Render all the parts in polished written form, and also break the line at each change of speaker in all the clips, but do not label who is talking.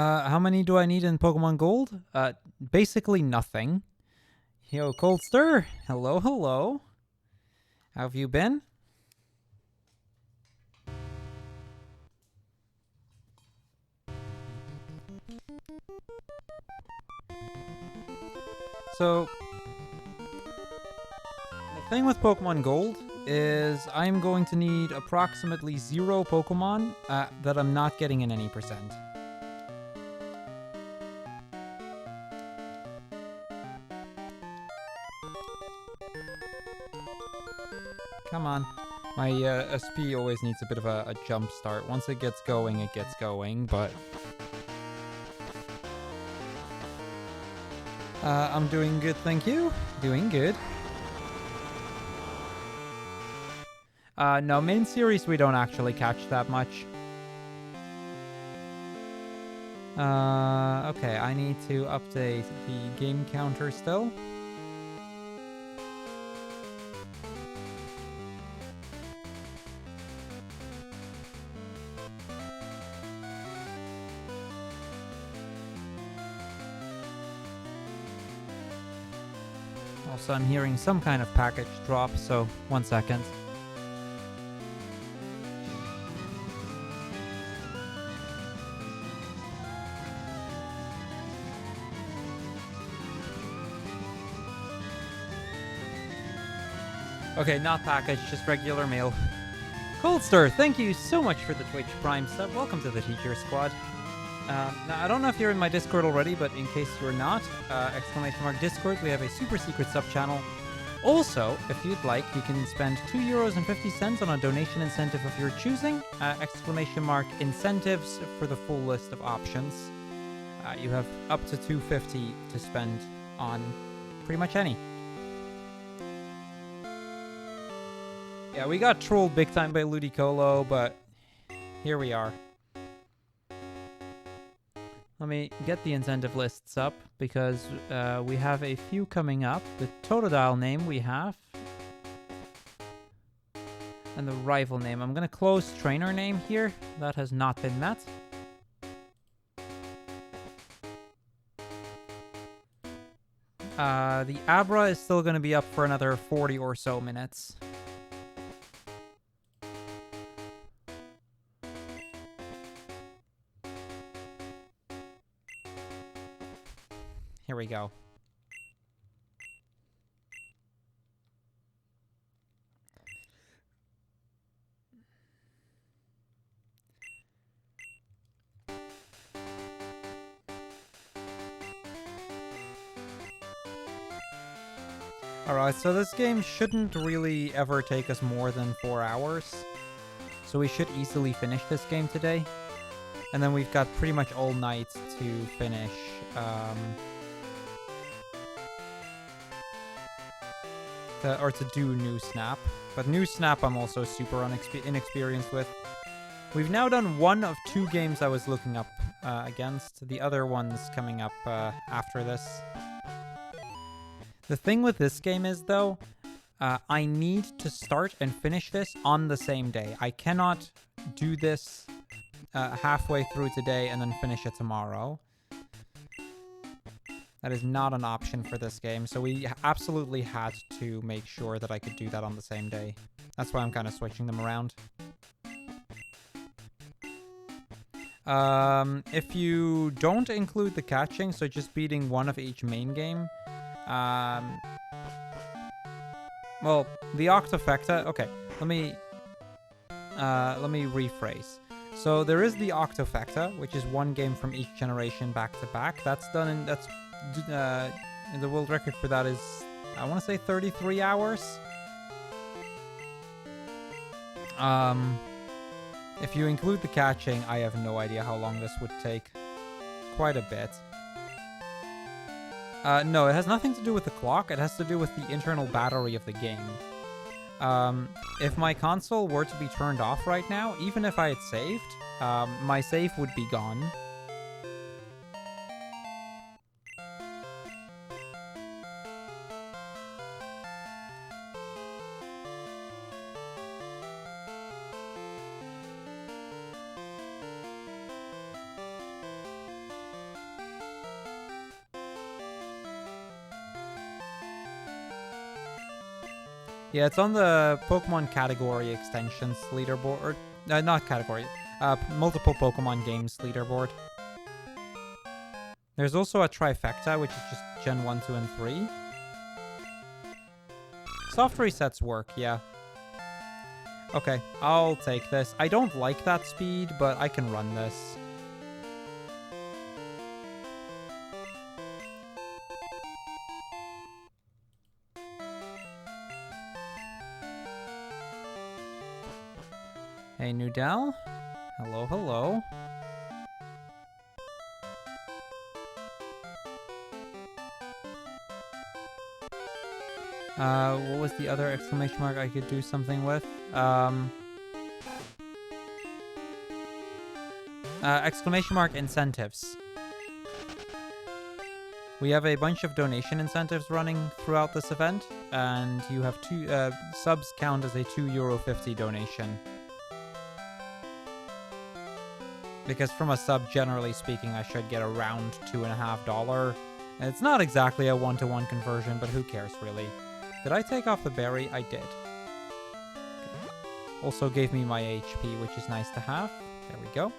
How many do I need in Pokemon Gold? Basically nothing. Yo, Coldster. Hello, hello. How have you been? So, the thing with Pokemon Gold is I'm going to need approximately 0 Pokemon that I'm not getting in any percent. Come on. My SP always needs a bit of a jump start. Once it gets going, but... I'm doing good, thank you. Doing good. No, main series we don't actually catch that much. Okay, I need to update the game counter still. Also, I'm hearing some kind of package drop, so 1 second. Okay, not package, just regular mail. Coldster, thank you so much for the Twitch Prime sub. Welcome to the Teacher Squad. Now, I don't know if you're in my Discord already, but in case you're not, !Discord, we have a super secret sub-channel. Also, if you'd like, you can spend €2.50 on a donation incentive of your choosing, !incentives for the full list of options. You have up to $2.50 to spend on pretty much any. Yeah, we got trolled big time by Ludicolo, but here we are. Let me get the incentive lists up, because we have a few coming up. The Totodile name we have. And the rival name. I'm going to close trainer name here. That has not been met. The Abra is still going to be up for another 40 or so minutes. Here we go. Alright, so this game shouldn't really ever take us more than 4 hours. So we should easily finish this game today. And then we've got pretty much all night to finish... to do New Snap. But New Snap I'm also super inexperienced with. We've now done 1 of 2 games I was looking up against. The other one's coming up after this. The thing with this game is, though, I need to start and finish this on the same day. I cannot do this halfway through today and then finish it tomorrow. That is not an option for this game, so we absolutely had to make sure that I could do that on the same day. That's why I'm kind of switching them around. If you don't include the catching, so just beating 1 of each main game, well, the Octofecta... Okay, let me rephrase. So there is the Octofecta, which is 1 game from each generation back to back. That's done in... the world record for that is, I want to say 33 hours. If you include the catching, I have no idea how long this would take. Quite a bit. No, it has nothing to do with the clock. It has to do with the internal battery of the game. If my console were to be turned off right now, even if I had saved, my save would be gone. Yeah, it's on the Pokemon category extensions leaderboard, or not category, multiple Pokemon games leaderboard. There's also a trifecta, which is just Gen 1, 2, and 3. Soft resets work, yeah. Okay, I'll take this. I don't like that speed, but I can run this. Hey, Noodle. Hello, hello. What was the other exclamation mark I could do something with? Exclamation mark incentives. We have a bunch of donation incentives running throughout this event, and you have two subs count as a €2.50 donation. Because from a sub, generally speaking, I should get around $2.50. It's not exactly a one-to-one conversion, but who cares, really? Did I take off the berry? I did. Okay. Also gave me my HP, which is nice to have. There we go.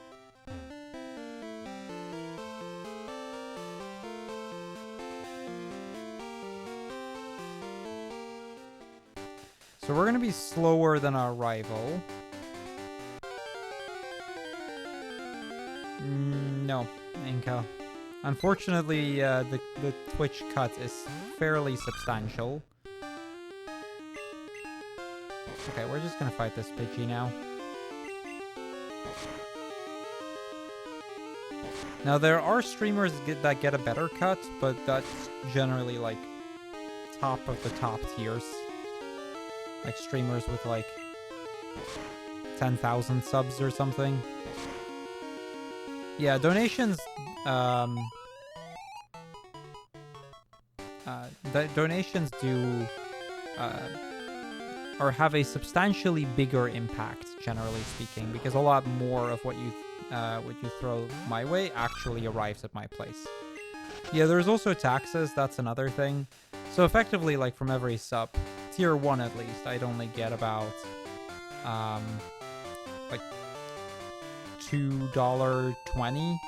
So we're going to be slower than our rival. No, Inka. Unfortunately, the Twitch cut is fairly substantial. Okay, we're just gonna fight this Pidgey now. Now, there are streamers that get a better cut, but that's generally, like, top of the top tiers. Like, streamers with, like, 10,000 subs or something. Yeah, donations, donations do, or have a substantially bigger impact, generally speaking, because a lot more of what you throw my way actually arrives at my place. Yeah, there's also taxes, that's another thing. So effectively, like, from every sub, tier 1 at least, I'd only get about, like, $2.20.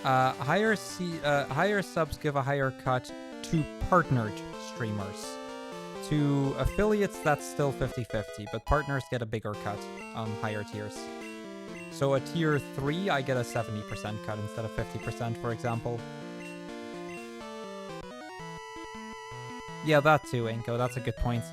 Higher subs give a higher cut to partnered streamers. To affiliates, that's still 50-50, but partners get a bigger cut on higher tiers. So at tier 3, I get a 70% cut instead of 50%, for example. Yeah, that too, Inko. That's a good point.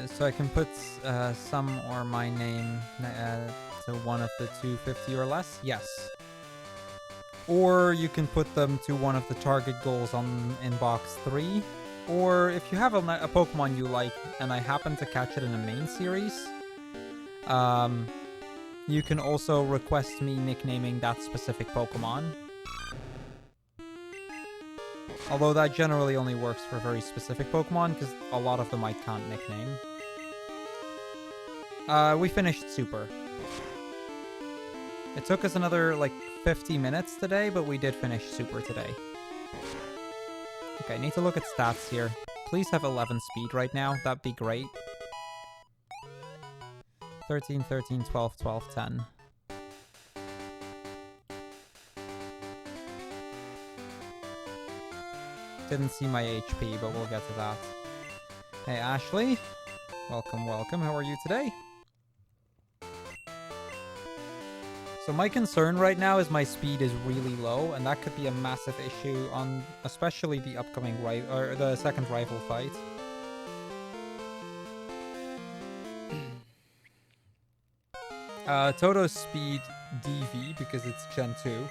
So I can put some or my name to one of the 250 or less? Yes. Or you can put them to one of the target goals in box 3. Or if you have a Pokemon you like and I happen to catch it in a main series, you can also request me nicknaming that specific Pokemon. Although that generally only works for very specific Pokemon, because a lot of them I can't nickname. We finished Super. It took us another, like, 50 minutes today, but we did finish Super today. Okay, need to look at stats here. Please have 11 speed right now. That'd be great. 13, 13, 12, 12, 10. Didn't see my HP, but we'll get to that. Hey, Ashley. Welcome, welcome. How are you today? So my concern right now is my speed is really low, and that could be a massive issue on especially the upcoming or the second rival fight. Toto's speed DV, because it's Gen 2,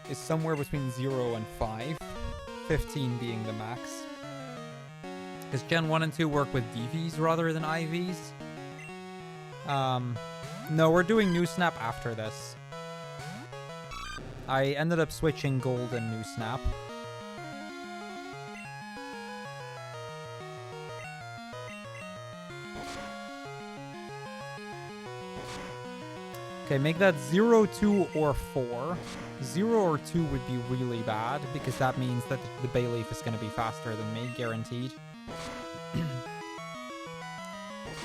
is somewhere between 0 and 5, 15 being the max. Because Gen 1 and 2 work with DVs rather than IVs. No, we're doing New Snap after this. I ended up switching Gold and New Snap. Okay, make that 0, 2, or 4. 0 or 2 would be really bad, because that means that the Bayleaf is going to be faster than me, guaranteed. And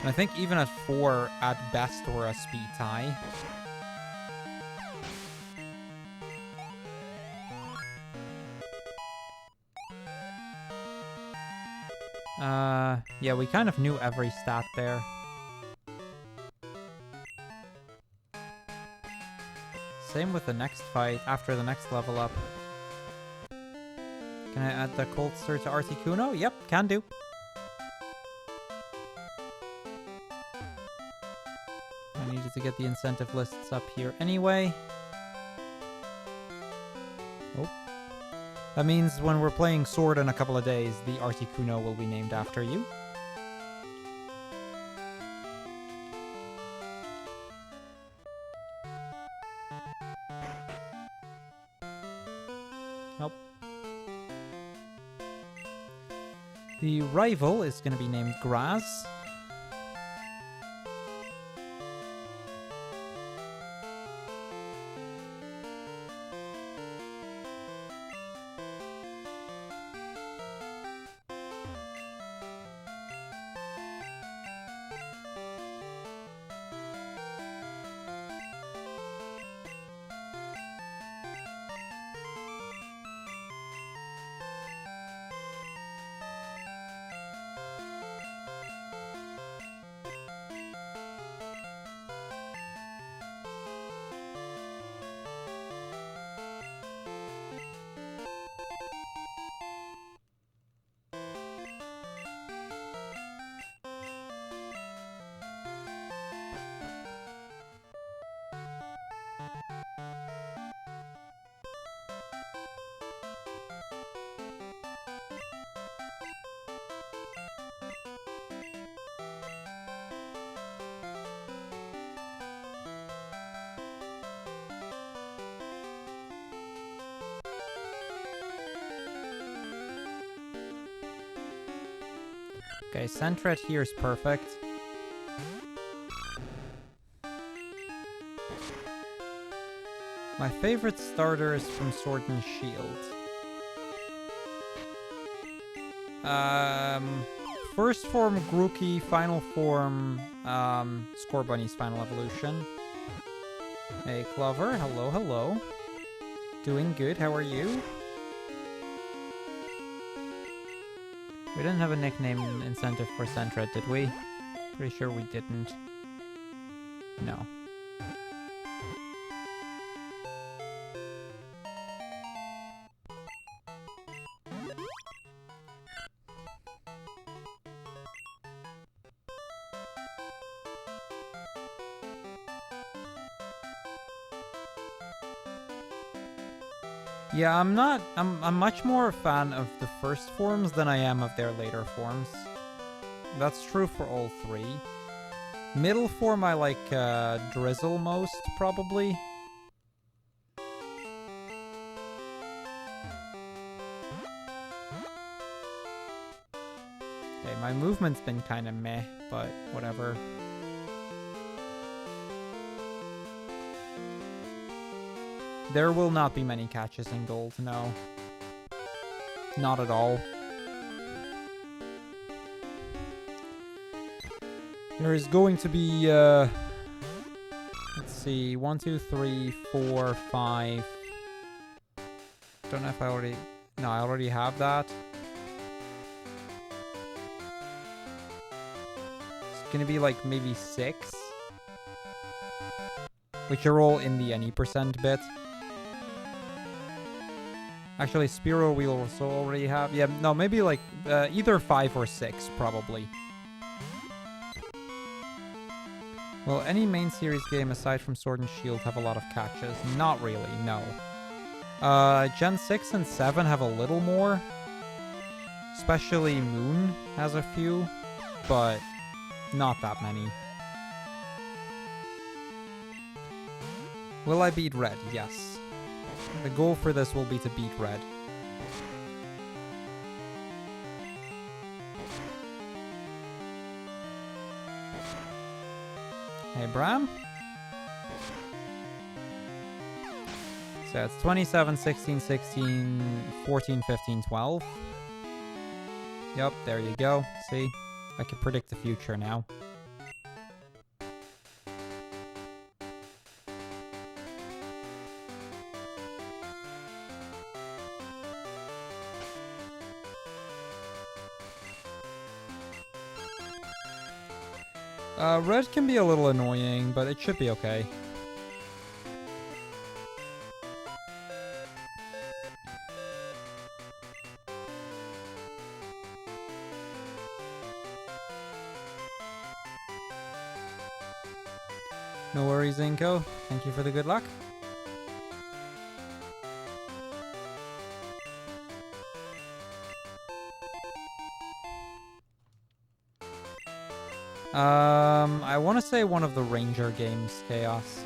I think even at 4, at best, we're a speed tie. Yeah, we kind of knew every stat there. Same with the next fight, after the next level up. Can I add the Coldster to Articuno? Yep, can do. I needed to get the incentive lists up here anyway. Oh. That means when we're playing Sword in a couple of days, the Articuno will be named after you. Nope. The rival is going to be named Graz. Okay, Sentret here is perfect. My favorite starters from Sword and Shield. First form Grookey, final form Scorbunny's final evolution. Hey Clover, hello, hello. Doing good, how are you? We didn't have a nickname incentive for Sentret, did we? Pretty sure we didn't. No. Yeah, I'm much more a fan of the first forms than I am of their later forms. That's true for all three. Middle form I like Drizzle most, probably. Okay, my movement's been kind of meh, but whatever. There will not be many catches in gold, no. Not at all. There is going to be, let's see, 1, 2, 3, 4, 5. Don't know if I already, no, I already have that. It's gonna be like maybe 6. Which are all in the any percent bit. Actually, Spearow we'll also already have. Yeah, no, maybe like either 5 or 6, probably. Will any main series game aside from Sword and Shield have a lot of catches? Not really, no. Gen 6 and 7 have a little more. Especially Moon has a few, but not that many. Will I beat Red? Yes. The goal for this will be to beat Red. Hey, Bram? So it's 27, 16, 16, 14, 15, 12. Yep, there you go. See? I can predict the future now. Red can be a little annoying, but it should be okay. No worries, Inko. Thank you for the good luck. I want to say one of the Ranger games, Chaos.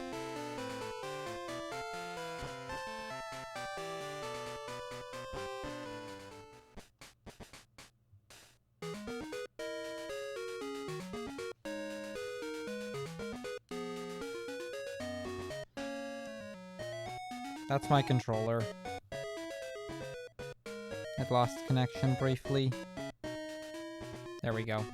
That's my controller. It lost connection briefly. There we go.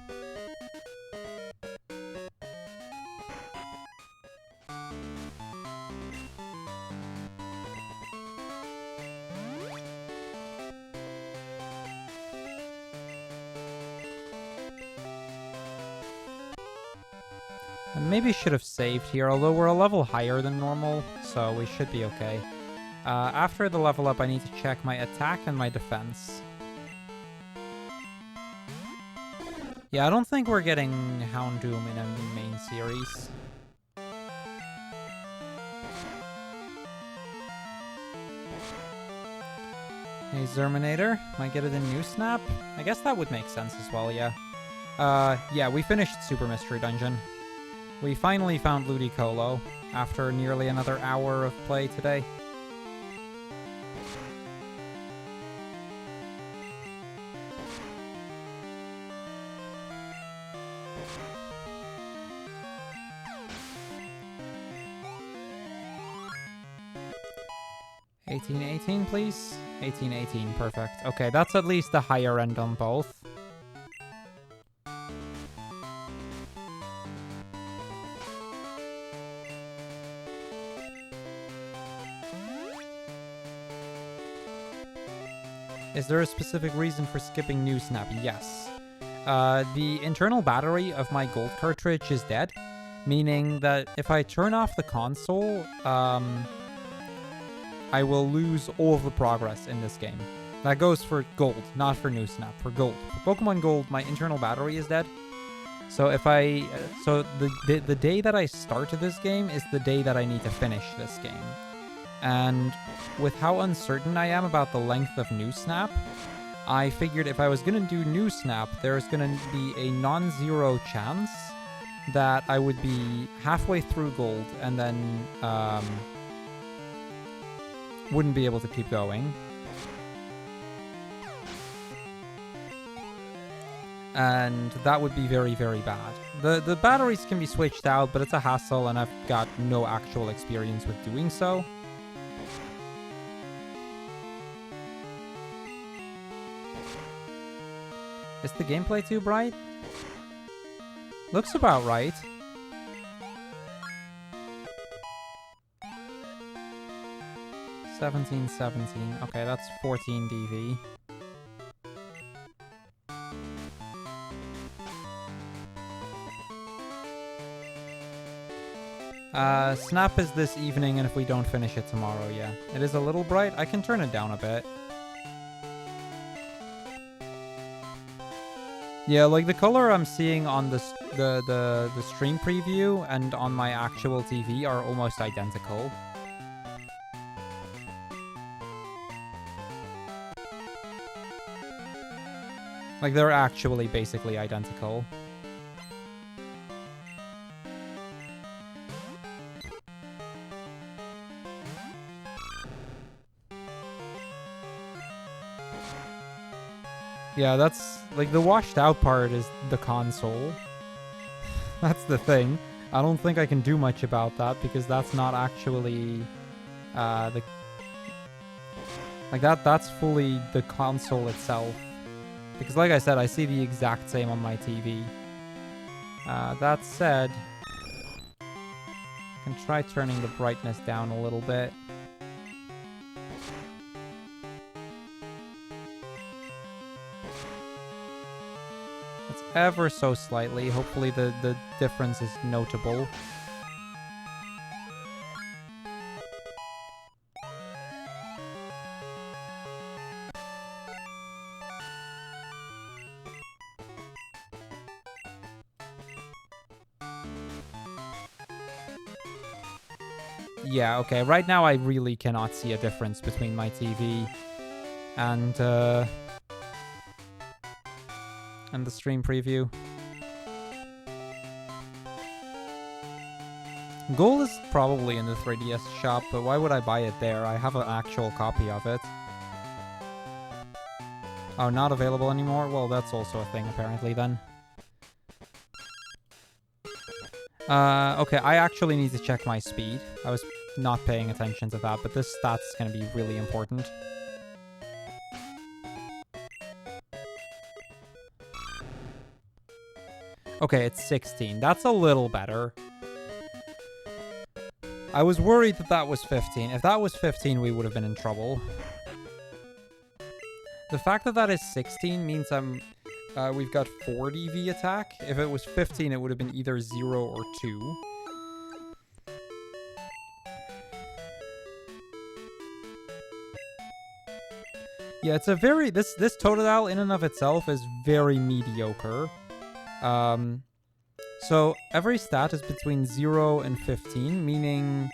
I maybe should have saved here, although we're a level higher than normal, so we should be okay. After the level up, I need to check my attack and my defense. Yeah, I don't think we're getting Houndoom in a main series. Hey, Zerminator, might get it in New Snap? I guess that would make sense as well, yeah. Yeah, we finished Super Mystery Dungeon. We finally found Ludicolo after nearly another hour of play today. $18.18, please. $18.18, perfect. Okay, that's at least the higher end on both. Is there a specific reason for skipping New Snap? Yes. The internal battery of my gold cartridge is dead, meaning that if I turn off the console, I will lose all of the progress in this game. That goes for gold, not for New Snap, for gold. For Pokemon Gold, my internal battery is dead. So if I... so the day that I start this game is the day that I need to finish this game. And with how uncertain I am about the length of New Snap, I figured if I was going to do New Snap, there's going to be a non-zero chance that I would be halfway through Gold and then wouldn't be able to keep going. And that would be very, very bad. The batteries can be switched out, but it's a hassle and I've got no actual experience with doing so. Is the gameplay too bright? Looks about right. $17.17. Okay, that's 14 DV. Snap is this evening, and if we don't finish it tomorrow, yeah. It is a little bright. I can turn it down a bit. Yeah, like the color I'm seeing on the stream preview and on my actual TV are almost identical. Like they're actually basically identical. Yeah, that's like the washed out part is the console. That's the thing. I don't think I can do much about that because that's not actually the like that's fully the console itself. Because like I said, I see the exact same on my TV. That said, I can try turning the brightness down a little bit. It's ever so slightly. Hopefully the difference is notable. Yeah, okay. Right now I really cannot see a difference between my TV and the stream preview. Gold is probably in the 3DS shop, but why would I buy it there? I have an actual copy of it. Oh, not available anymore? Well, that's also a thing apparently then. Okay, I actually need to check my speed. I was not paying attention to that, but this stat is going to be really important. Okay, it's 16. That's a little better. I was worried that that was 15. If that was 15, we would have been in trouble. The fact that that is 16 means we've got 40 V attack. If it was 15, it would have been either 0 or 2. Yeah, it's a very... This Totodile in and of itself is very mediocre. So every stat is between 0 and 15, meaning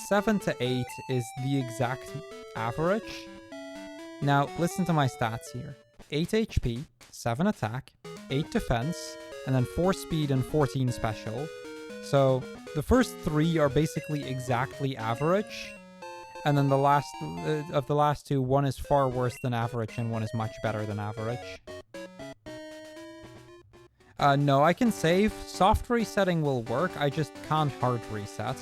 7 to 8 is the exact average. Now, listen to my stats here. 8 HP, 7 attack, 8 defense, and then 4 speed and 14 special. So the first 3 are basically exactly average. And then the last of the last 2, one is far worse than average and one is much better than average. No, I can save. Soft resetting will work. I just can't hard reset.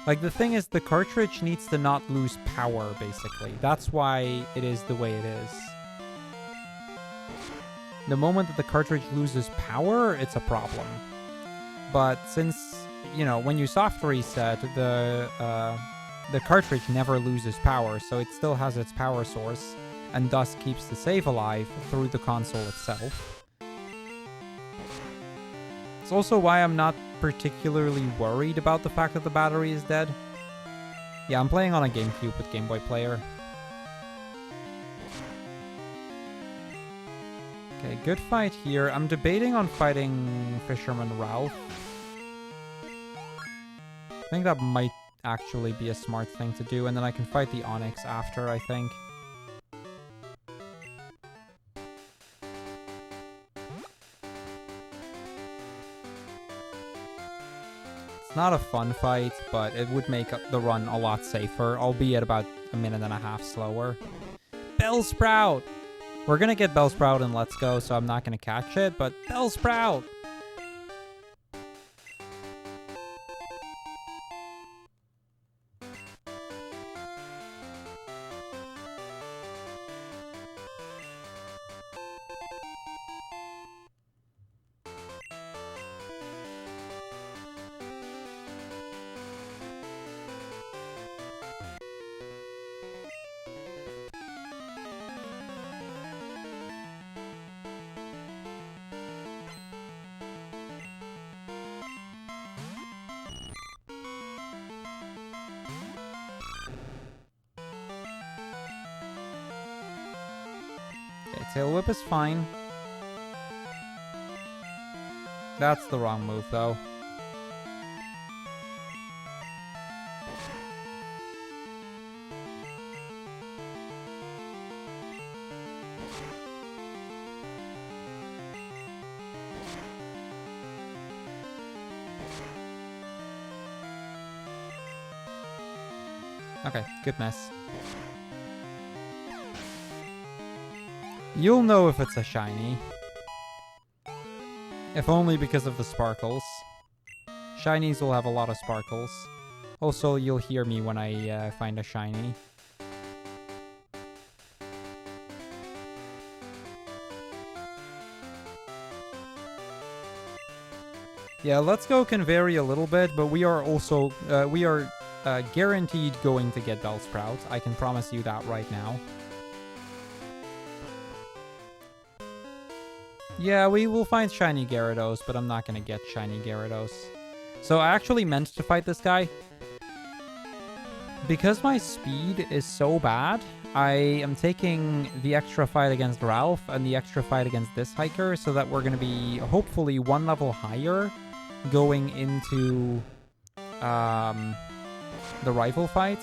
Like, the thing is, the cartridge needs to not lose power, basically. That's why it is the way it is. The moment that the cartridge loses power, it's a problem. But since, you know, when you soft reset, the cartridge never loses power, so it still has its power source, and thus keeps the save alive through the console itself. It's also why I'm not particularly worried about the fact that the battery is dead. Yeah, I'm playing on a GameCube with Game Boy Player. Okay, good fight here. I'm debating on fighting Fisherman Ralph. I think that might actually be a smart thing to do, and then I can fight the Onyx after, I think. It's not a fun fight, but it would make the run a lot safer, albeit about a minute and a half slower. Bellsprout! We're gonna get Bellsprout in Let's Go, so I'm not gonna catch it, but Bellsprout! Tail Whip is fine. That's the wrong move, though. Okay, good mess. You'll know if it's a shiny. If only because of the sparkles. Shinies will have a lot of sparkles. Also, you'll hear me when I find a shiny. Yeah, Let's Go can vary a little bit, but we are also guaranteed going to get Bellsprout. I can promise you that right now. Yeah, we will find shiny Gyarados, but I'm not going to get shiny Gyarados. So I actually meant to fight this guy. Because my speed is so bad, I am taking the extra fight against Ralph and the extra fight against this hiker so that we're going to be hopefully one level higher going into the rival fight.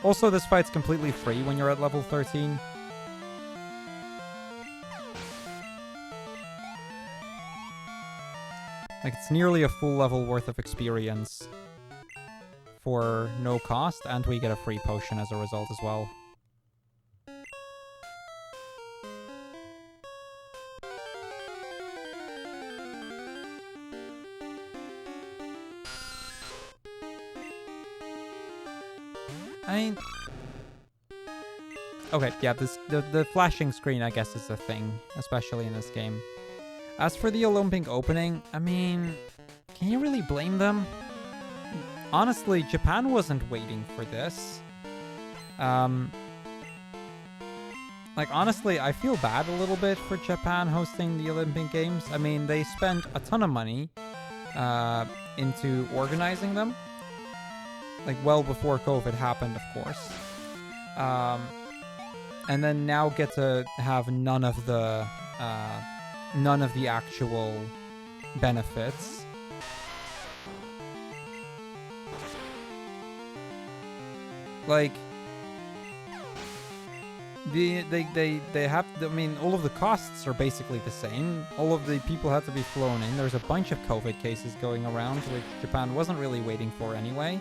Also, this fight's completely free when you're at level 13. Like, it's nearly a full level worth of experience for no cost, and we get a free potion as a result as well. I mean... Okay, yeah, the flashing screen, I guess, is a thing, especially in this game. As for the Olympic opening, I mean, can you really blame them? Honestly, Japan wasn't waiting for this. Like, honestly, I feel bad a little bit for Japan hosting the Olympic Games. I mean, they spent a ton of money into organizing them. Like, well before COVID happened, of course. And then now get to have none of the actual benefits. Like, they have, I mean, all of the costs are basically the same. All of the people had to be flown in. There's a bunch of COVID cases going around, which Japan wasn't really waiting for anyway.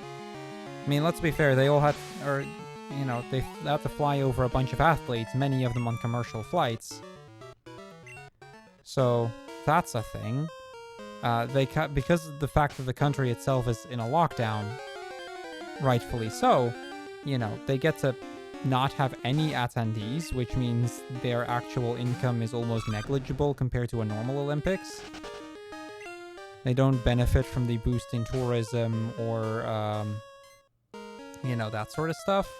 I mean, let's be fair, they all had, or, you know, they had to fly over a bunch of athletes, many of them on commercial flights. So, that's a thing. Because of the fact that the country itself is in a lockdown, rightfully so, you know, they get to not have any attendees, which means their actual income is almost negligible compared to a normal Olympics. They don't benefit from the boost in tourism or, you know, that sort of stuff.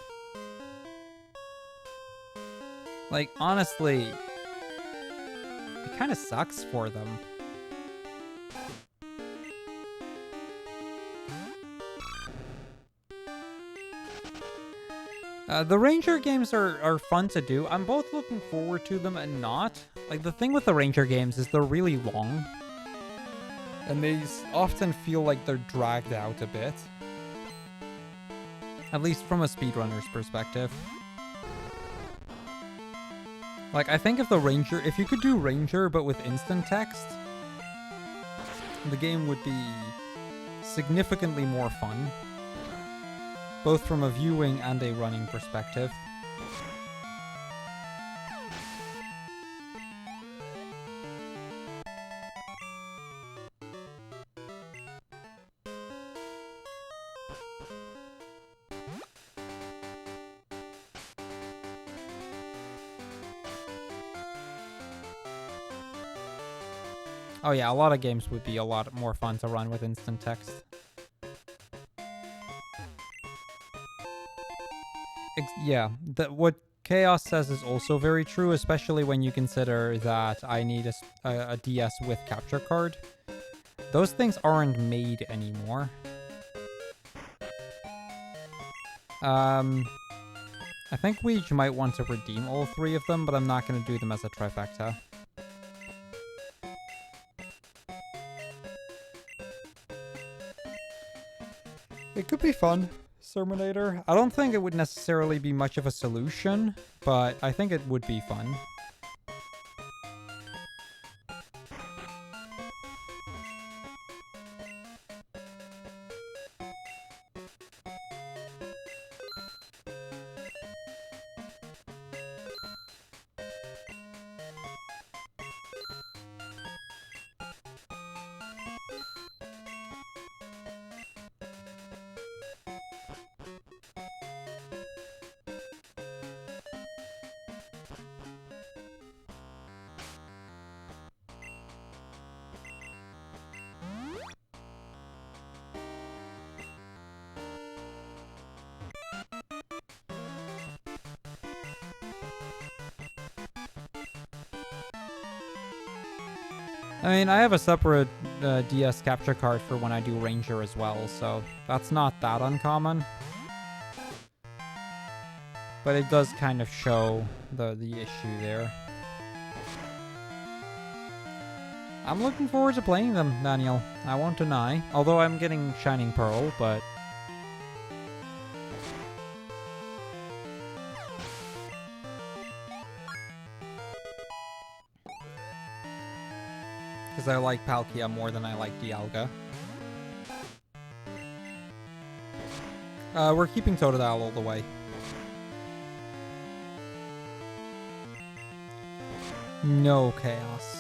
Like, honestly, it kind of sucks for them. The Ranger games are fun to do. I'm both looking forward to them and not. Like, the thing with the Ranger games is they're really long. And they often feel like they're dragged out a bit. At least from a speedrunner's perspective. Like, I think if you could do Ranger but with instant text, the game would be significantly more fun. Both from a viewing and a running perspective. Oh yeah, a lot of games would be a lot more fun to run with instant text. Yeah, what Chaos says is also very true, especially when you consider that I need a DS with capture card. Those things aren't made anymore. I think we might want to redeem all 3 of them, but I'm not going to do them as a trifecta. It could be fun, Sermonator. I don't think it would necessarily be much of a solution, but I think it would be fun. I mean, I have a separate DS capture card for when I do Ranger as well, so that's not that uncommon. But it does kind of show the issue there. I'm looking forward to playing them, Daniel. I won't deny. Although I'm getting Shining Pearl, but... because I like Palkia more than I like Dialga. We're keeping Totodile all the way. No chaos.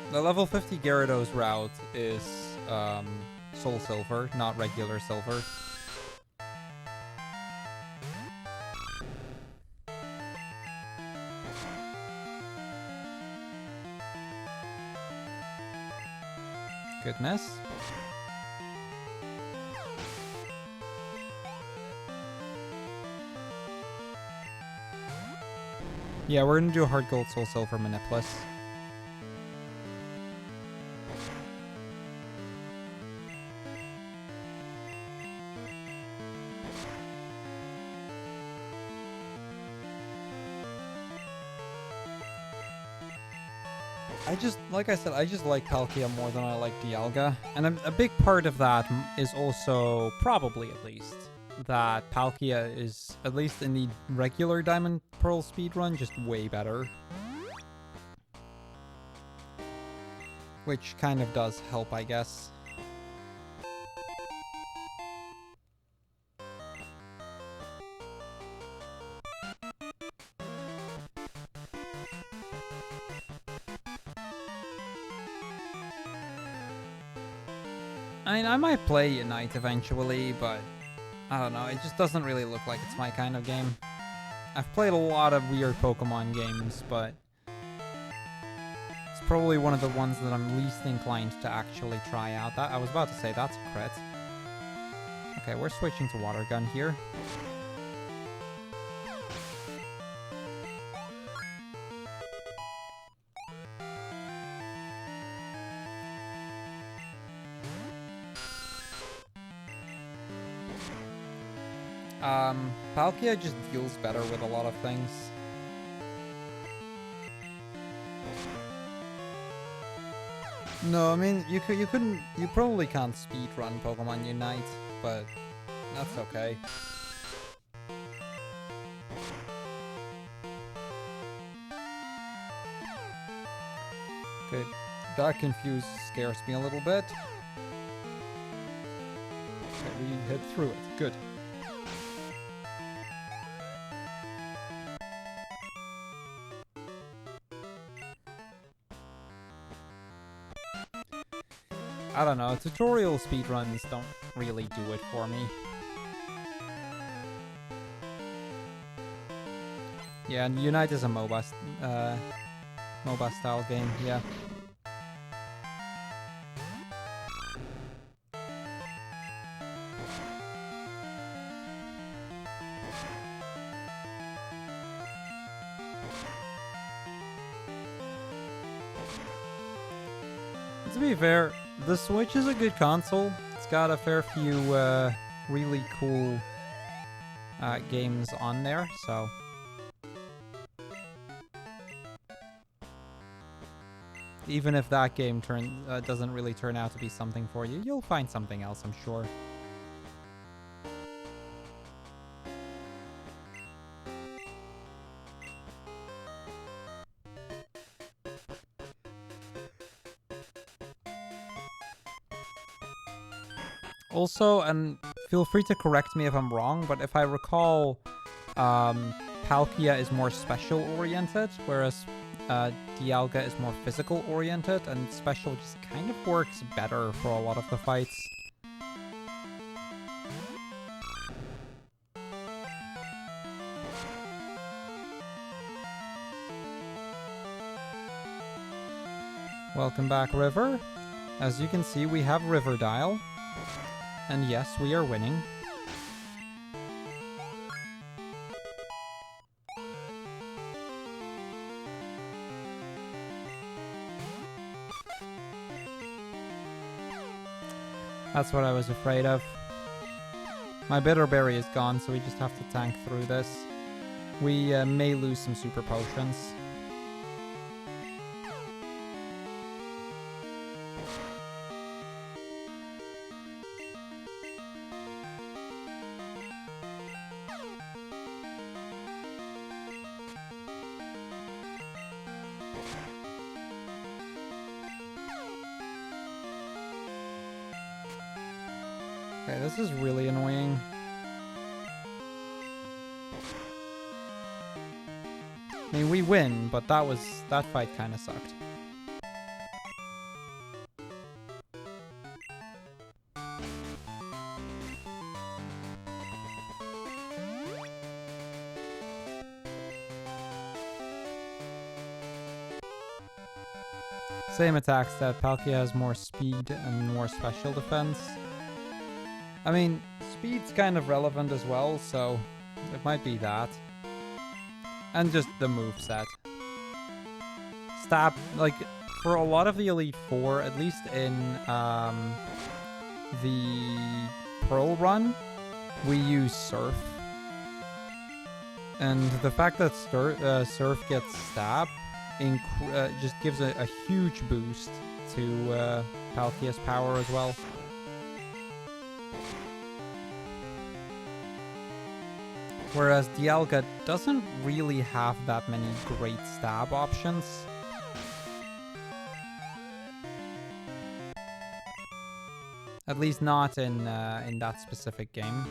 The level 50 Gyarados route is, Soul Silver, not regular silver. Goodness. Yeah, we're gonna do a Hard Gold Soul Silver Manipulus. Like I said, I just like Palkia more than I like Dialga. And a big part of that is also, probably at least, that Palkia is, at least in the regular Diamond Pearl speedrun, just way better. Which kind of does help, I guess. I mean, I might play Unite eventually, but I don't know, it just doesn't really look like it's my kind of game. I've played a lot of weird Pokemon games, but it's probably one of the ones that I'm least inclined to actually try out. That I was about to say, that's a crit. Okay, we're switching to Water Gun here. Palkia just deals better with a lot of things. No, I mean, you probably can't speedrun Pokemon Unite, but that's okay. Okay, that confuse scares me a little bit. Okay, we hit through it, good. I don't know, tutorial speedruns don't really do it for me. Yeah, and Unite is a MOBA style game, yeah. To be fair, the Switch is a good console. It's got a fair few really cool games on there, so... Even if that game doesn't really turn out to be something for you, you'll find something else, I'm sure. Also, and feel free to correct me if I'm wrong, but if I recall, Palkia is more special-oriented, whereas Dialga is more physical-oriented, and special just kind of works better for a lot of the fights. Welcome back, River. As you can see, we have Riverdale. And yes, we are winning. That's what I was afraid of. My Bitterberry is gone, so we just have to tank through this. We may lose some super potions. Okay, this is really annoying. I mean, we win, but that fight kind of sucked. Same attack stat. Palkia has more speed and more special defense. I mean, speed's kind of relevant as well, so it might be that. And just the moveset. Stab, like, for a lot of the Elite Four, at least in the Pearl run, we use Surf. And the fact that Surf gets Stab just gives a huge boost to Palkia's power as well. Whereas Dialga doesn't really have that many great stab options. At least not in that specific game.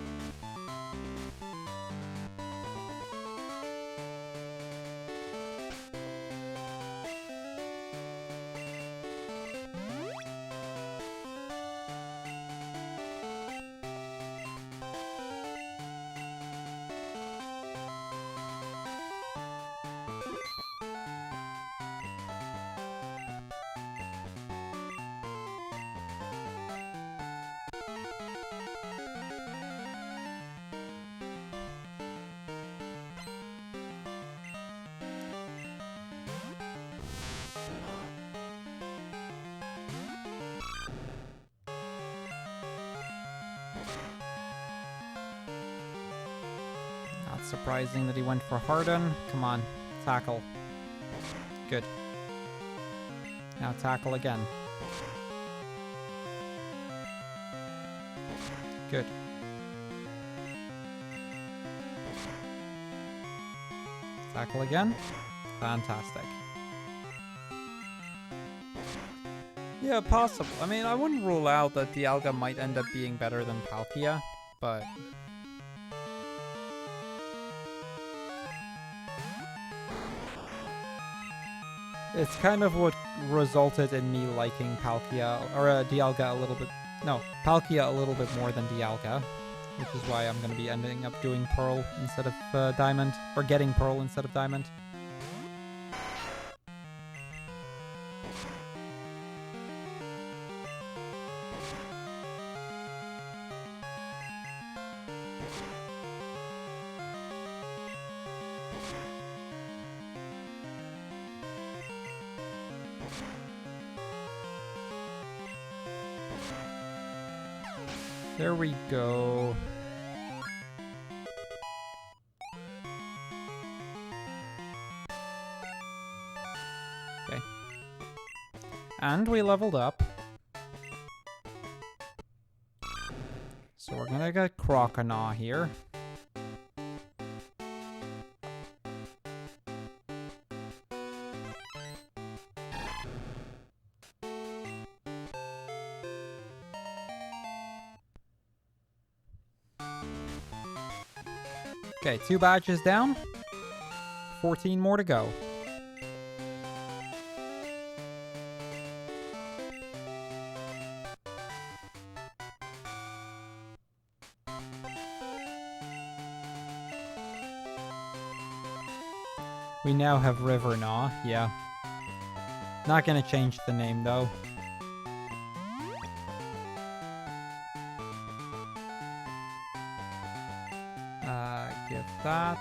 Surprising that he went for Harden. Come on, tackle. Good. Now tackle again. Good. Tackle again. Fantastic. Yeah, possible. I mean, I wouldn't rule out that Dialga might end up being better than Palkia, but... It's kind of what resulted in me liking Palkia, or Dialga a little bit... No, Palkia a little bit more than Dialga, which is why I'm going to be ending up doing Pearl instead of Diamond, or getting Pearl instead of Diamond. There we go. Okay. And we leveled up. So we're gonna get Croconaw here. Okay, 2 badges down. 14 more to go. We now have Rivernaw, yeah. Not gonna change the name though. Give that.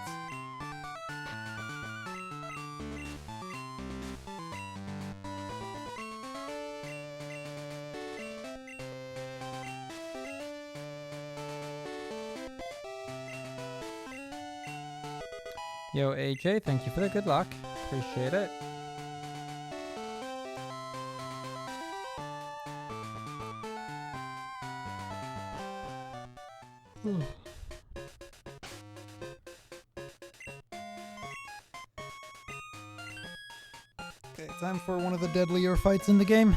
Yo, AJ, thank you for the good luck. Appreciate it. Okay, time for one of the deadlier fights in the game.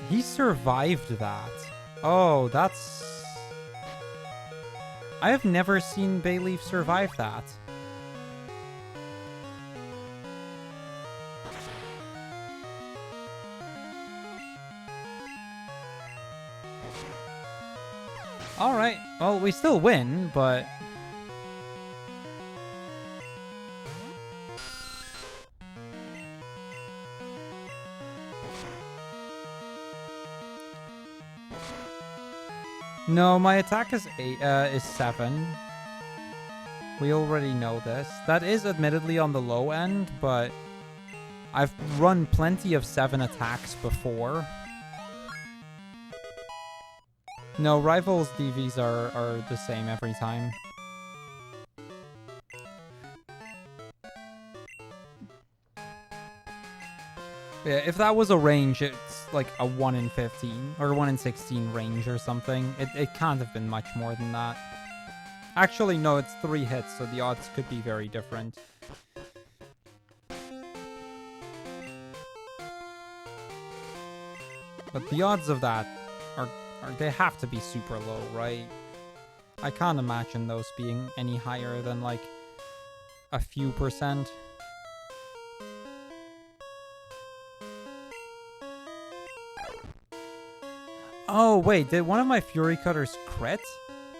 He survived that. Oh, that's... I have never seen Bayleaf survive that. Alright, well, we still win, but... No, my attack is 7. We already know this. That is admittedly on the low end, but I've run plenty of 7 attacks before. No, Rivals DVs are the same every time. Yeah, if that was a range, it's like a 1 in 15 or 1 in 16 range or something. It can't have been much more than that. Actually, no, it's 3 hits, so the odds could be very different. But the odds of that are they have to be super low, right? I can't imagine those being any higher than like a few percent. Oh, wait, did one of my Fury Cutters crit?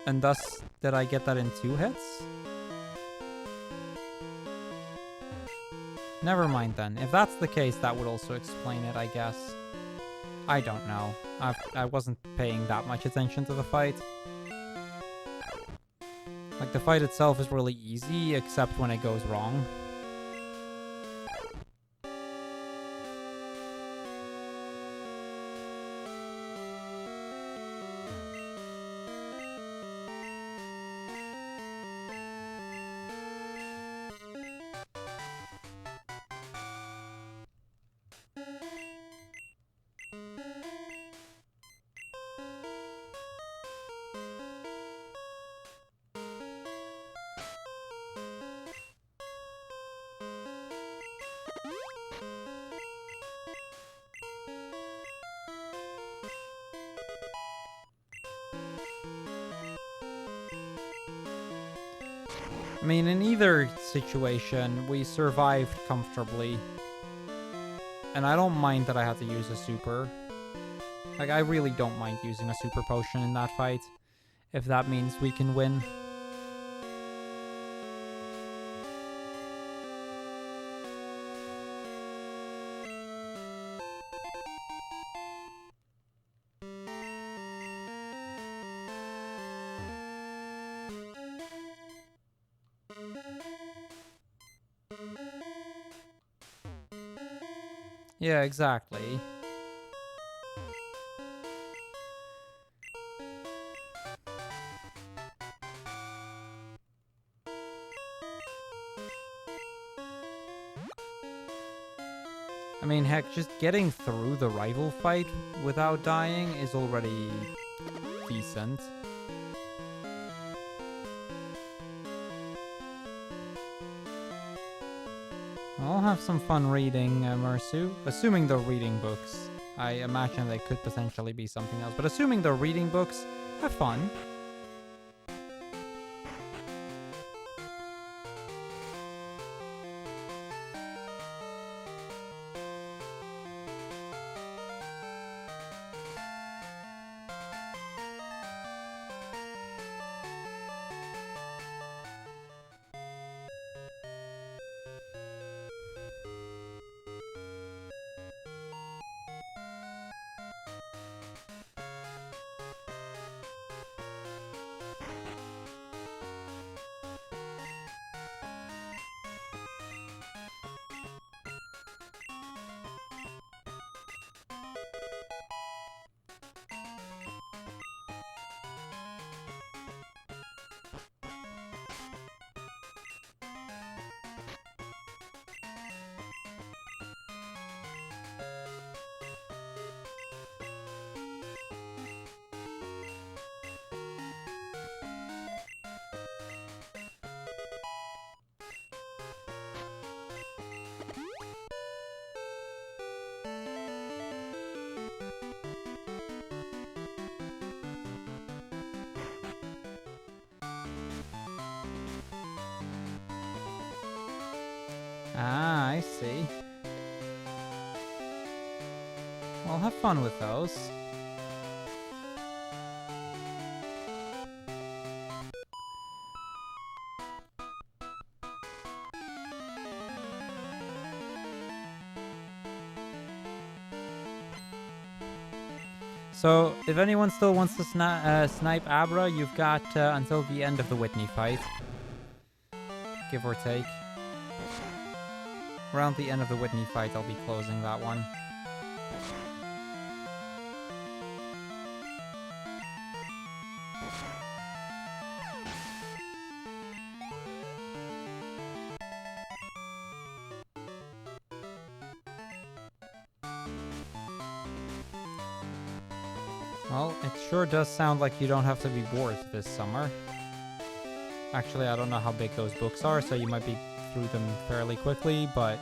And thus, did I get that in 2 hits? Never mind then. If that's the case, that would also explain it, I guess. I don't know. I wasn't paying that much attention to the fight. Like, the fight itself is really easy, except when it goes wrong. I mean, in either situation, we survived comfortably. And I don't mind that I had to use a super. Like, I really don't mind using a super potion in that fight, if that means we can win. Yeah, exactly. I mean, heck, just getting through the rival fight without dying is already decent. I'll have some fun reading Mersu, assuming they're reading books. I imagine they could potentially be something else, but assuming they're reading books, have fun. Ah, I see. Well, have fun with those. So, if anyone still wants to snipe Abra, you've got until the end of the Whitney fight. Give or take. Around the end of the Whitney fight, I'll be closing that one. Well, it sure does sound like you don't have to be bored this summer. Actually, I don't know how big those books are, so you might be through them fairly quickly, but...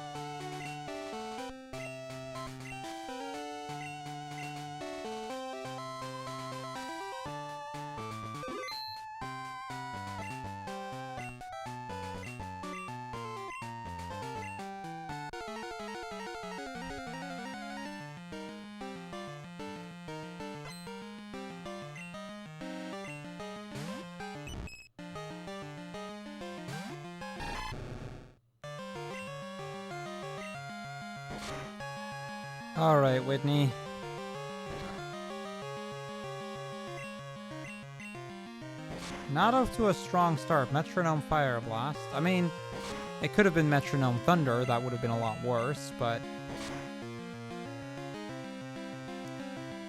Alright, Whitney. Not off to a strong start. Metronome Fire Blast. I mean, it could have been Metronome Thunder. That would have been a lot worse, but...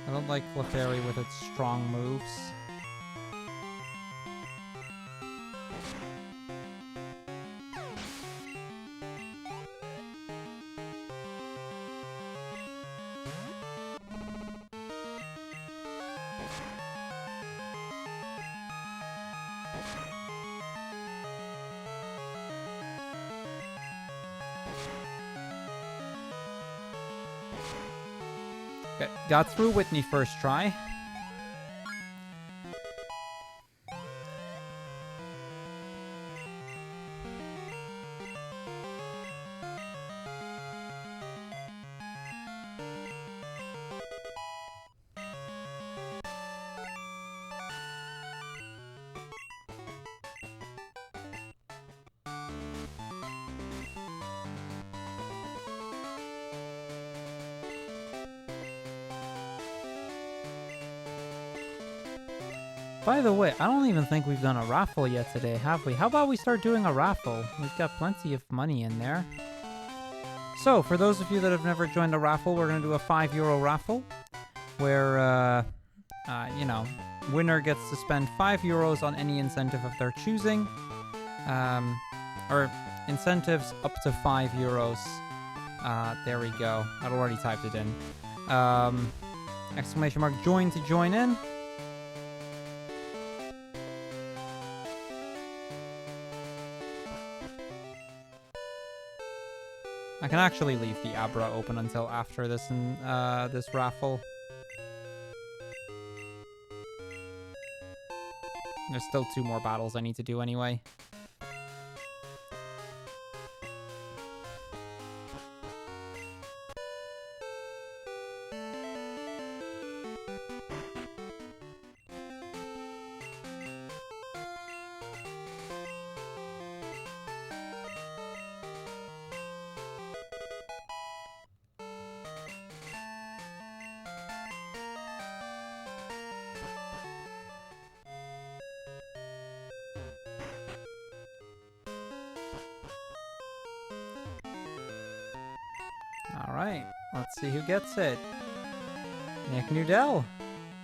I don't like Clefairy with its strong moves. Okay, got through Whitney first try. By the way, I don't even think we've done a raffle yet today, have we? How about we start doing a raffle? We've got plenty of money in there. So, for those of you that have never joined a raffle, we're going to do a €5 raffle where, you know, winner gets to spend €5 on any incentive of their choosing. Or incentives up to €5. There we go. I'd already typed it in. Exclamation mark join to join in. I can actually leave the Abra open until after this this raffle. There's still 2 more battles I need to do anyway. Alright, let's see who gets it. Nick Nudell.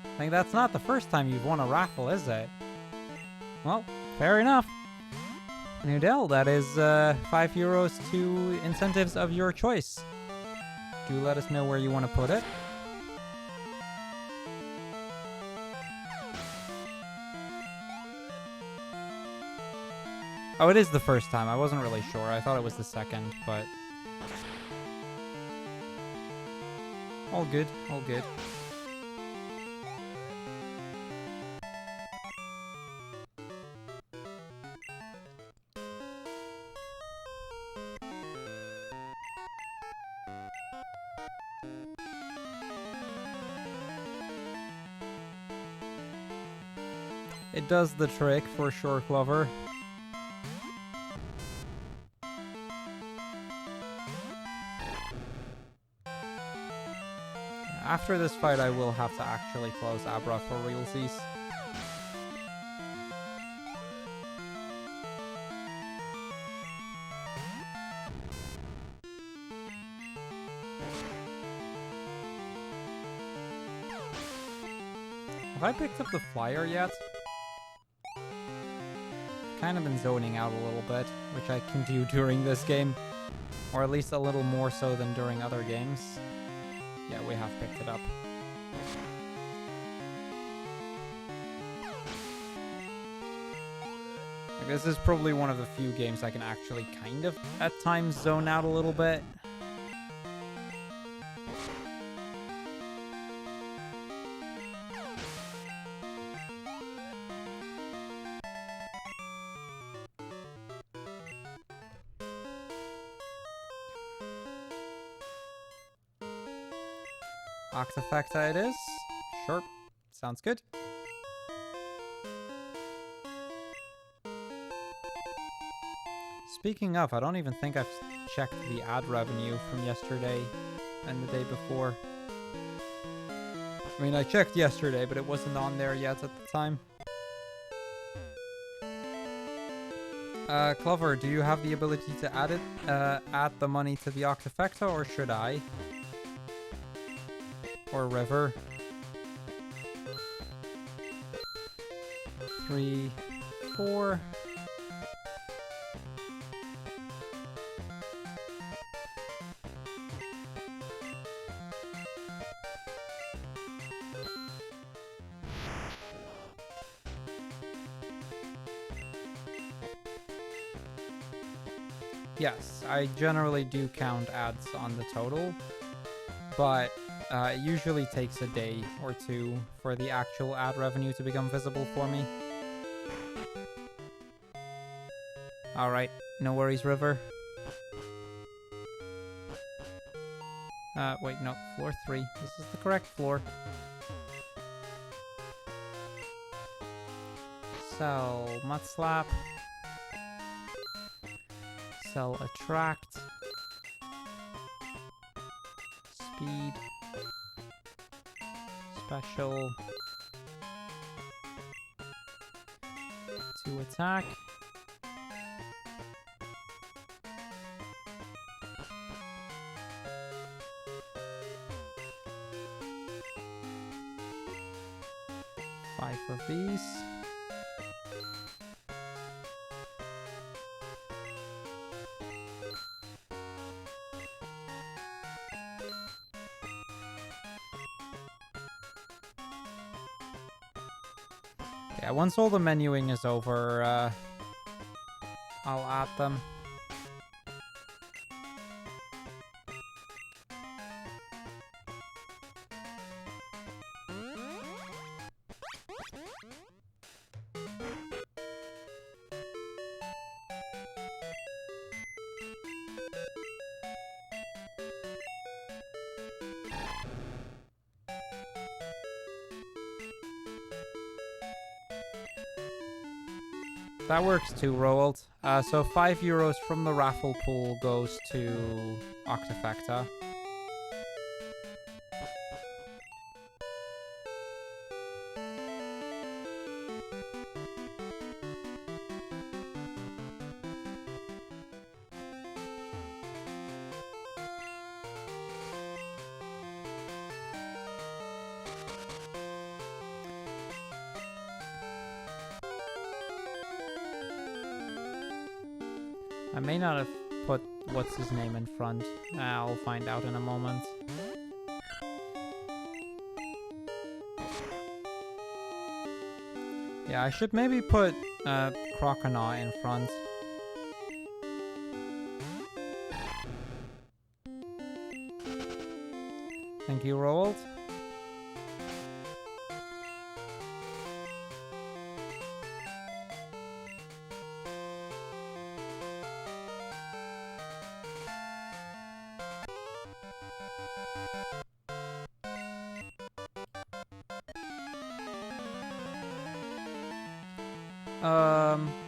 I think that's not the first time you've won a raffle, is it? Well, fair enough. Nudell, that is €5 to incentives of your choice. Do let us know where you want to put it. Oh, it is the first time. I wasn't really sure. I thought it was the second, but... all good, all good. It does the trick for sure, Clover. After this fight, I will have to actually close Abra for realsies. Have I picked up the flyer yet? Kind of been zoning out a little bit, which I can do during this game. Or at least a little more so than during other games. Yeah, we have picked it up. Like, this is probably one of the few games I can actually kind of, at times, zone out a little bit. Octafecta it is. Sure. Sounds good. Speaking of, I don't even think I've checked the ad revenue from yesterday and the day before. I mean, I checked yesterday, but it wasn't on there yet at the time. Clover, do you have the ability to add it, add the money to the Octafecta, or should I? Or River. 3, 4. Yes, I generally do count ads on the total, but it usually takes a day or 2 for the actual ad revenue to become visible for me. Alright, no worries, River. Wait, no, floor 3. This is the correct floor. Sell Mudslap. Sell Attract. Speed. Special. to attack. Five of these. Yeah, once all the menuing is over, I'll add them. That works too, Roald. So €5 from the raffle pool goes to Octafecta. I may not have put what's his name in front. I'll find out in a moment. Yeah, I should maybe put Croconaw in front. Thank you, Roald.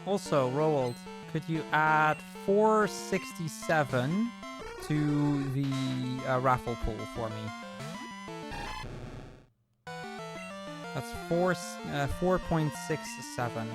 Also, Roald, could you add 467 to the raffle pool for me? That's 4.67.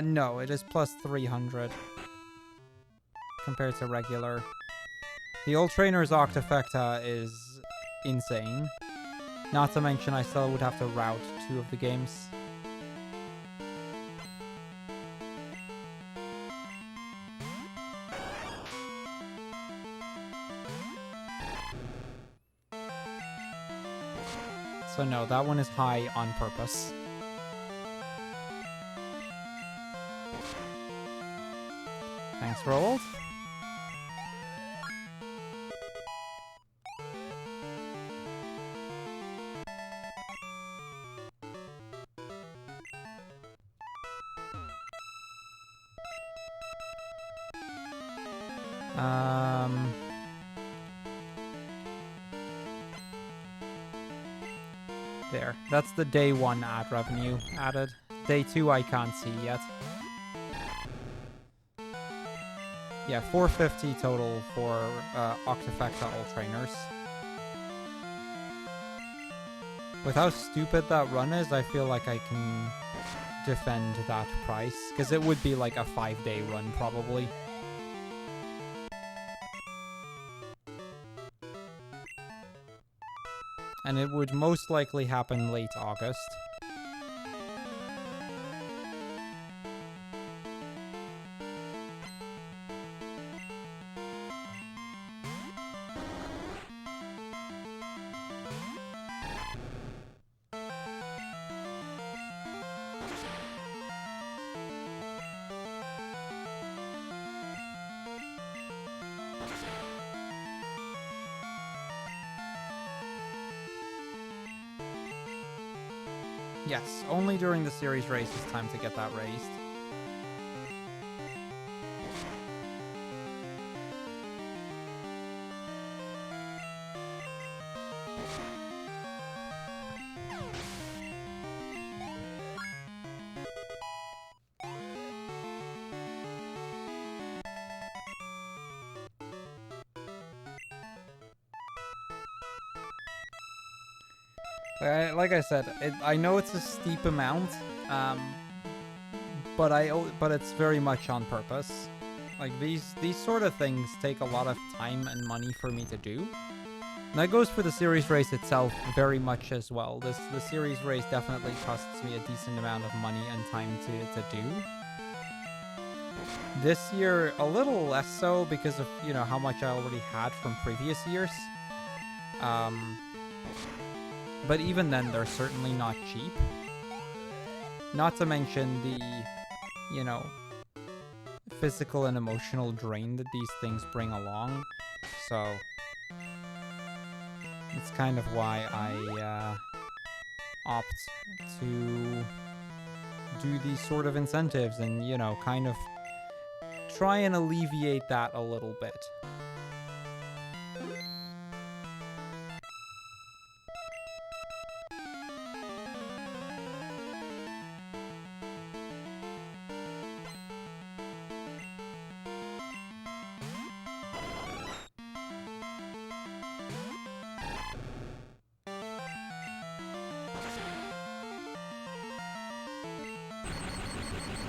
No, it is plus 300 compared to regular. The old trainer's Octafecta is insane. Not to mention I still would have to route 2 of the games. So no, that one is high on purpose. Thanks, Roald. There. That's the day 1 ad revenue added. Day 2 I can't see yet. Yeah, 450 total for Octafecta All Trainers. With how stupid that run is, I feel like I can defend that price. Because it would be like a 5-day run, probably. And it would most likely happen late August. Yes, only during the series race is time to get that raised. Like I said, I know it's a steep amount, but it's very much on purpose. Like these sort of things take a lot of time and money for me to do. And that goes for the series race itself very much as well. The series race definitely costs me a decent amount of money and time to do. This year, a little less so because of, you know, how much I already had from previous years. But even then, they're certainly not cheap. Not to mention the, you know, physical and emotional drain that these things bring along. So it's kind of why I opt to do these sort of incentives and, you know, kind of try and alleviate that a little bit.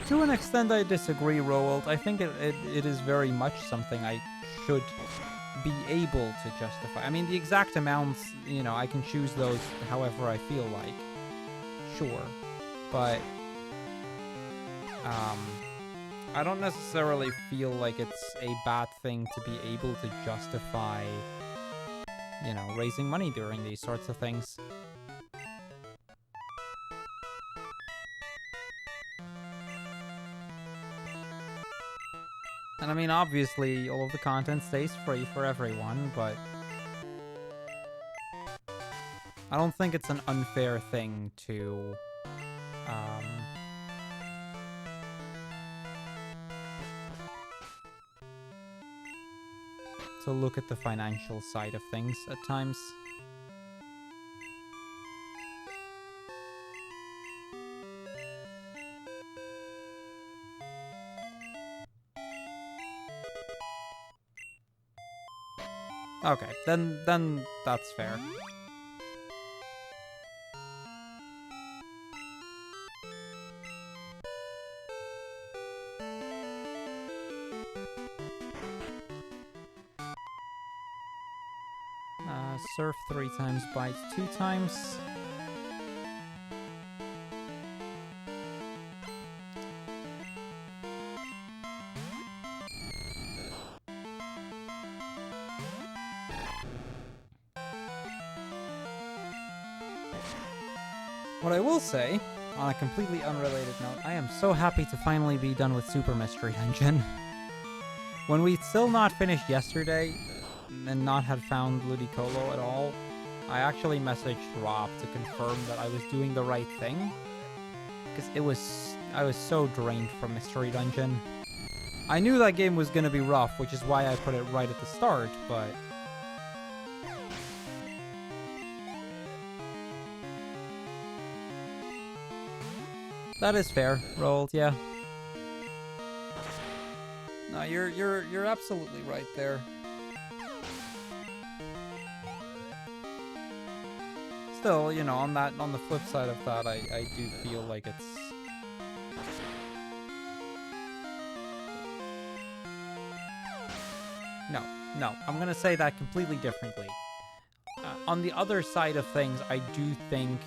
To an extent, I disagree, Roald. I think it is very much something I should be able to justify. I mean, the exact amounts, you know, I can choose those however I feel like. Sure. But, I don't necessarily feel like it's a bad thing to be able to justify, you know, raising money during these sorts of things. And I mean, obviously, all of the content stays free for everyone, but I don't think it's an unfair thing to, to look at the financial side of things at times. Okay, then that's fair. Surf 3 times, bite 2 times. What I will say, on a completely unrelated note, I am so happy to finally be done with Super Mystery Dungeon. When we'd still not finished yesterday, and not had found Ludicolo at all, I actually messaged Rob to confirm that I was doing the right thing. Because I was so drained from Mystery Dungeon. I knew that game was gonna be rough, which is why I put it right at the start, but that is fair, Roald, yeah. No, you're absolutely right there. Still, you know, on the flip side of that, I do feel like it's No, I'm gonna say that completely differently. On the other side of things, I do think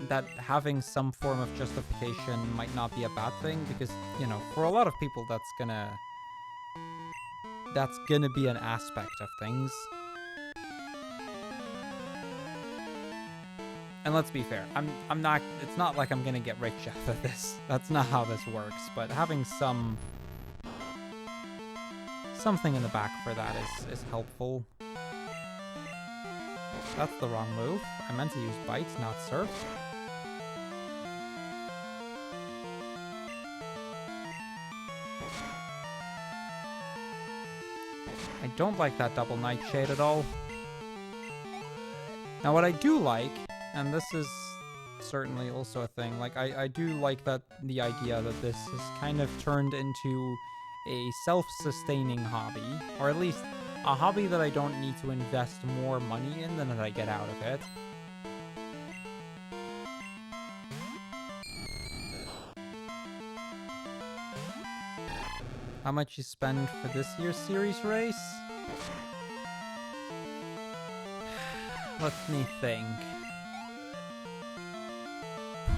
that having some form of justification might not be a bad thing, because, you know, for a lot of people that's gonna be an aspect of things. And let's be fair, I'm not, it's not like I'm gonna get rich out of this. That's not how this works, but having something in the back for that is helpful. That's the wrong move. I meant to use bite, not surf. I don't like that double nightshade at all. Now what I do like, and this is certainly also a thing, like I do like that the idea that this has kind of turned into a self-sustaining hobby, or at least a hobby that I don't need to invest more money in than that I get out of it. How much you spend for this year's series race? Let me think.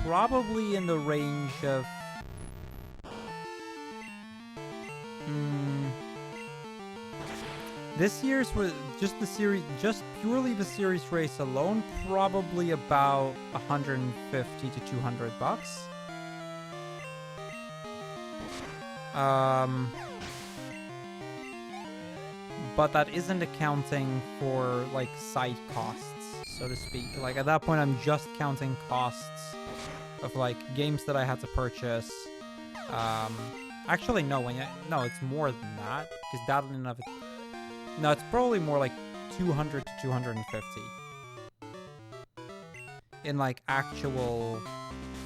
Probably in the range of... This year's was just the series, just purely the series race alone, probably about 150 to 200 bucks. But that isn't accounting for like side costs, so to speak. Like at that point, I'm just counting costs of like games that I had to purchase. Actually, no, no, it's more than that because that in and of it. No, it's probably more like 200 to 250 in like actual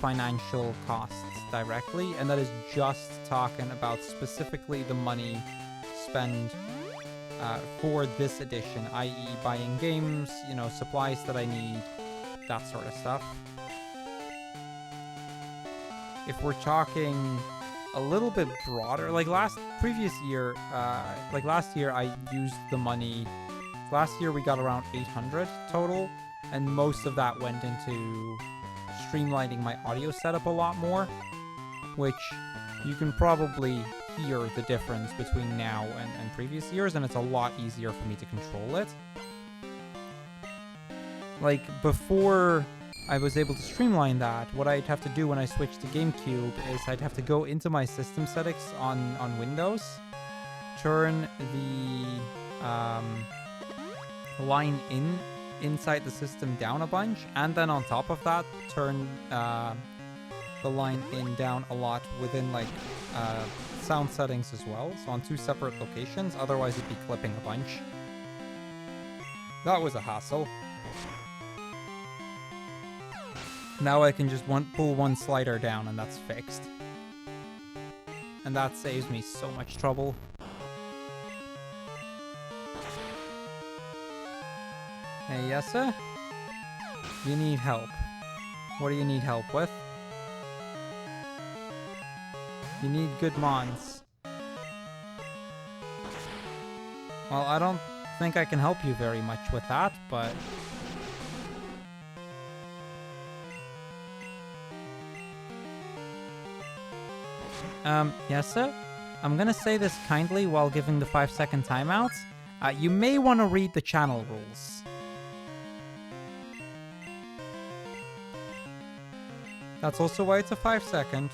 financial costs directly, and that is just talking about specifically the money spent for this edition, i.e. buying games, you know, supplies that I need, that sort of stuff. If we're talking a little bit broader, like last year I used the money. Last year we got around 800 total, and most of that went into streamlining my audio setup a lot more, which you can probably hear the difference between now and previous years, and it's a lot easier for me to control it. Like, before I was able to streamline that, what I'd have to do when I switched to GameCube is I'd have to go into my system settings on Windows, turn the line inside the system down a bunch, and then on top of that, turn the line in down a lot within like sound settings as well, so on two separate locations, otherwise it'd be clipping a bunch. That was a hassle. Now I can just pull one slider down and that's fixed. And that saves me so much trouble. Hey, Yessa? You need help. What do you need help with? You need good mons. Well, I don't think I can help you very much with that, but... yes, sir? I'm gonna say this kindly while giving the 5-second timeout. You may want to read the channel rules. That's also why it's a 5-second,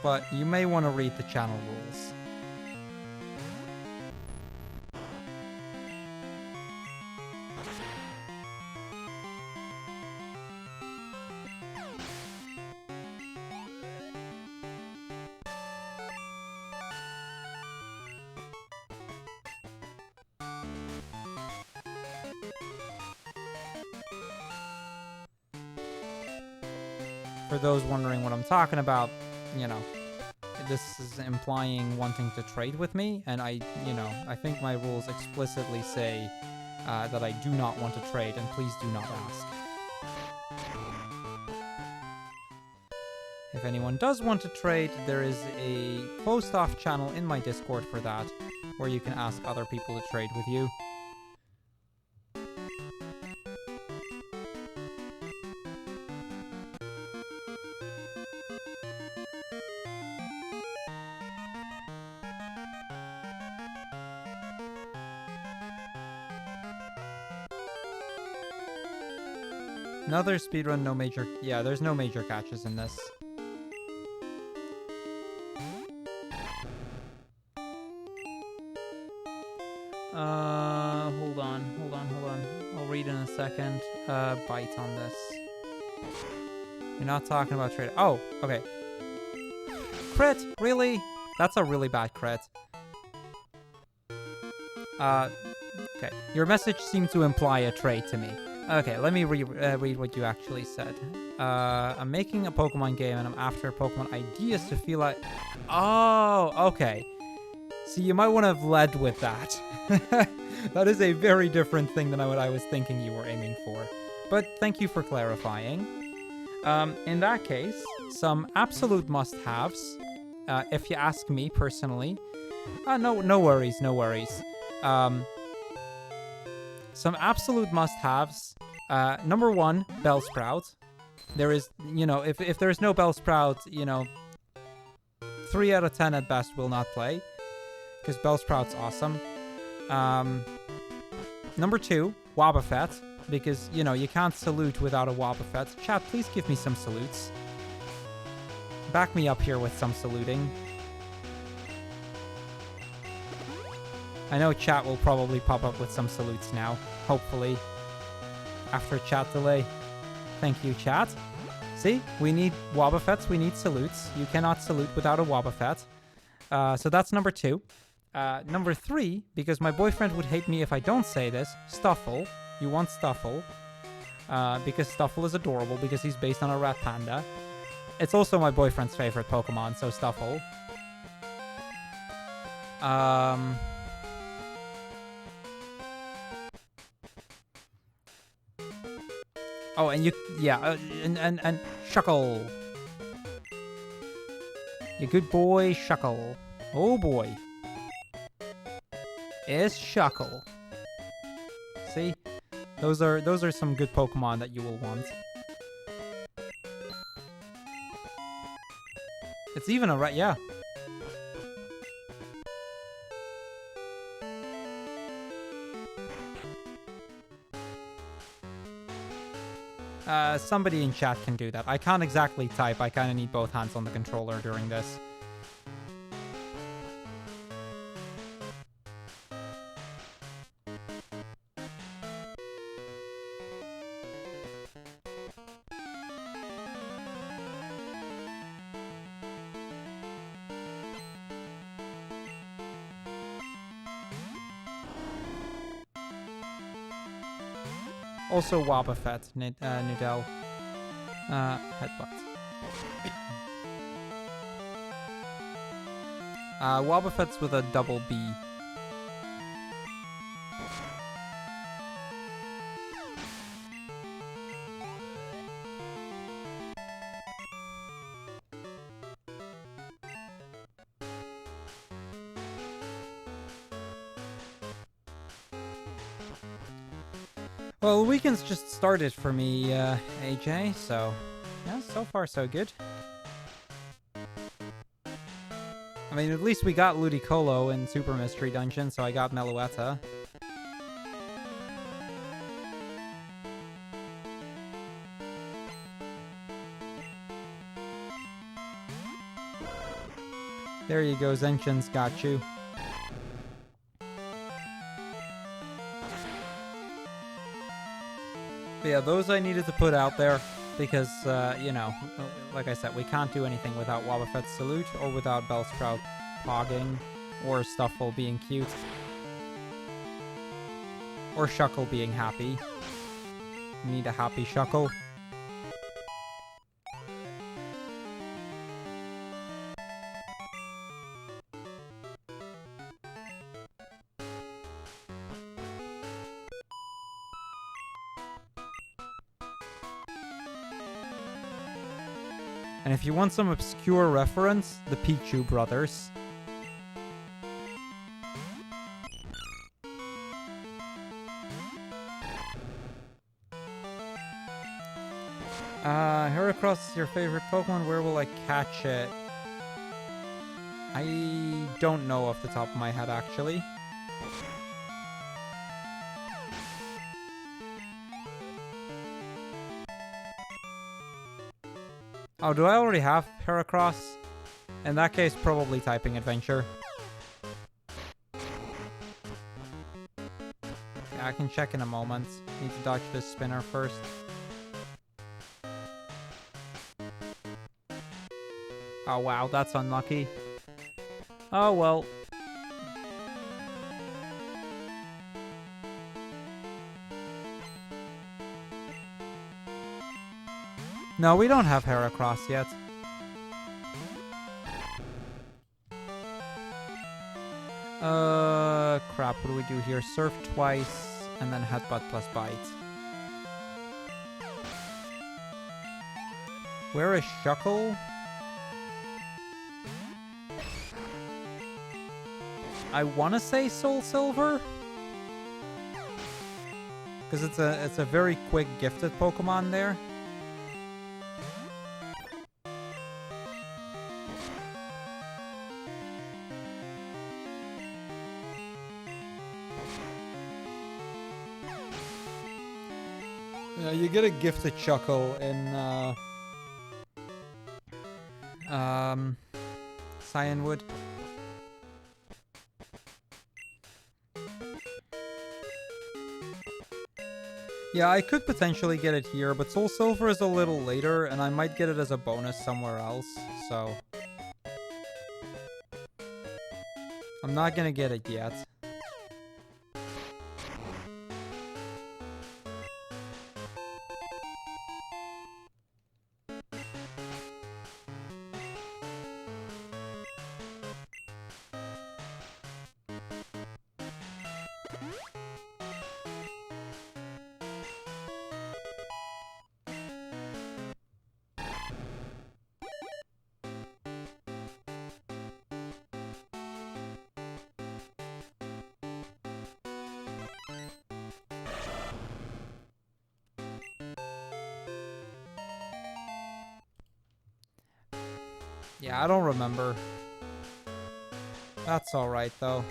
but you may want to read the channel rules. For those wondering what I'm talking about, you know, this is implying wanting to trade with me, and I think my rules explicitly say that I do not want to trade, and please do not ask. If anyone does want to trade, there is a closed-off channel in my Discord for that, where you can ask other people to trade with you. Another speedrun, no major... Yeah, there's no major catches in this. Hold on. I'll read in a second. Bite on this. You're not talking about trade... Oh, okay. Crit? Really? That's a really bad crit. Okay. Your message seemed to imply a trade to me. Okay, let me read what you actually said. I'm making a Pokemon game and I'm after Pokemon ideas to feel like... Oh, okay. See, you might want to have led with that. That is a very different thing than what I was thinking you were aiming for. But thank you for clarifying. In that case, some absolute must-haves, if you ask me personally. No worries, no worries. Some absolute must-haves. Number 1, Bellsprout. There is, if there's no Bellsprout, 3 out of 10 at best will not play. Because Bellsprout's awesome. Number 2, Wobbuffet. Because, you can't salute without a Wobbuffet. Chat, please give me some salutes. Back me up here with some saluting. I know chat will probably pop up with some salutes now. Hopefully. After chat delay. Thank you, chat. See? We need Wobbuffets, we need salutes. You cannot salute without a Wobbuffet. So that's number 2. Number 3, because my boyfriend would hate me if I don't say this, Stuffle. You want Stuffle. Because Stuffle is adorable, because he's based on a rat panda. It's also my boyfriend's favorite Pokemon, so Stuffle. Oh, and and Shuckle. You good boy, Shuckle. Oh boy. It's Shuckle. See? Those are some good Pokemon that you will want. It's even a rat, yeah. Somebody in chat can do that. I can't exactly type. I kind of need both hands on the controller during this. Also Wobbuffet, Nidell. Headbutt. Wobbuffet's with a double B. Well, the weekend's just started for me, AJ, so yeah, so far so good. I mean, at least we got Ludicolo in Super Mystery Dungeon, so I got Meloetta. There you go, Zenchen's got you. But yeah, those I needed to put out there because, like I said, we can't do anything without Wobbuffet's Salute or without Bellsprout pogging or Stuffle being cute or Shuckle being happy. We need a happy Shuckle. And if you want some obscure reference, the Pichu brothers. Heracross is your favorite Pokemon. Where will I catch it? I don't know off the top of my head, actually. Oh, do I already have Heracross? In that case, probably typing Adventure. Yeah, I can check in a moment. Need to dodge this spinner first. Oh wow, that's unlucky. Oh well. No, we don't have Heracross yet. crap, what do we do here? Surf twice, and then headbutt plus bite. Where is Shuckle? I want to say Soul Silver, because it's a very quick gifted Pokemon there. You get a gifted Shuckle in Cyanwood. Yeah, I could potentially get it here, but Soul Silver is a little later, and I might get it as a bonus somewhere else, so... I'm not gonna get it yet. Yeah, I don't remember. That's alright, though.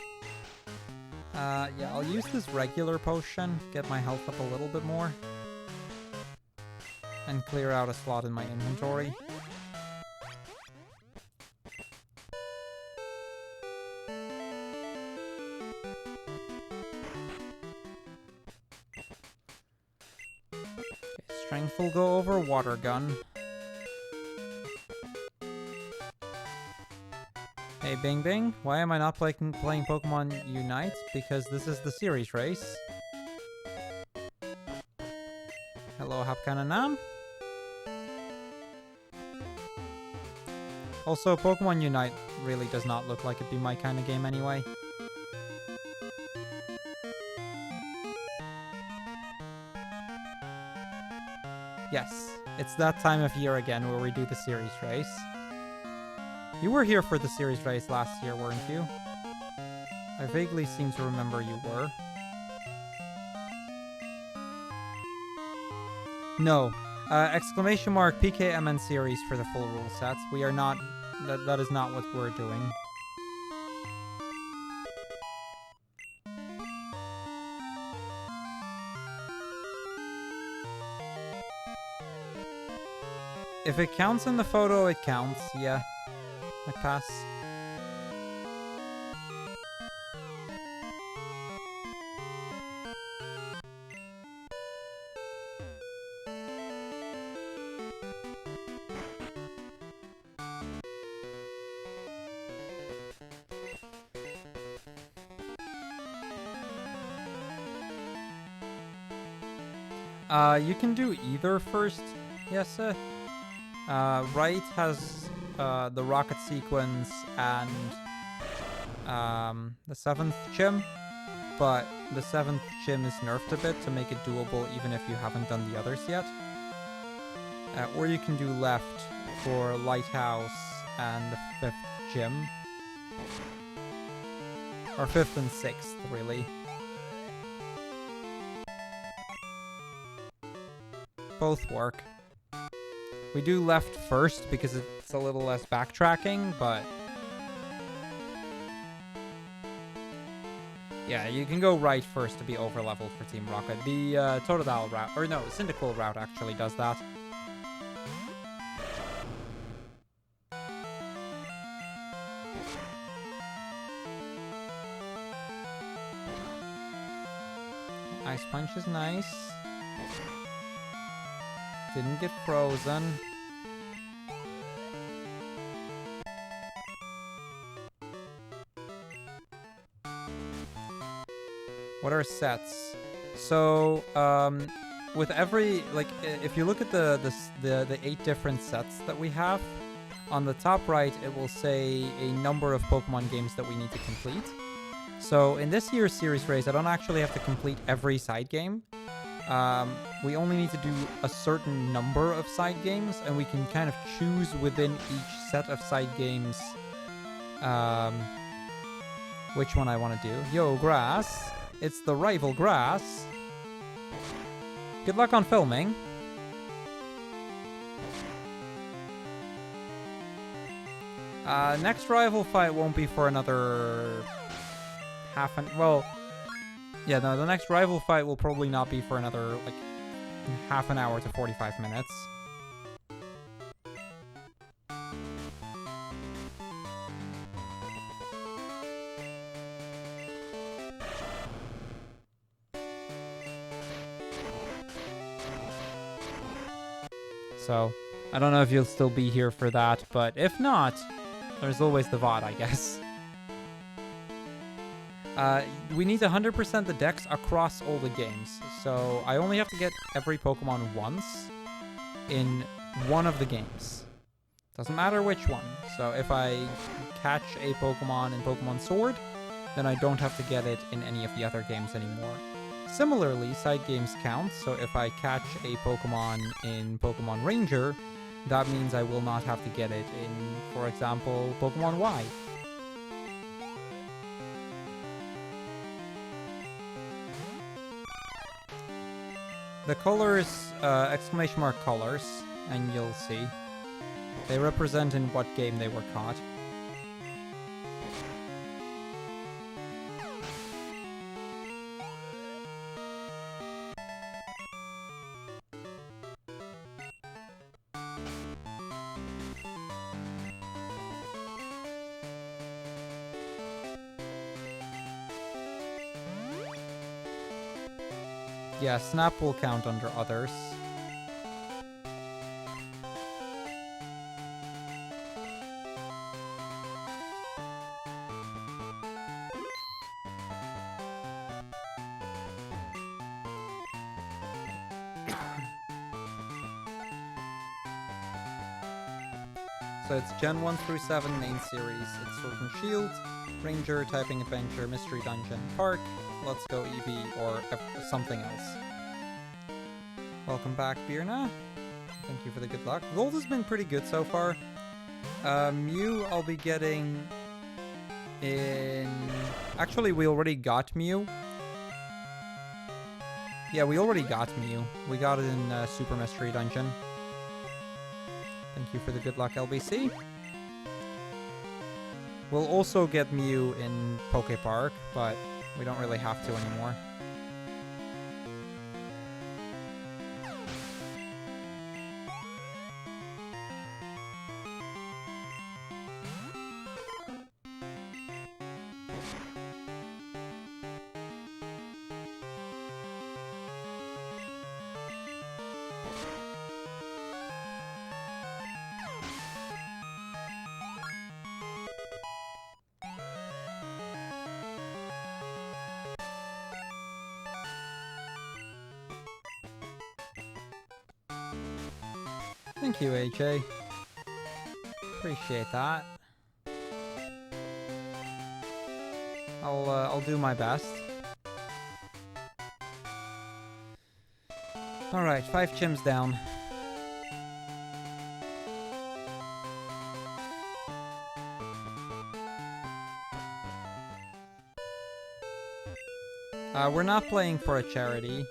Yeah, I'll use this regular potion, get my health up a little bit more. And clear out a slot in my inventory. Okay, strength will go over water gun. Hey, Bing Bing, why am I not playing Pokemon Unite? Because this is the series race. Hello, Hapkananan. Also, Pokemon Unite really does not look like it'd be my kind of game anyway. Yes, it's that time of year again where we do the series race. You were here for the series race last year, weren't you? I vaguely seem to remember you were. No. Exclamation mark PKMN series for the full rule set. We are not... That is not what we're doing. If it counts in the photo, it counts, yeah. I pass. You can do either first, yes, Right has the rocket sequence and the 7th gym, but the 7th gym is nerfed a bit to make it doable even if you haven't done the others yet. Or you can do left for Lighthouse and the 5th gym. Or 5th and 6th, really. Both work. We do left first because it's a little less backtracking, but... yeah, you can go right first to be over-leveled for Team Rocket. The Totodile route, or no, Cyndaquil route actually does that. Ice Punch is nice. Didn't get frozen. What are sets? So, with every, like, if you look at the 8 different sets that we have, on the top right, it will say a number of Pokemon games that we need to complete. So in this year's series race, I don't actually have to complete every side game. We only need to do a certain number of side games, and we can kind of choose within each set of side games which one I want to do. Yo, Grass. It's the rival Grass. Good luck on filming. Next rival fight won't be for another well, yeah, no, the next rival fight will probably not be for another, like, half an hour to 45 minutes. So, I don't know if you'll still be here for that, but if not, there's always the VOD, I guess. We need 100% the dex across all the games. So I only have to get every Pokemon once in one of the games. Doesn't matter which one. So if I catch a Pokemon in Pokemon Sword, then I don't have to get it in any of the other games anymore. Similarly, side games count. So if I catch a Pokemon in Pokemon Ranger, that means I will not have to get it in, for example, Pokemon Y. The colors, exclamation mark colors, and you'll see. They represent in what game they were caught. Yeah, Snap will count under others. So it's Gen 1 through 7 main series. It's Sword and Shield, Ranger, Typing Adventure, Mystery Dungeon, Park, Let's Go Eevee, or something else. Welcome back, Birna. Thank you for the good luck. Gold has been pretty good so far. Mew I'll be getting in... Actually, we already got Mew. Yeah, we already got Mew. We got it in Super Mystery Dungeon. Thank you for the good luck, LBC. We'll also get Mew in Poké Park, but we don't really have to anymore. Thank you, AJ. Appreciate that. I'll do my best. All right, 5 gyms down. We're not playing for a charity.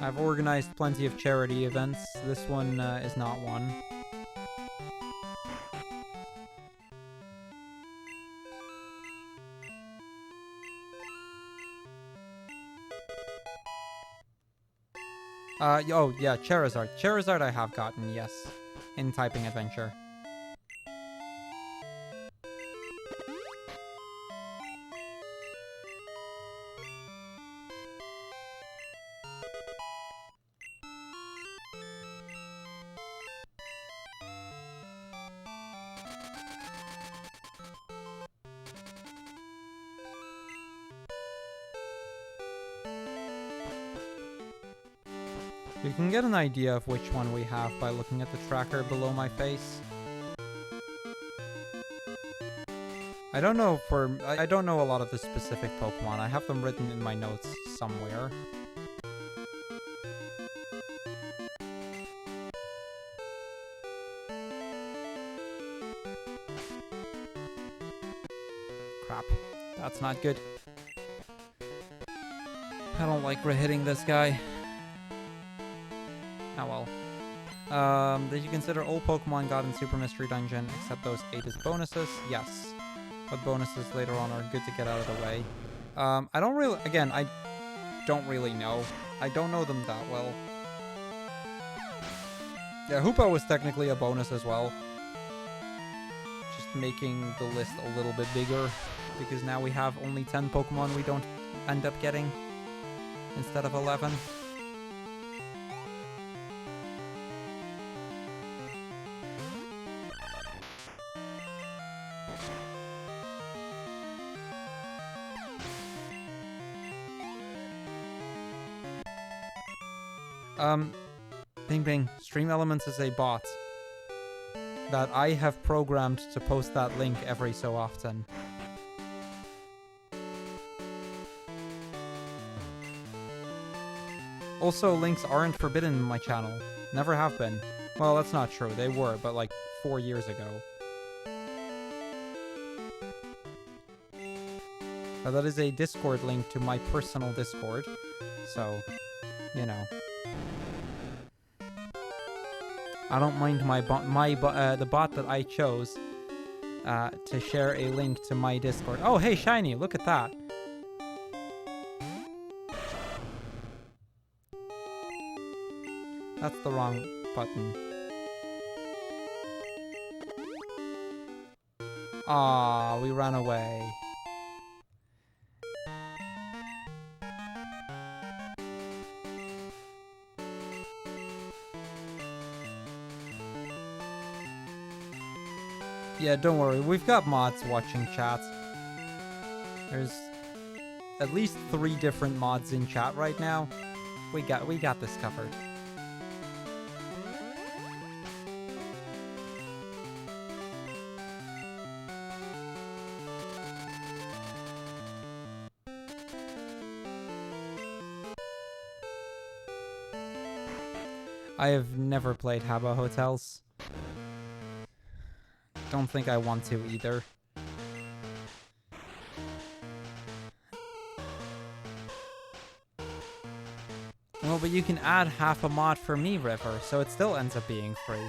I've organized plenty of charity events. This one is not one. Oh, yeah, Charizard. Charizard I have gotten, yes. In Typing Adventure. You can get an idea of which one we have by looking at the tracker below my face. I don't know I don't know a lot of the specific Pokemon. I have them written in my notes somewhere. Crap. That's not good. I don't like hitting this guy. Oh well. Did you consider all Pokemon got in Super Mystery Dungeon except those 8 as bonuses? Yes. But bonuses later on are good to get out of the way. I don't really... Again, I don't really know. I don't know them that well. Yeah, Hoopa was technically a bonus as well. Just making the list a little bit bigger. Because now we have only 10 Pokemon we don't end up getting. Instead of 11. Bing Bing, Stream Elements is a bot that I have programmed to post that link every so often. Also, links aren't forbidden in my channel. Never have been. Well, that's not true. They were, but like 4 years ago. Now, that is a Discord link to my personal Discord. So, you know. I don't mind the bot that I chose to share a link to my Discord. Oh, hey, Shiny, look at that. That's the wrong button. Aw, we ran away. Yeah, don't worry. We've got mods watching chat. There's at least 3 different mods in chat right now. We got this covered. I have never played Habbo Hotels. Don't think I want to either. Well, but you can add half a mod for me, River, so it still ends up being free.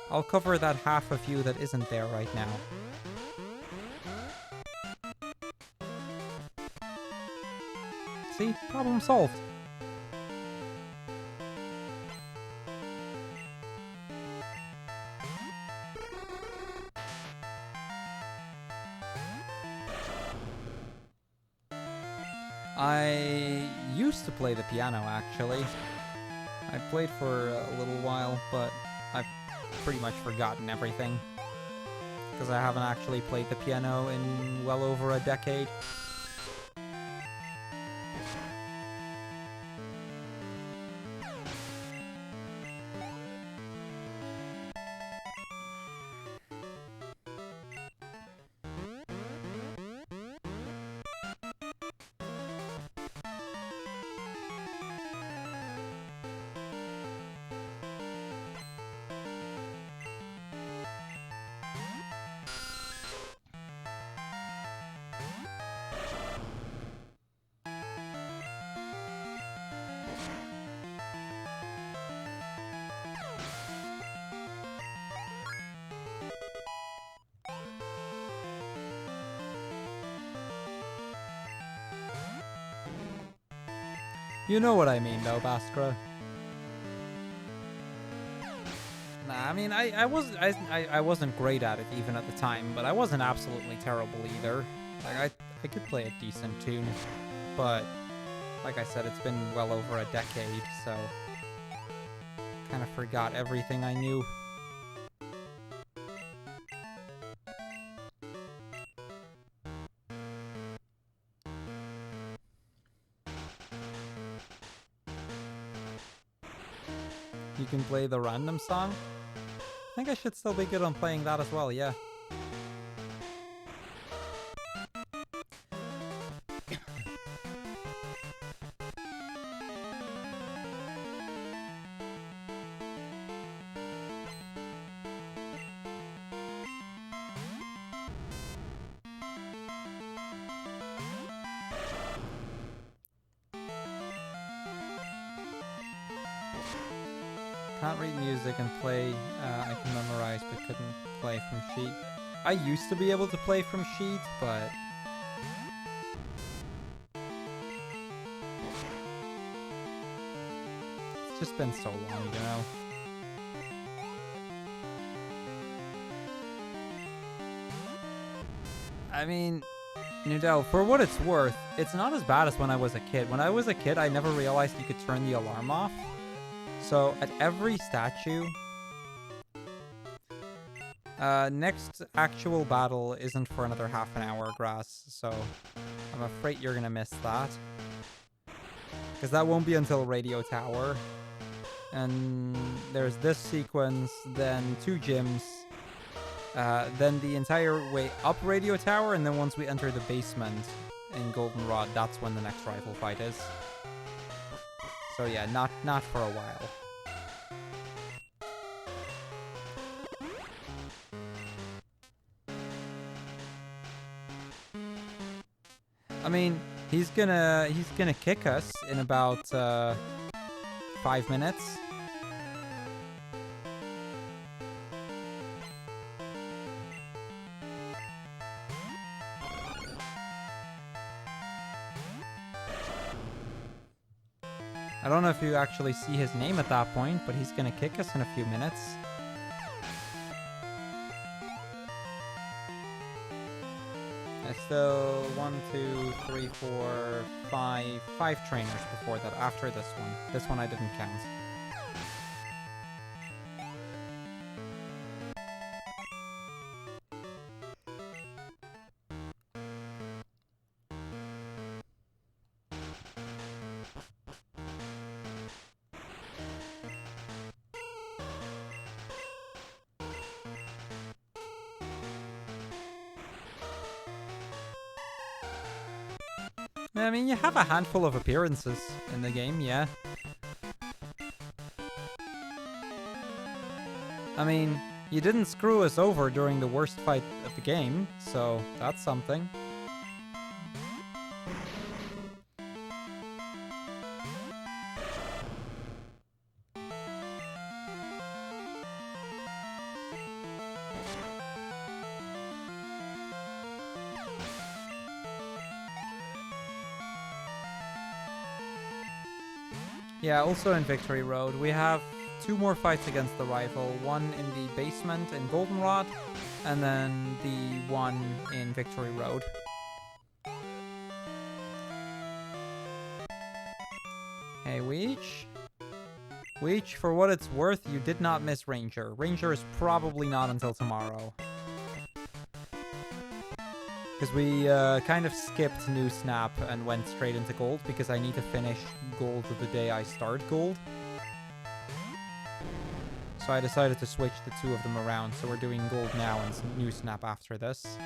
I'll cover that half of you that isn't there right now. See? Problem solved. I used to play the piano, actually. I played for a little while, but I've pretty much forgotten everything. Because I haven't actually played the piano in well over a decade. You know what I mean, though, Baskra. Nah, I mean, I wasn't great at it even at the time, but I wasn't absolutely terrible either. Like, I could play a decent tune, but like I said, it's been well over a decade, so kind of forgot everything I knew. You can play the random song. I think I should still be good on playing that as well, yeah. Can't read music and play. I can memorize, but couldn't play from sheet. I used to be able to play from sheet, but it's just been so long, you know. I mean, Nudel, for what it's worth, it's not as bad as when I was a kid. When I was a kid, I never realized you could turn the alarm off. So, at every statue... next actual battle isn't for another half an hour, Grass, so I'm afraid you're gonna miss that. Because that won't be until Radio Tower. And there's this sequence, then 2 gyms, then the entire way up Radio Tower, and then once we enter the basement in Goldenrod, that's when the next rival fight is. So yeah, not for a while. I mean, he's gonna kick us in about 5 minutes. I don't know if you actually see his name at that point, but he's gonna kick us in a few minutes. So 1, 2, 3, 4, 5 trainers before that, after this one. This one I didn't count. I mean, you have a handful of appearances in the game, yeah. I mean, you didn't screw us over during the worst fight of the game, so that's something. Yeah, also in Victory Road, we have 2 more fights against the rival. One in the basement in Goldenrod, and then the one in Victory Road. Hey, Weech. Weech, for what it's worth, you did not miss Ranger. Ranger is probably not until tomorrow. Because we kind of skipped New Snap and went straight into Gold, because I need to finish Gold the day I start Gold. So I decided to switch the 2 of them around, so we're doing Gold now and New Snap after this.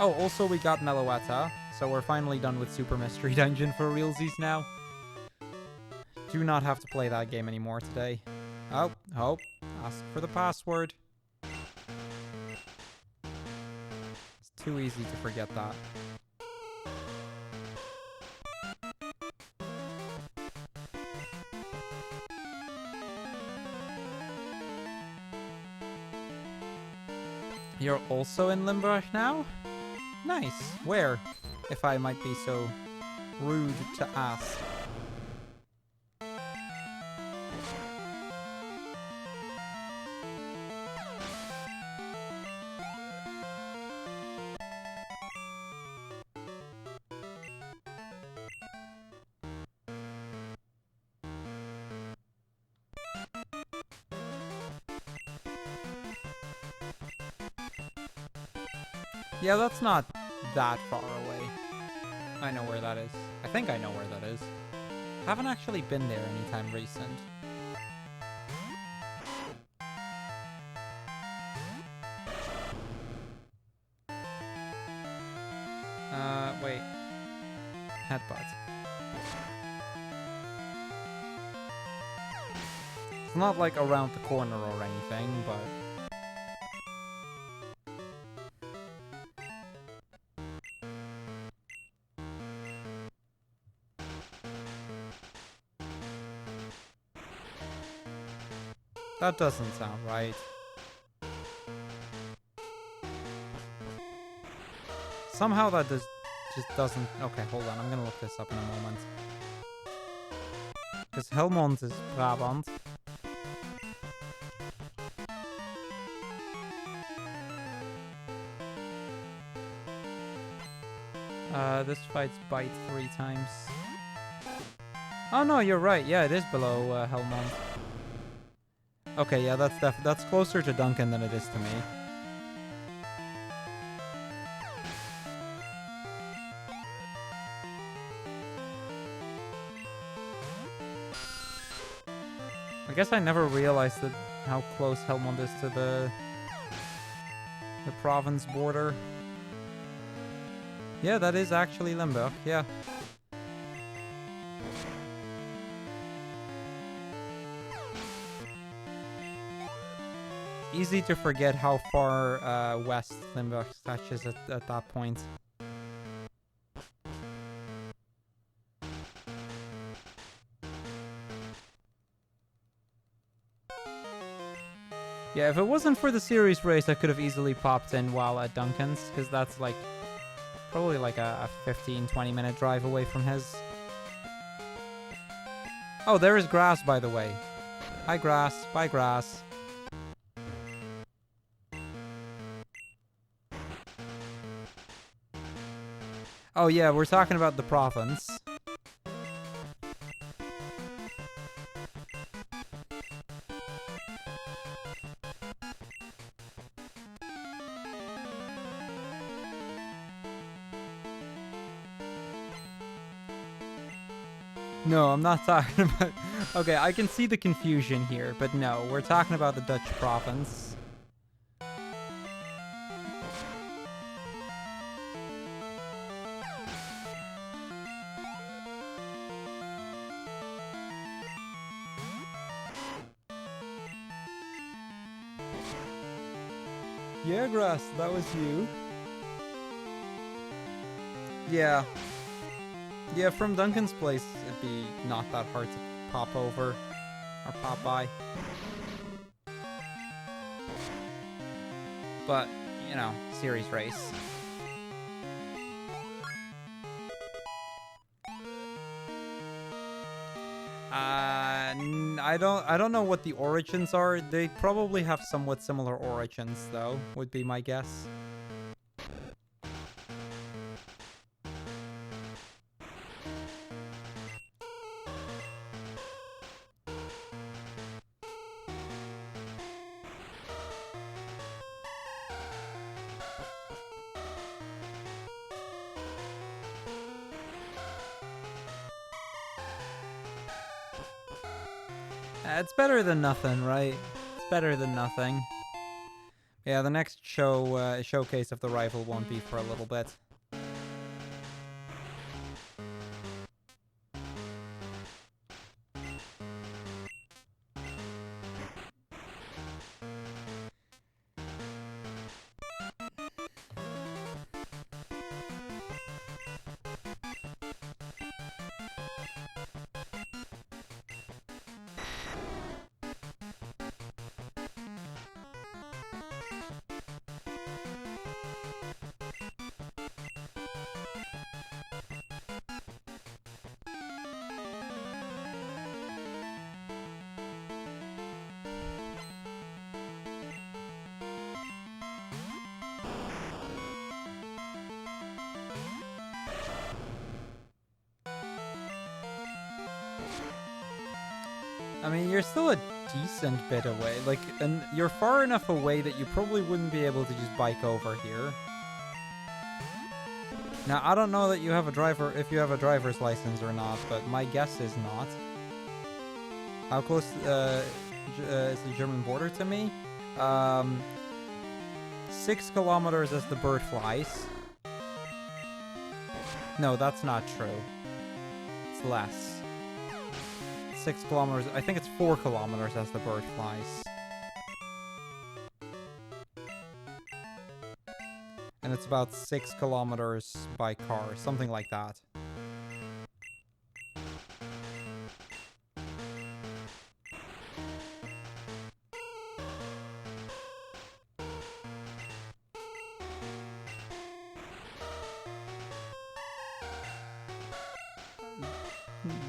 Oh, also we got Meloetta, so we're finally done with Super Mystery Dungeon for realsies now. Do not have to play that game anymore today. Oh, ask for the password. It's too easy to forget that. You're also in Limburg now? Nice. Where? If I might be so rude to ask. Yeah, that's not that far away. I know where that is. I think I know where that is. Haven't actually been there anytime recent. Wait. Headbutt. It's not like around the corner or anything, but... That doesn't sound right. Somehow that just doesn't... Okay, hold on. I'm gonna look this up in a moment. Because Helmond is Brabant. This fights bite 3 times. Oh no, you're right. Yeah, it is below Helmond. Okay, yeah, that's closer to Duncan than it is to me. I guess I never realized that how close Helmond is to the province border. Yeah, that is actually Limburg, yeah. Easy to forget how far west Limburg touches at that point. Yeah, if it wasn't for the series race, I could have easily popped in while at Duncan's, because that's like probably like a 15-20 minute drive away from his. Oh, there is grass, by the way. Hi, grass. Bye, grass. Oh, yeah, we're talking about the province. No, I'm not talking about... Okay, I can see the confusion here, but no, we're talking about the Dutch province. Yeah, Grass, that was you. Yeah. Yeah, from Duncan's place, it'd be not that hard to pop over or pop by. But, you know, series race. I don't know what the origins are. They probably have somewhat similar origins, though, would be my guess. It's better than nothing, right? It's better than nothing. Yeah, the next showcase of the rival won't be for a little bit. I mean, you're still a decent bit away. Like, and you're far enough away that you probably wouldn't be able to just bike over here. Now, I don't know that you have a driver, if you have a driver's license or not, but my guess is not. How close is the German border to me? 6 kilometers as the bird flies. No, that's not true. It's less. 6 kilometers. I think it's 4 kilometers as the bird flies. And it's about 6 kilometers by car, something like that.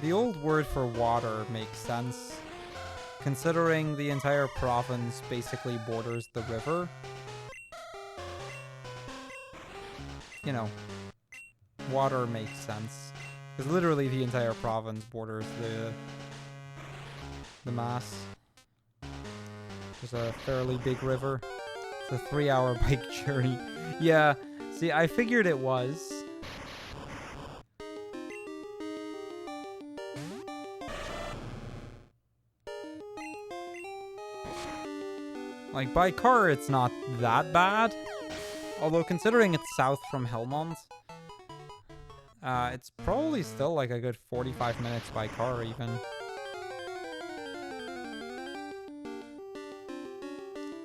The old word for water makes sense, considering the entire province basically borders the river. You know, water makes sense. Because literally the entire province borders the Maas. There's a fairly big river. It's a 3-hour bike journey. Yeah, see, I figured it was. Like, by car, it's not that bad. Although, considering it's south from Helmond, it's probably still like a good 45 minutes by car, even.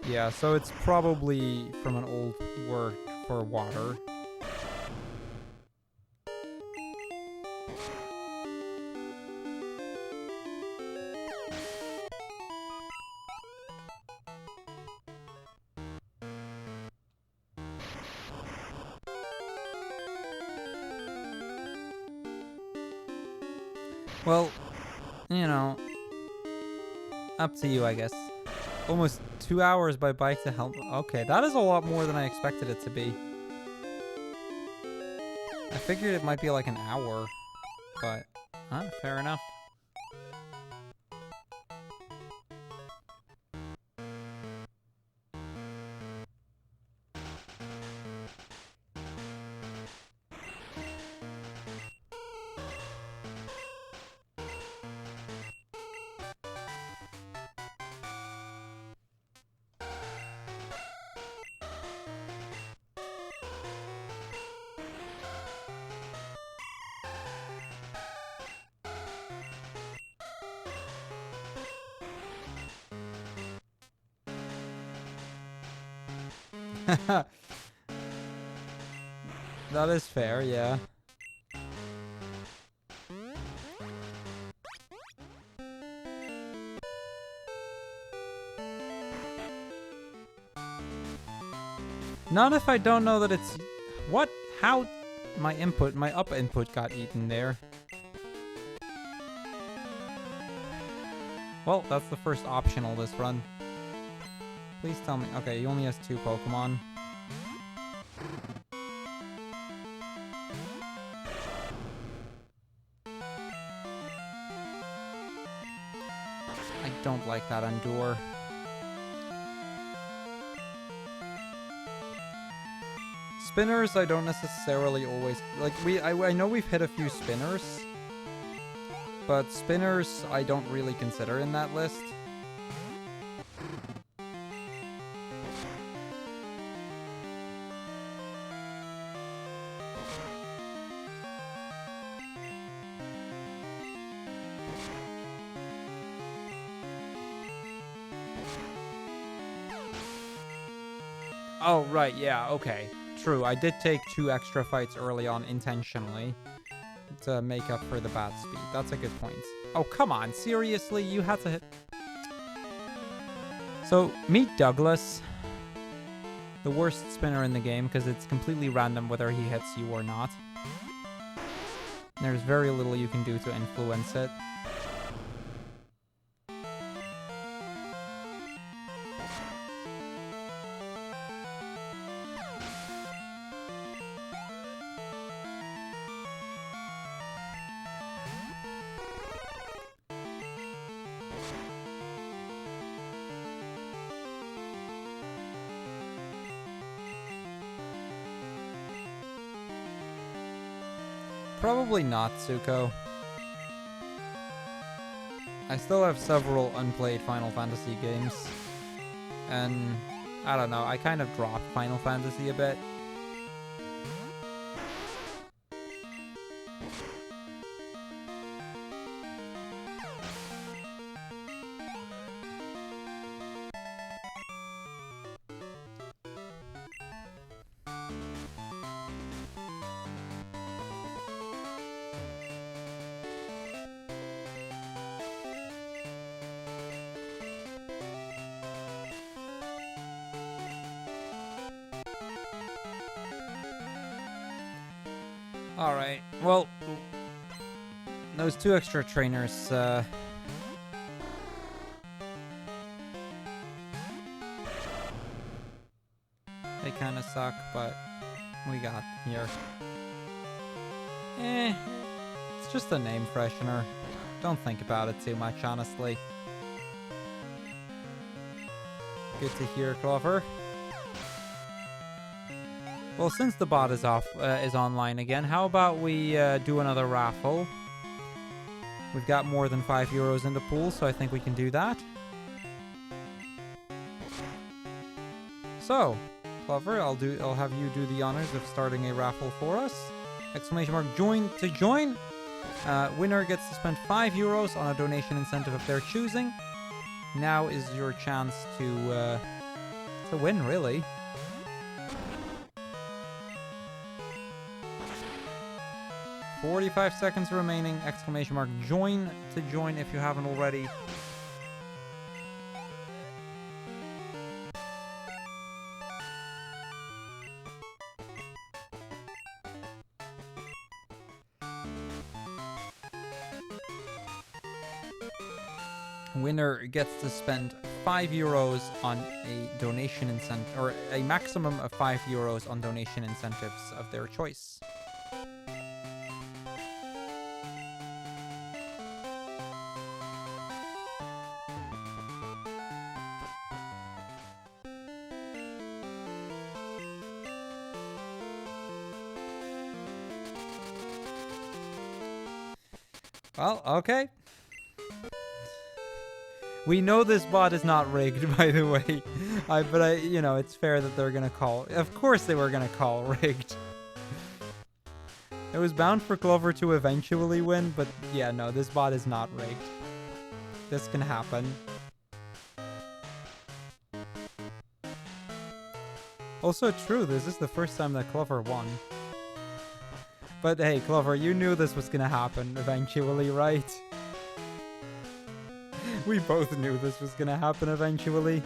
Yeah, so it's probably from an old word for water. Well, you know, up to you, I guess. Almost 2 hours by bike to Helm. Okay, that is a lot more than I expected it to be. I figured it might be like an hour, but fair enough. That is fair, yeah. Not if I don't know that it's... What? How? My up input got eaten there. Well, that's the first optional this run. Please tell me... Okay, he only has 2 Pokemon. I don't like that Endure. Spinners, I don't necessarily always... Like, I know we've hit a few spinners, but spinners I don't really consider in that list. Oh, right, yeah, okay. True, I did take 2 extra fights early on intentionally to make up for the bad speed. That's a good point. Oh, come on, seriously? You had to hit... So, meet Douglas. The worst spinner in the game, because it's completely random whether he hits you or not. There's very little you can do to influence it. Probably not, Tsuko. I still have several unplayed Final Fantasy games. And I don't know, I kind of dropped Final Fantasy a bit. Alright, well, those 2 extra trainers, they kind of suck, but we got here. It's just a name freshener. Don't think about it too much, honestly. Good to hear, Clover. Well, since the bot is online again, how about we do another raffle? We've got more than €5 in the pool, so I think we can do that. So, Clover, I'll have you do the honors of starting a raffle for us. Exclamation mark join to join. Winner gets to spend €5 on a donation incentive of their choosing. Now is your chance to win, really. "45 seconds remaining." Exclamation mark join to join if you haven't already. Winner gets to spend €5 on a donation incentive, or a maximum of €5 on donation incentives of their choice. Well, okay. We know this bot is not rigged, by the way. But you know, it's fair that they're gonna call. Of course they were gonna call rigged. It was bound for Clover to eventually win, but yeah, no, this bot is not rigged. This can happen. Also true, this is the first time that Clover won. But hey, Clover, you knew this was gonna happen eventually, right? We both knew this was gonna happen eventually.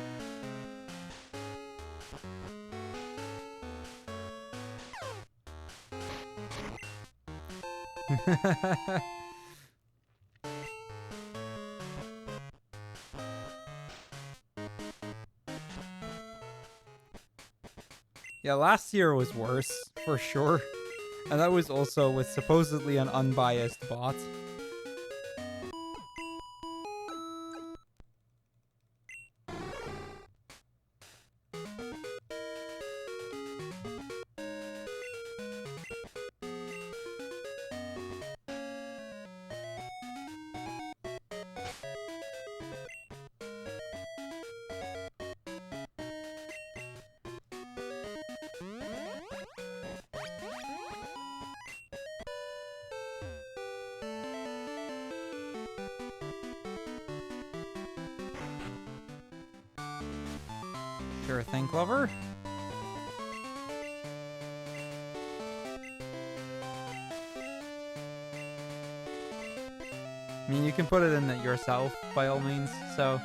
Yeah, last year was worse, for sure. And that was also with supposedly an unbiased bot. Sure thing, Clover. I mean, you can put it in it yourself, by all means, so...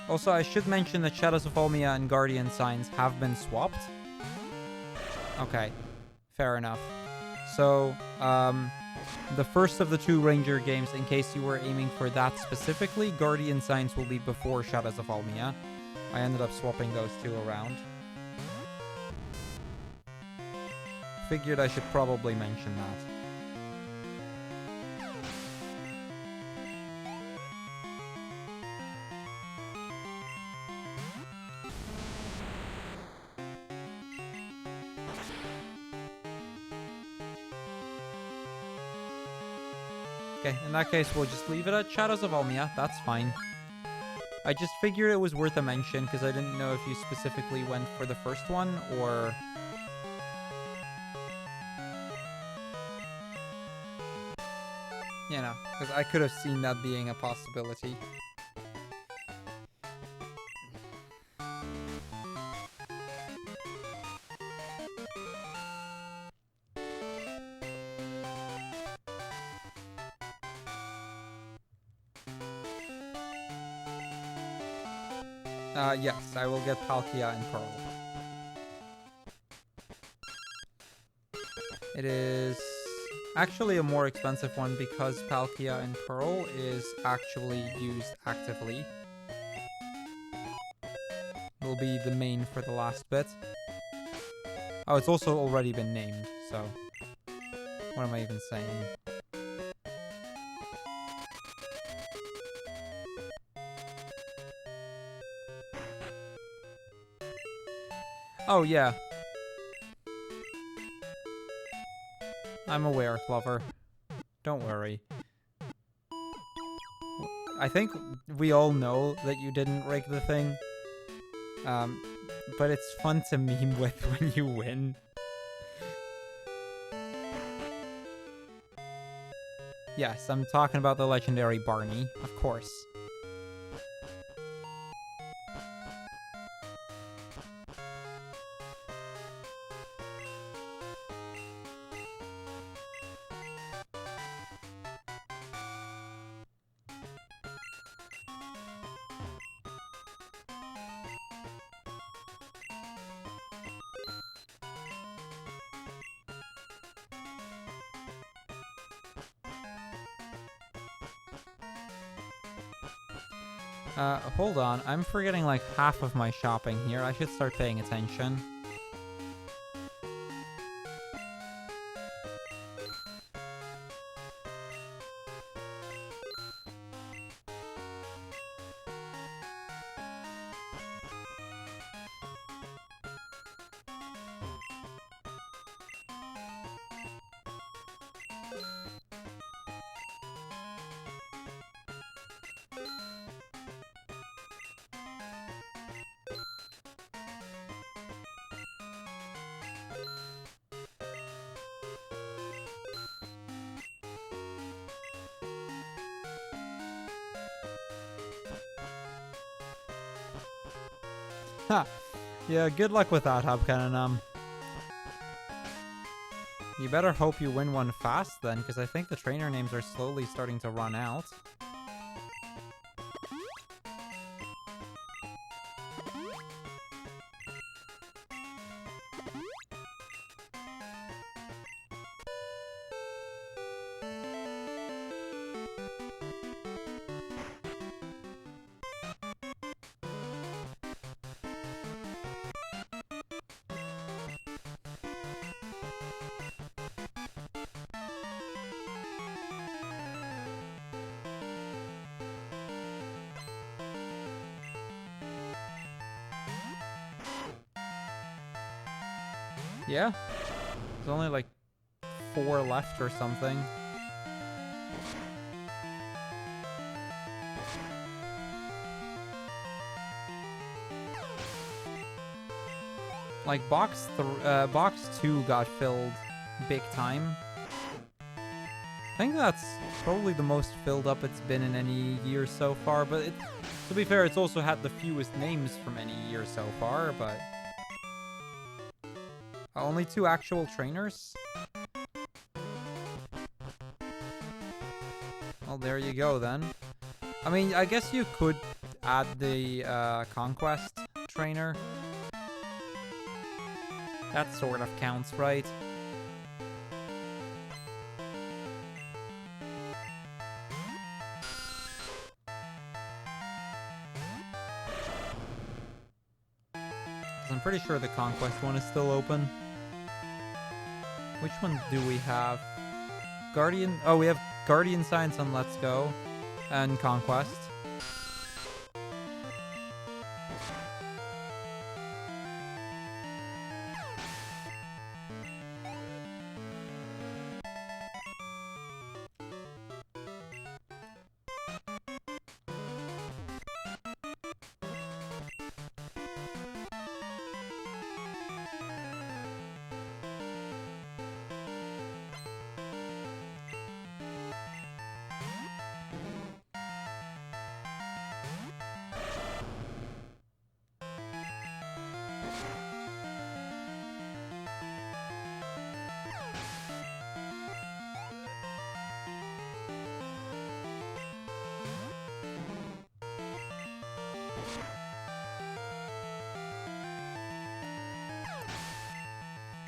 Also, I should mention that Shadows of Olmia and Guardian Signs have been swapped. Okay, fair enough. So, the first of the 2 Ranger games, in case you were aiming for that specifically, Guardian Signs will be before Shadows of Olmia. I ended up swapping those 2 around. Figured I should probably mention that. Okay, in that case, we'll just leave it at Shadows of Almia. That's fine. I just figured it was worth a mention because I didn't know if you specifically went for the first one or... You know, because I could have seen that being a possibility. Yes, I will get Palkia and Pearl. It is actually a more expensive one because Palkia and Pearl is actually used actively. Will be the main for the last bit. Oh, it's also already been named, so... What am I even saying? Oh, yeah. I'm aware, lover. Don't worry. I think we all know that you didn't rig the thing. But it's fun to meme with when you win. Yes, I'm talking about the legendary Barney, of course. Hold on. I'm forgetting like half of my shopping here. I should start paying attention. Ha! Yeah, good luck with that, Hubcannon. You better hope you win one fast then, because I think the trainer names are slowly starting to run out. Yeah? There's only like 4 left or something. Like box 2 got filled big time. I think that's probably the most filled up it's been in any year so far, but to be fair, it's also had the fewest names from any year so far, but... Only 2 actual trainers? Well, there you go then. I mean, I guess you could add the Conquest trainer. That sort of counts, right? Because I'm pretty sure the Conquest one is still open. Which one do we have? Guardian... Oh, we have Guardian Science on Let's Go. And Conquest.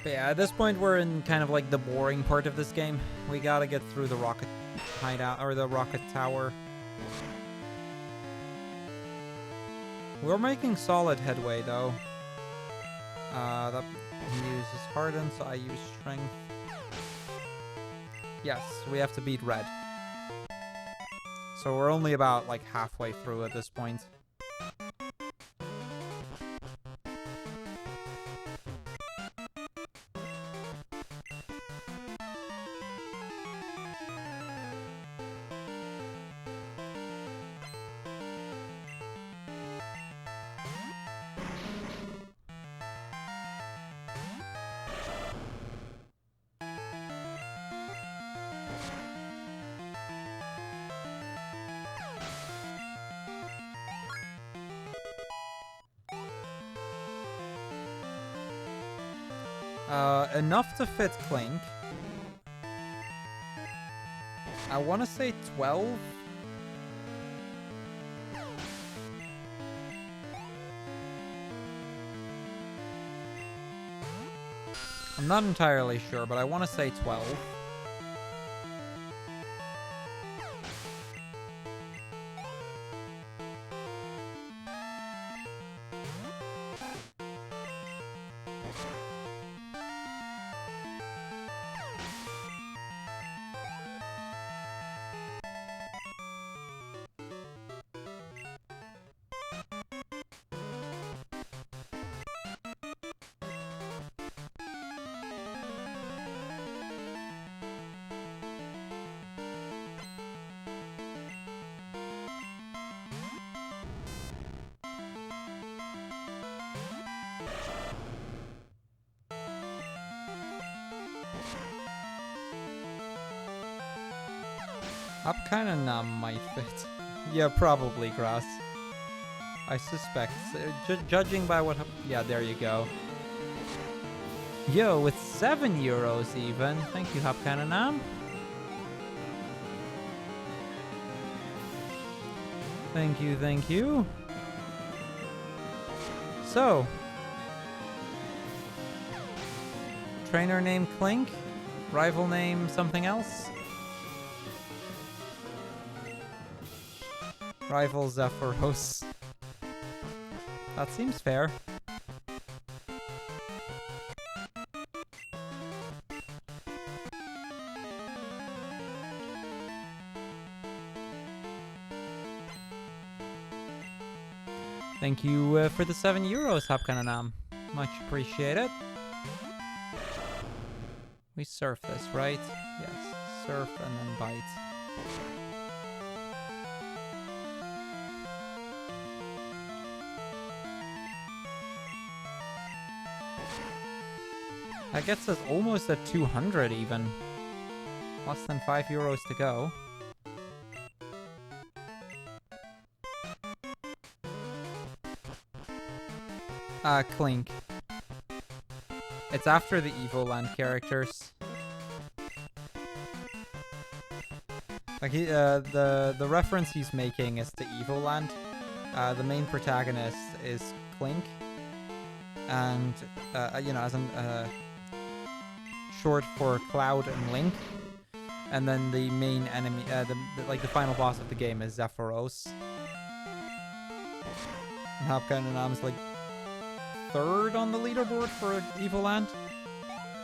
But yeah, at this point we're in kind of like the boring part of this game. We gotta get through the rocket hideout, or the rocket tower. We're making solid headway though. That he uses harden, so I use strength. Yes, we have to beat Red. So we're only about like halfway through at this point. Enough to fit Clink. I want to say 12. I'm not entirely sure, but I want to say 12. Up kinda numb might fit. Yeah, probably grass. I suspect. Judging by what... Yeah, there you go. Yo, with 7 euros even. Thank you, Hapkananam. Thank you, thank you. So. Trainer name Clink. Rival name something else. Rival Zephyros. That seems fair. Thank you for the 7 euros, Hapkananam. Much appreciated. We surf this, right? Yes. Surf and then bite. That gets us almost at 200 even. Less than 5 euros to go. Clink. It's after the Evoland characters. Like the reference he's making is to Evoland. The main protagonist is Clink, and you know, as an short for Cloud and Link. And then the main enemy, the final boss of the game is Zephyros. And Hapkananam's like 3rd on the leaderboard for Evoland.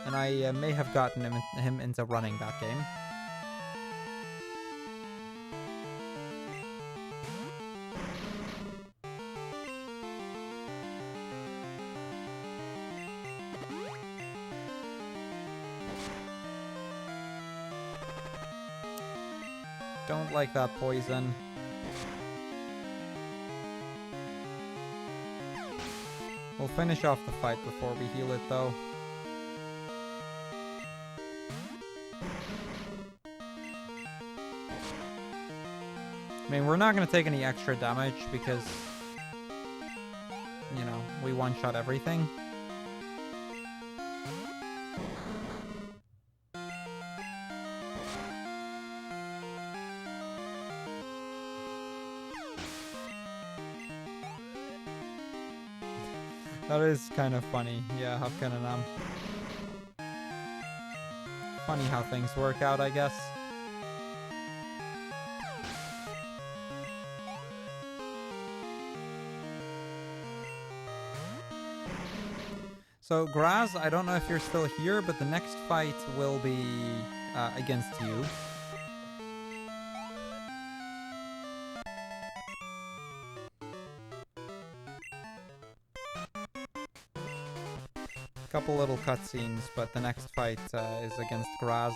And I may have gotten him into running that game. Don't like that poison. We'll finish off the fight before we heal it, though. I mean, we're not going to take any extra damage because, you know, we one-shot everything. That is kind of funny. Yeah, Hapkananam. Funny how things work out, I guess. So, Graz, I don't know if you're still here, but the next fight will be against you. Couple little cutscenes, but the next fight is against Graz.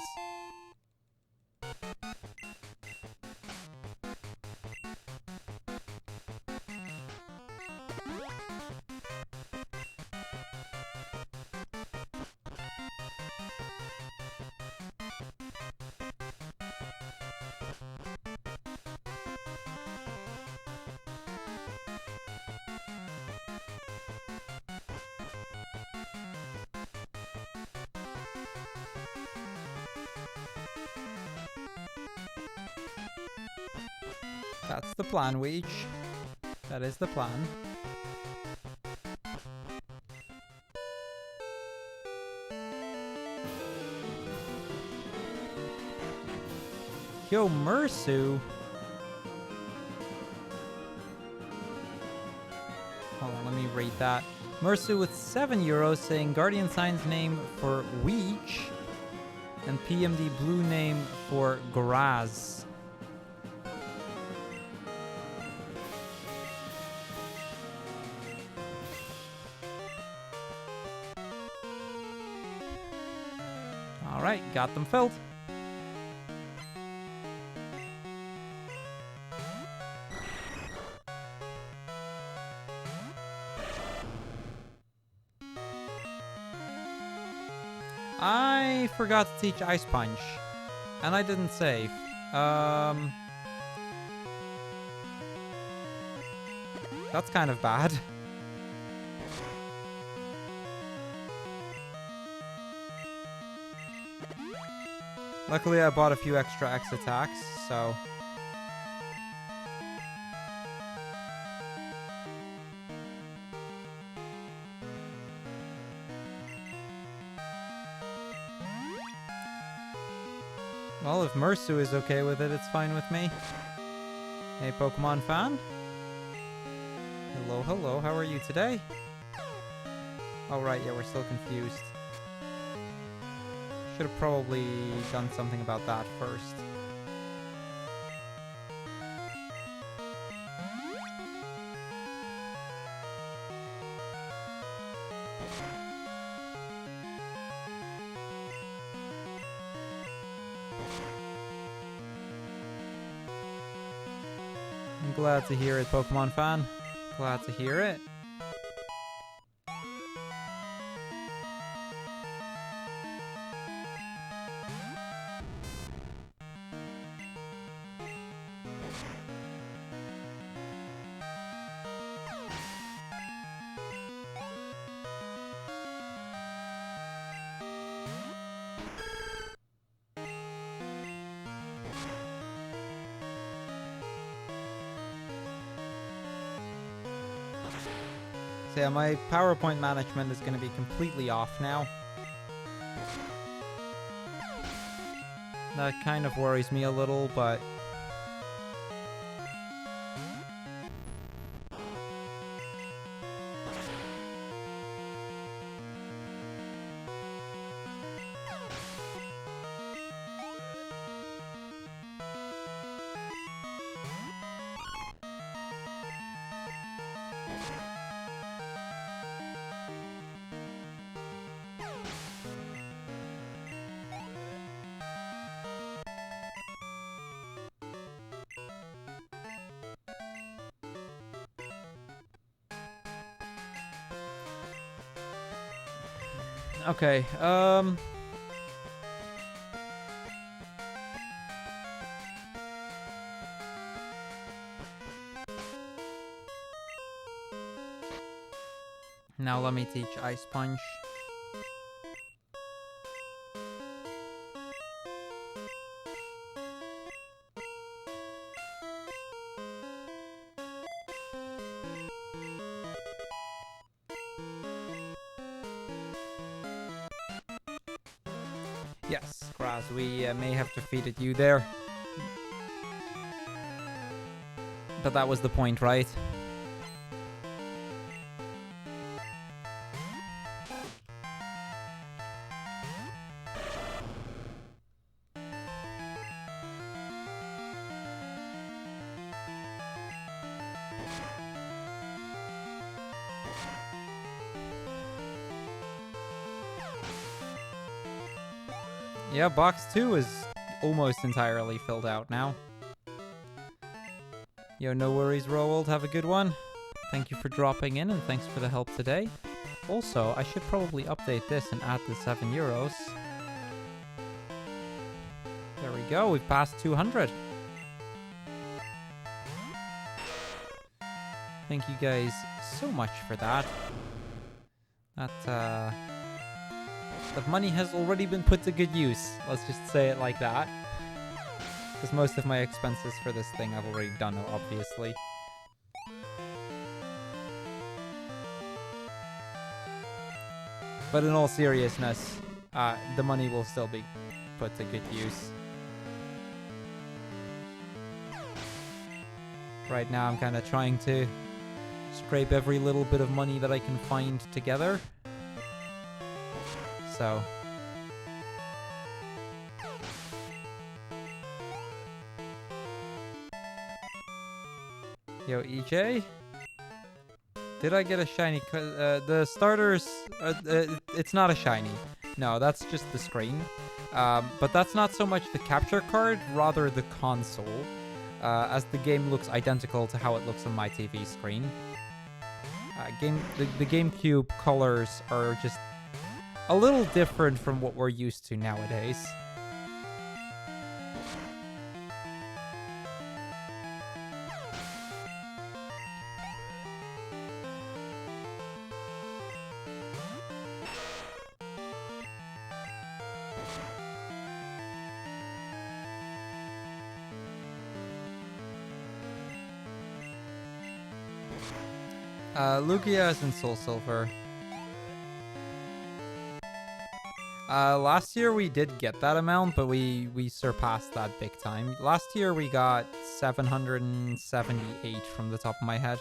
That's the plan, Weech. That is the plan. Yo, Mersu. Hold on, let me read that. Mersu with €7 saying Guardian Sign's name for Weech and PMD Blue name for Graz. Alright, got them filled. I forgot to teach Ice Punch, and I didn't save. That's kind of bad. Luckily, I bought a few extra X attacks, so... Well, if Mersu is okay with it, it's fine with me. Hey, Pokemon fan? Hello, hello, how are you today? Oh, right, yeah, we're still confused. Should have probably done something about that first. I'm glad to hear it, Pokemon fan. Glad to hear it. So yeah, my PowerPoint management is going to be completely off now. That kind of worries me a little, but... Okay, now let me teach Ice Punch. Yes, Graz, we may have defeated you there. But that was the point, right? Yeah, box 2 is almost entirely filled out now. Yo, no worries, Roald. Have a good one. Thank you for dropping in, and thanks for the help today. Also, I should probably update this and add the €7. There we go. We've passed 200. Thank you guys so much for that. The money has already been put to good use. Let's just say it like that. Because most of my expenses for this thing I've already done, obviously. But in all seriousness, the money will still be put to good use. Right now I'm kind of trying to scrape every little bit of money that I can find together. So... Yo, EJ? Did I get a shiny? The starters, it's not a shiny. No, that's just the screen. But that's not so much the capture card, rather the console. As the game looks identical to how it looks on my TV screen. The GameCube colors are just a little different from what we're used to nowadays. Lugia is in Soul Silver. Last year we did get that amount, but we surpassed that big time. Last year we got 778 from the top of my head.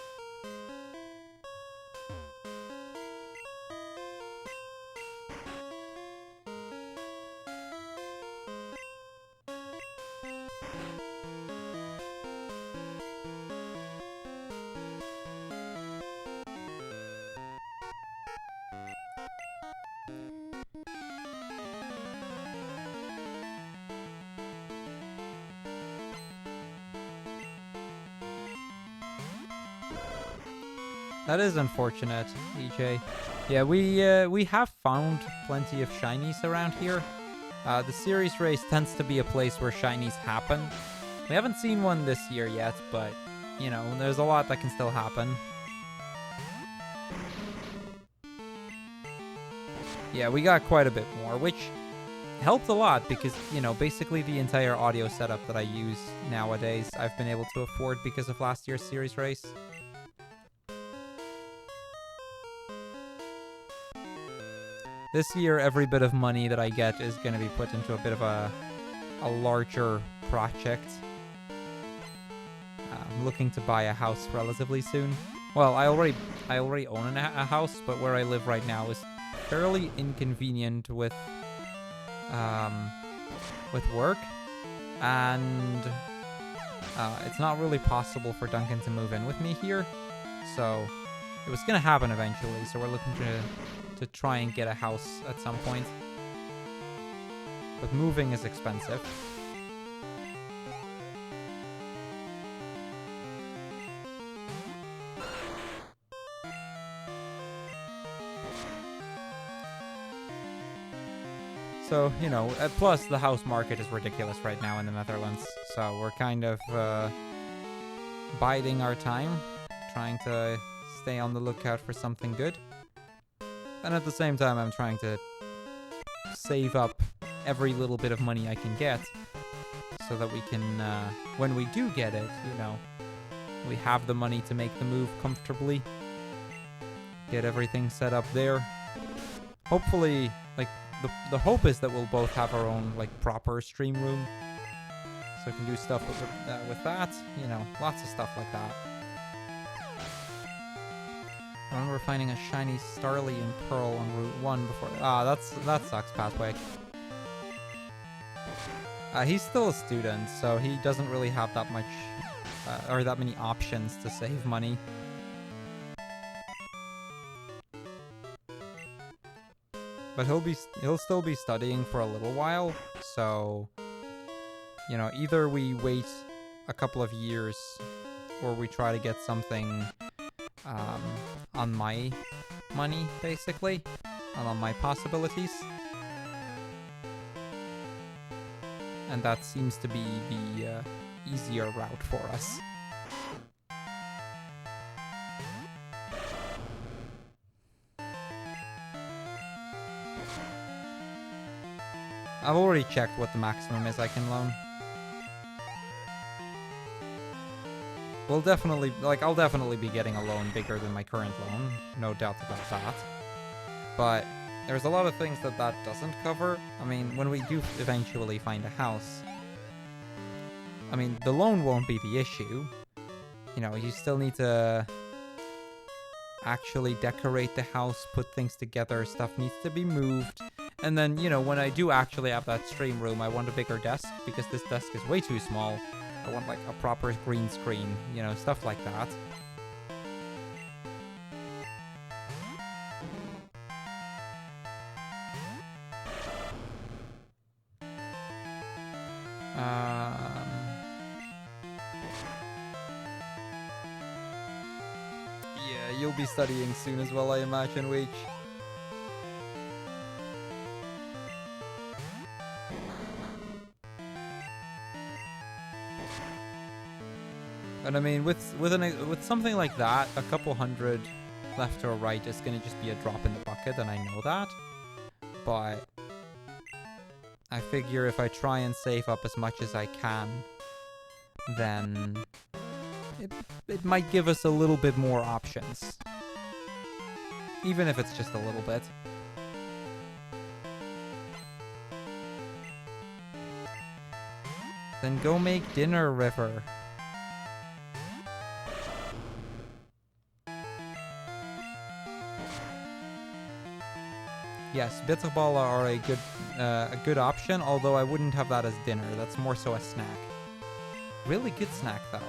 That is unfortunate, EJ. Yeah, we have found plenty of shinies around here. The series race tends to be a place where shinies happen. We haven't seen one this year yet, but, you know, there's a lot that can still happen. Yeah, we got quite a bit more, which helped a lot because, you know, basically the entire audio setup that I use nowadays, I've been able to afford because of last year's series race. This year, every bit of money that I get is going to be put into a bit of a larger project. I'm looking to buy a house relatively soon. Well, I already own a house, but where I live right now is fairly inconvenient with work, and it's not really possible for Duncan to move in with me here. So it was going to happen eventually. So we're looking to try and get a house at some point. But moving is expensive. So, you know, plus the house market is ridiculous right now in the Netherlands. So we're kind of biding our time, trying to stay on the lookout for something good. And at the same time, I'm trying to save up every little bit of money I can get so that we can, when we do get it, you know, we have the money to make the move comfortably. Get everything set up there. Hopefully, like, the hope is that we'll both have our own like proper stream room, so we can do stuff with that. You know, lots of stuff like that. I remember finding a shiny Starly and Pearl on Route 1 before. That sucks, Pathway. He's still a student, so he doesn't really have that much, or that many options to save money. But he'll still be studying for a little while, so, you know, either we wait a couple of years, or we try to get something, on my money, basically, and on my possibilities. And that seems to be the easier route for us. I've already checked what the maximum is I can loan. We'll definitely, like, I'll definitely be getting a loan bigger than my current loan, no doubt about that. But there's a lot of things that doesn't cover. I mean, when we do eventually find a house, I mean, the loan won't be the issue. You know, you still need to actually decorate the house, put things together, stuff needs to be moved. And then, you know, when I do actually have that stream room, I want a bigger desk because this desk is way too small. I want, like, a proper green screen, you know, stuff like that. Yeah, you'll be studying soon as well, I imagine, Weech. And I mean, with something like that, a couple hundred left or right is gonna just be a drop in the bucket, and I know that. But I figure if I try and save up as much as I can, then it might give us a little bit more options. Even if it's just a little bit. Then go make dinner, River. Yes, bits of bala are a good option, although I wouldn't have that as dinner. That's more so a snack. Really good snack, though.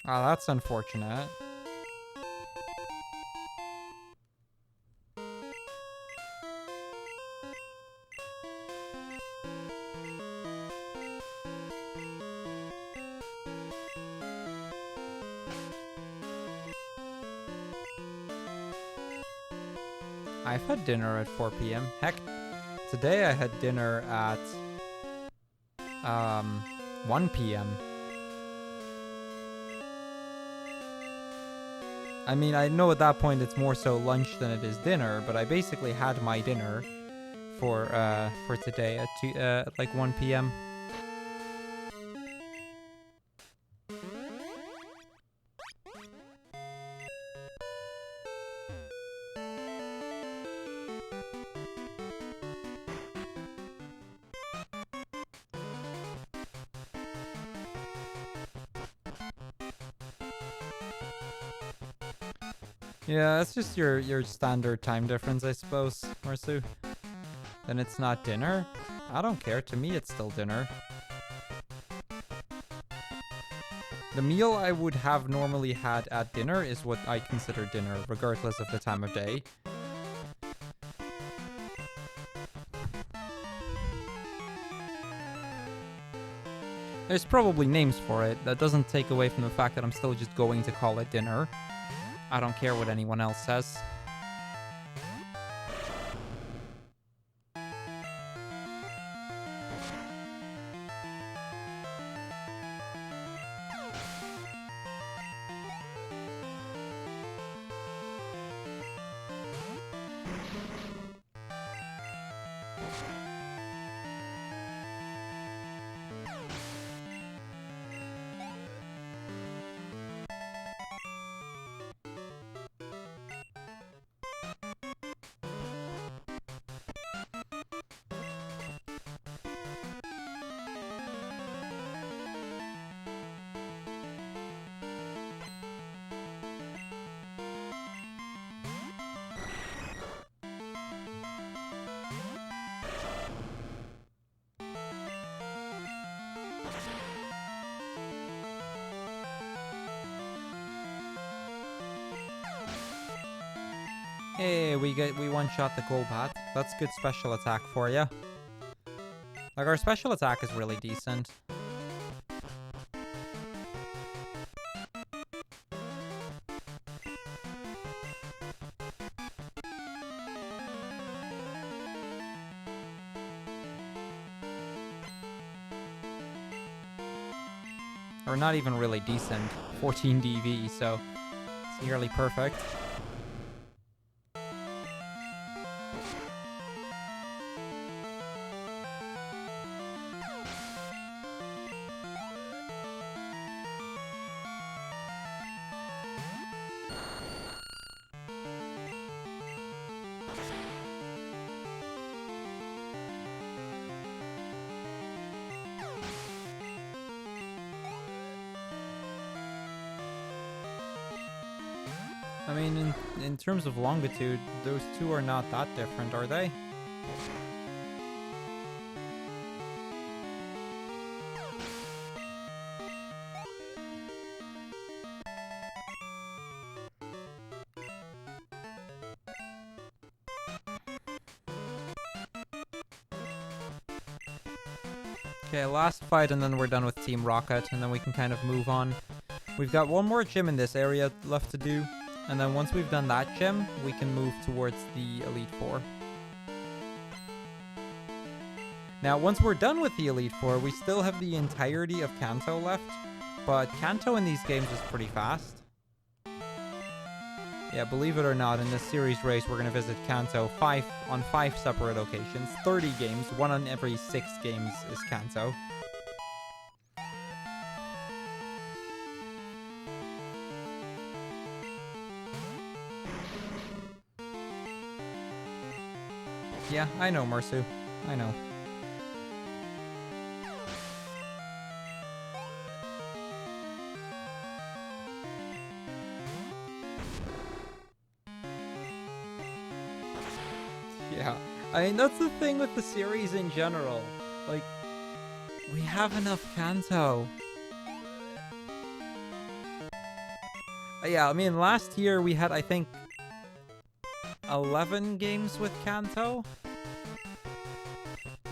Oh, that's unfortunate. I've had dinner at 4 p.m. Heck, today I had dinner at 1 p.m. I mean, I know at that point it's more so lunch than it is dinner, but I basically had my dinner for today at like 1 p.m. Yeah, that's just your standard time difference, I suppose, Marsu. Then it's not dinner? I don't care. To me, it's still dinner. The meal I would have normally had at dinner is what I consider dinner, regardless of the time of day. There's probably names for it. That doesn't take away from the fact that I'm still just going to call it dinner. I don't care what anyone else says. Hey, we one-shot the Golbat. That's good special attack for you. Like, our special attack is really decent. Or not even really decent. 14 DV, so it's nearly perfect. I mean, in terms of longitude, those two are not that different, are they? Okay, last fight and then we're done with Team Rocket, and then we can kind of move on. We've got one more gym in this area left to do. And then once we've done that gym, we can move towards the Elite Four. Now, once we're done with the Elite Four, we still have the entirety of Kanto left. But Kanto in these games is pretty fast. Yeah, believe it or not, in this series race, we're going to visit Kanto on 5 separate occasions. 30 games, 1 on every 6 games is Kanto. Yeah, I know, Mersu. I know. Yeah, I mean, that's the thing with the series in general. Like, we have enough Kanto. Yeah, I mean, last year we had, I think, 11 games with Kanto?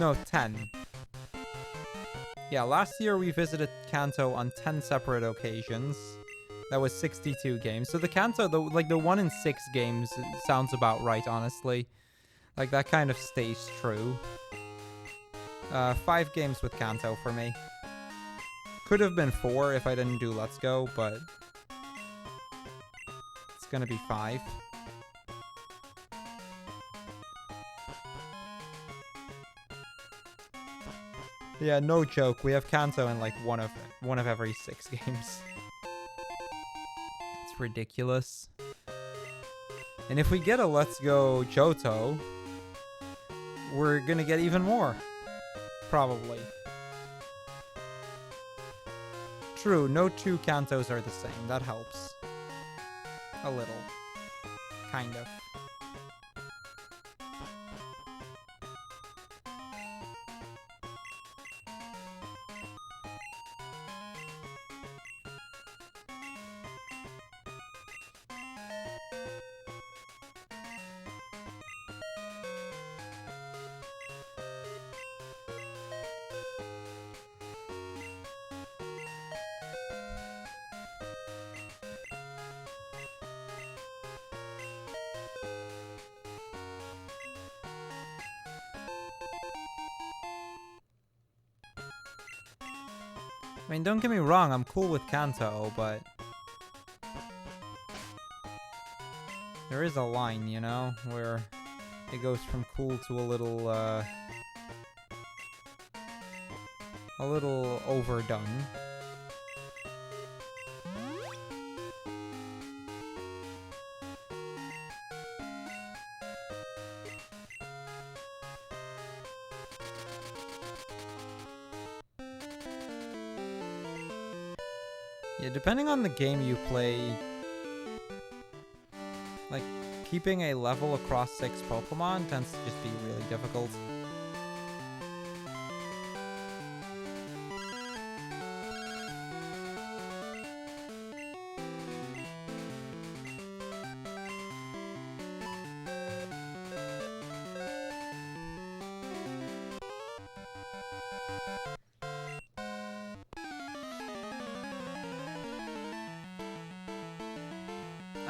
No, 10. Yeah, last year we visited Kanto on 10 separate occasions. That was 62 games. So the Kanto, the 1 in 6 games sounds about right, honestly. Like, that kind of stays true. 5 games with Kanto for me. Could have been 4 if I didn't do Let's Go, but it's gonna be 5. Yeah, no joke. We have Kanto in like one of every 6 games. It's ridiculous. And if we get a Let's Go Johto, we're gonna get even more. Probably. True, no 2 Kantos are the same. That helps. A little. Kind of. I mean, don't get me wrong, I'm cool with Kanto, but there is a line, you know, where it goes from cool to a little overdone. Yeah, depending on the game you play, like, keeping a level across 6 Pokemon tends to just be really difficult.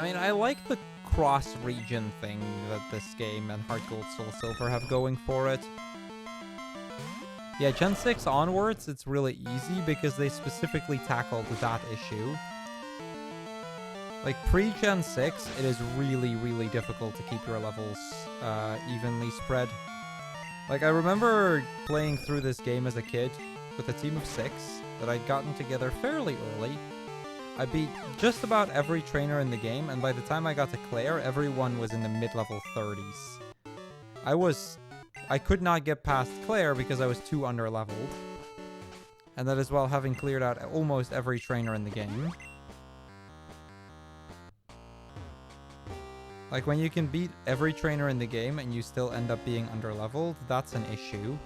I mean, I like the cross-region thing that this game and Heart Gold Soul Silver have going for it. Yeah, Gen 6 onwards, it's really easy because they specifically tackled that issue. Like, pre-Gen 6, it is really, really difficult to keep your levels evenly spread. Like, I remember playing through this game as a kid with a team of 6 that I'd gotten together fairly early. I beat just about every trainer in the game, and by the time I got to Claire, everyone was in the mid-level 30s. I could not get past Claire because I was too underleveled. And that is while having cleared out almost every trainer in the game. Like, when you can beat every trainer in the game and you still end up being underleveled, that's an issue.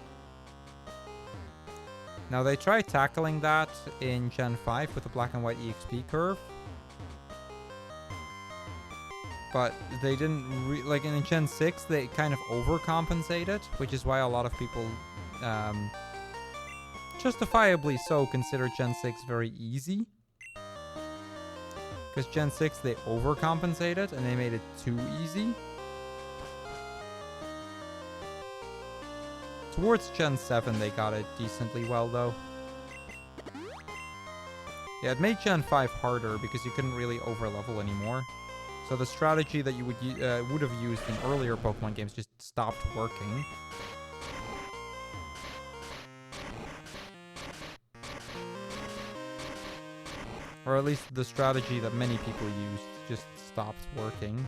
Now, they tried tackling that in Gen 5 with the black and white EXP curve. But they didn't, like in Gen 6, they kind of overcompensated, which is why a lot of people, justifiably so, consider Gen 6 very easy. Because Gen 6, they overcompensated and they made it too easy. Towards Gen 7, they got it decently well, though. Yeah, it made Gen 5 harder because you couldn't really overlevel anymore. So the strategy that you would have used in earlier Pokemon games just stopped working. Or at least the strategy that many people used just stopped working.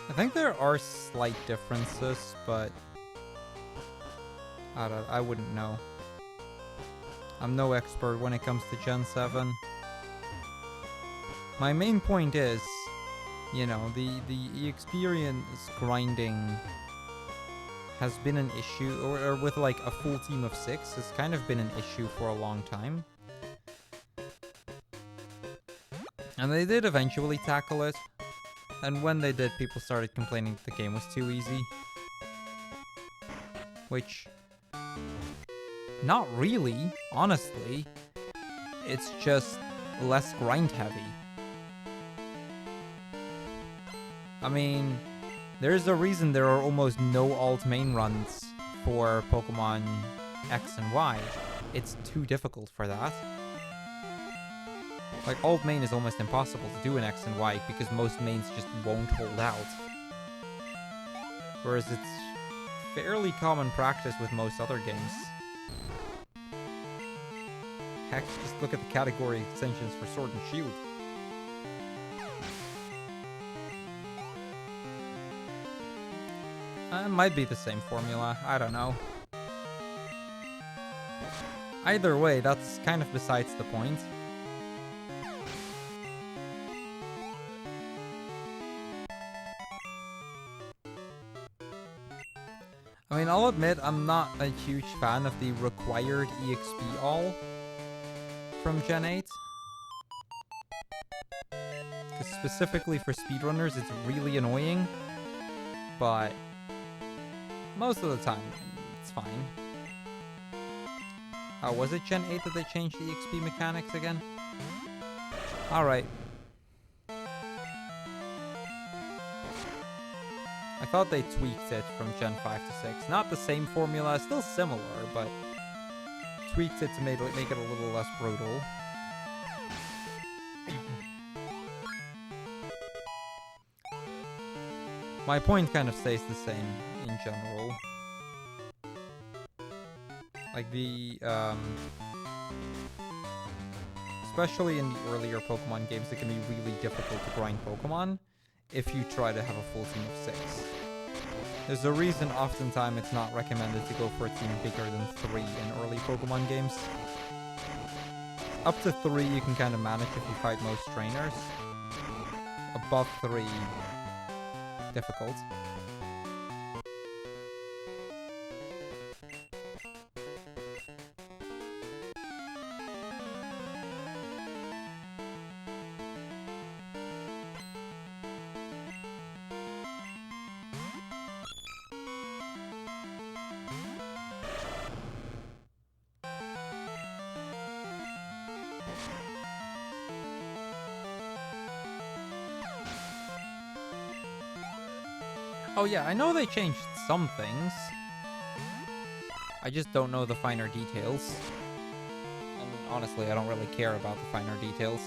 I think there are slight differences, but I wouldn't know. I'm no expert when it comes to Gen 7. My main point is, you know, the experience grinding has been an issue, or with like a full team of 6, has kind of been an issue for a long time. And they did eventually tackle it. And when they did, people started complaining that the game was too easy. Which, not really, honestly. It's just less grind heavy. I mean, there's a reason there are almost no alt main runs for Pokemon X and Y. It's too difficult for that. Like, alt main is almost impossible to do in X and Y because most mains just won't hold out. Whereas it's fairly common practice with most other games. Heck, just look at the category extensions for Sword and Shield. It might be the same formula, I don't know. Either way, that's kind of besides the point. I mean, I'll admit I'm not a huge fan of the required EXP all from Gen 8. Because specifically for speedrunners, it's really annoying. But most of the time, it's fine. Was it Gen 8 that they changed the EXP mechanics again? Alright. I thought they tweaked it from Gen 5 to 6. Not the same formula, still similar, but tweaked it to make it a little less brutal. My point kind of stays the same in general. Like especially in the earlier Pokemon games, it can be really difficult to grind Pokemon if you try to have a full team of 6. There's a reason oftentimes it's not recommended to go for a team bigger than 3 in early Pokemon games. Up to 3 you can kind of manage if you fight most trainers. Above 3, difficult. Oh yeah, I know they changed some things. I just don't know the finer details. And honestly, I don't really care about the finer details.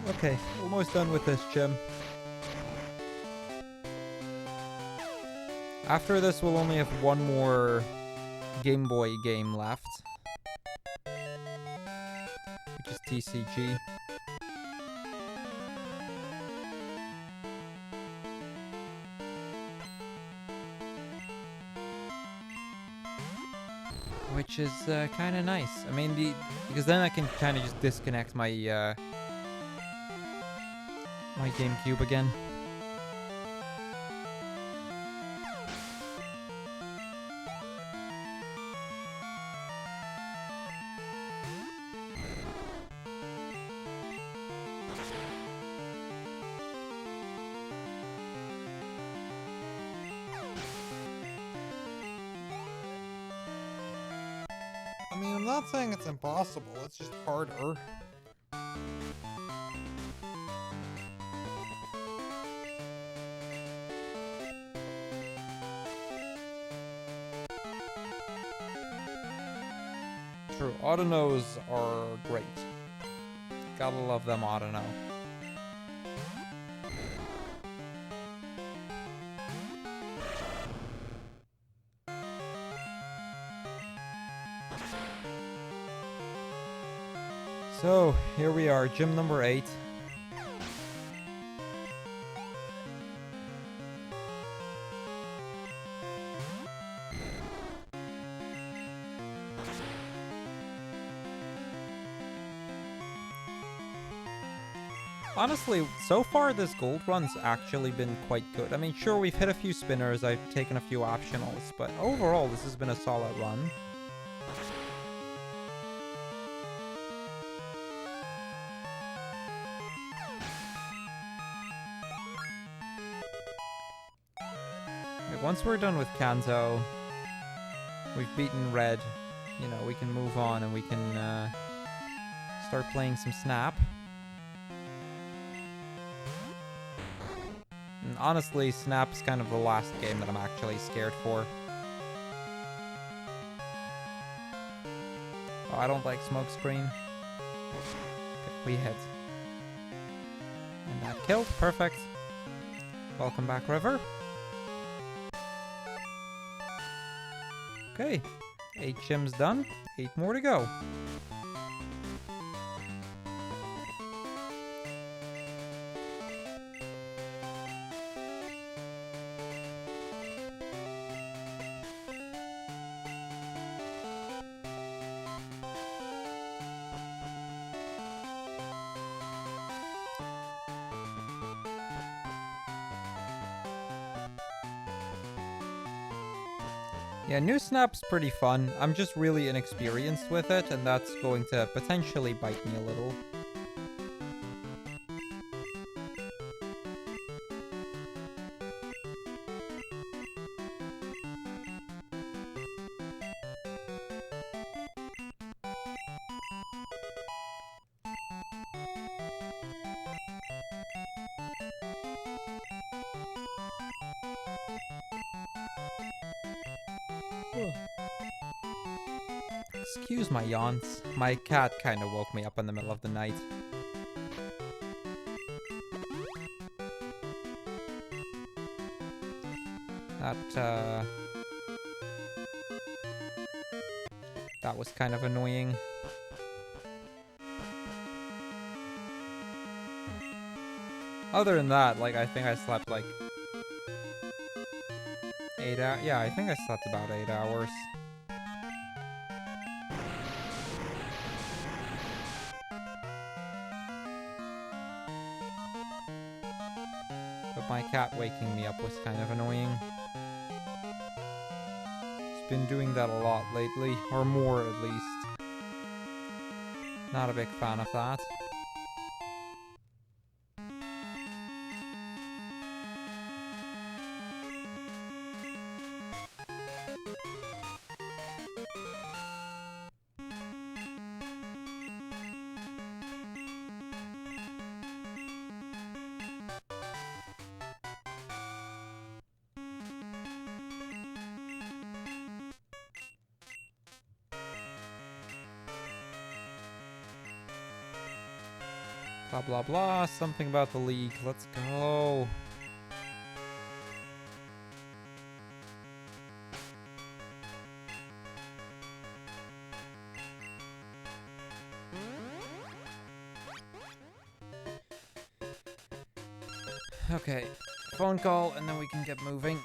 Okay, almost done with this gym. After this, we'll only have one more Game Boy game left, which is TCG. Which is kind of nice. I mean, because then I can kind of just disconnect my my GameCube again.
I mean, I'm not saying it's impossible, it's just harder.
True, Autonos are great. Gotta love them, Autono. So, here we are, gym number 8. Honestly, so far this gold run's actually been quite good. I mean, sure, we've hit a few spinners, I've taken a few optionals, but overall this has been a solid run. Once we're done with Kanto, we've beaten Red, you know, we can move on and we can start playing some Snap. And honestly, Snap's kind of the last game that I'm actually scared for. Oh, I don't like Smokescreen. Okay, we hit. And that killed, perfect. Welcome back, River. Okay, 8 gyms done, 8 more to go. Yeah, new Snap's pretty fun. I'm just really inexperienced with it, and that's going to potentially bite me a little. Excuse my yawns. My cat kind of woke me up in the middle of the night. That was kind of annoying. Other than that, like, I think I slept like 8 hours. Yeah, I think I slept about 8 hours. But my cat waking me up was kind of annoying. She's been doing that a lot lately, or more at least. Not a big fan of that. Blah, blah, blah. Something about the league. Let's go. Okay. Phone call, and then we can get moving.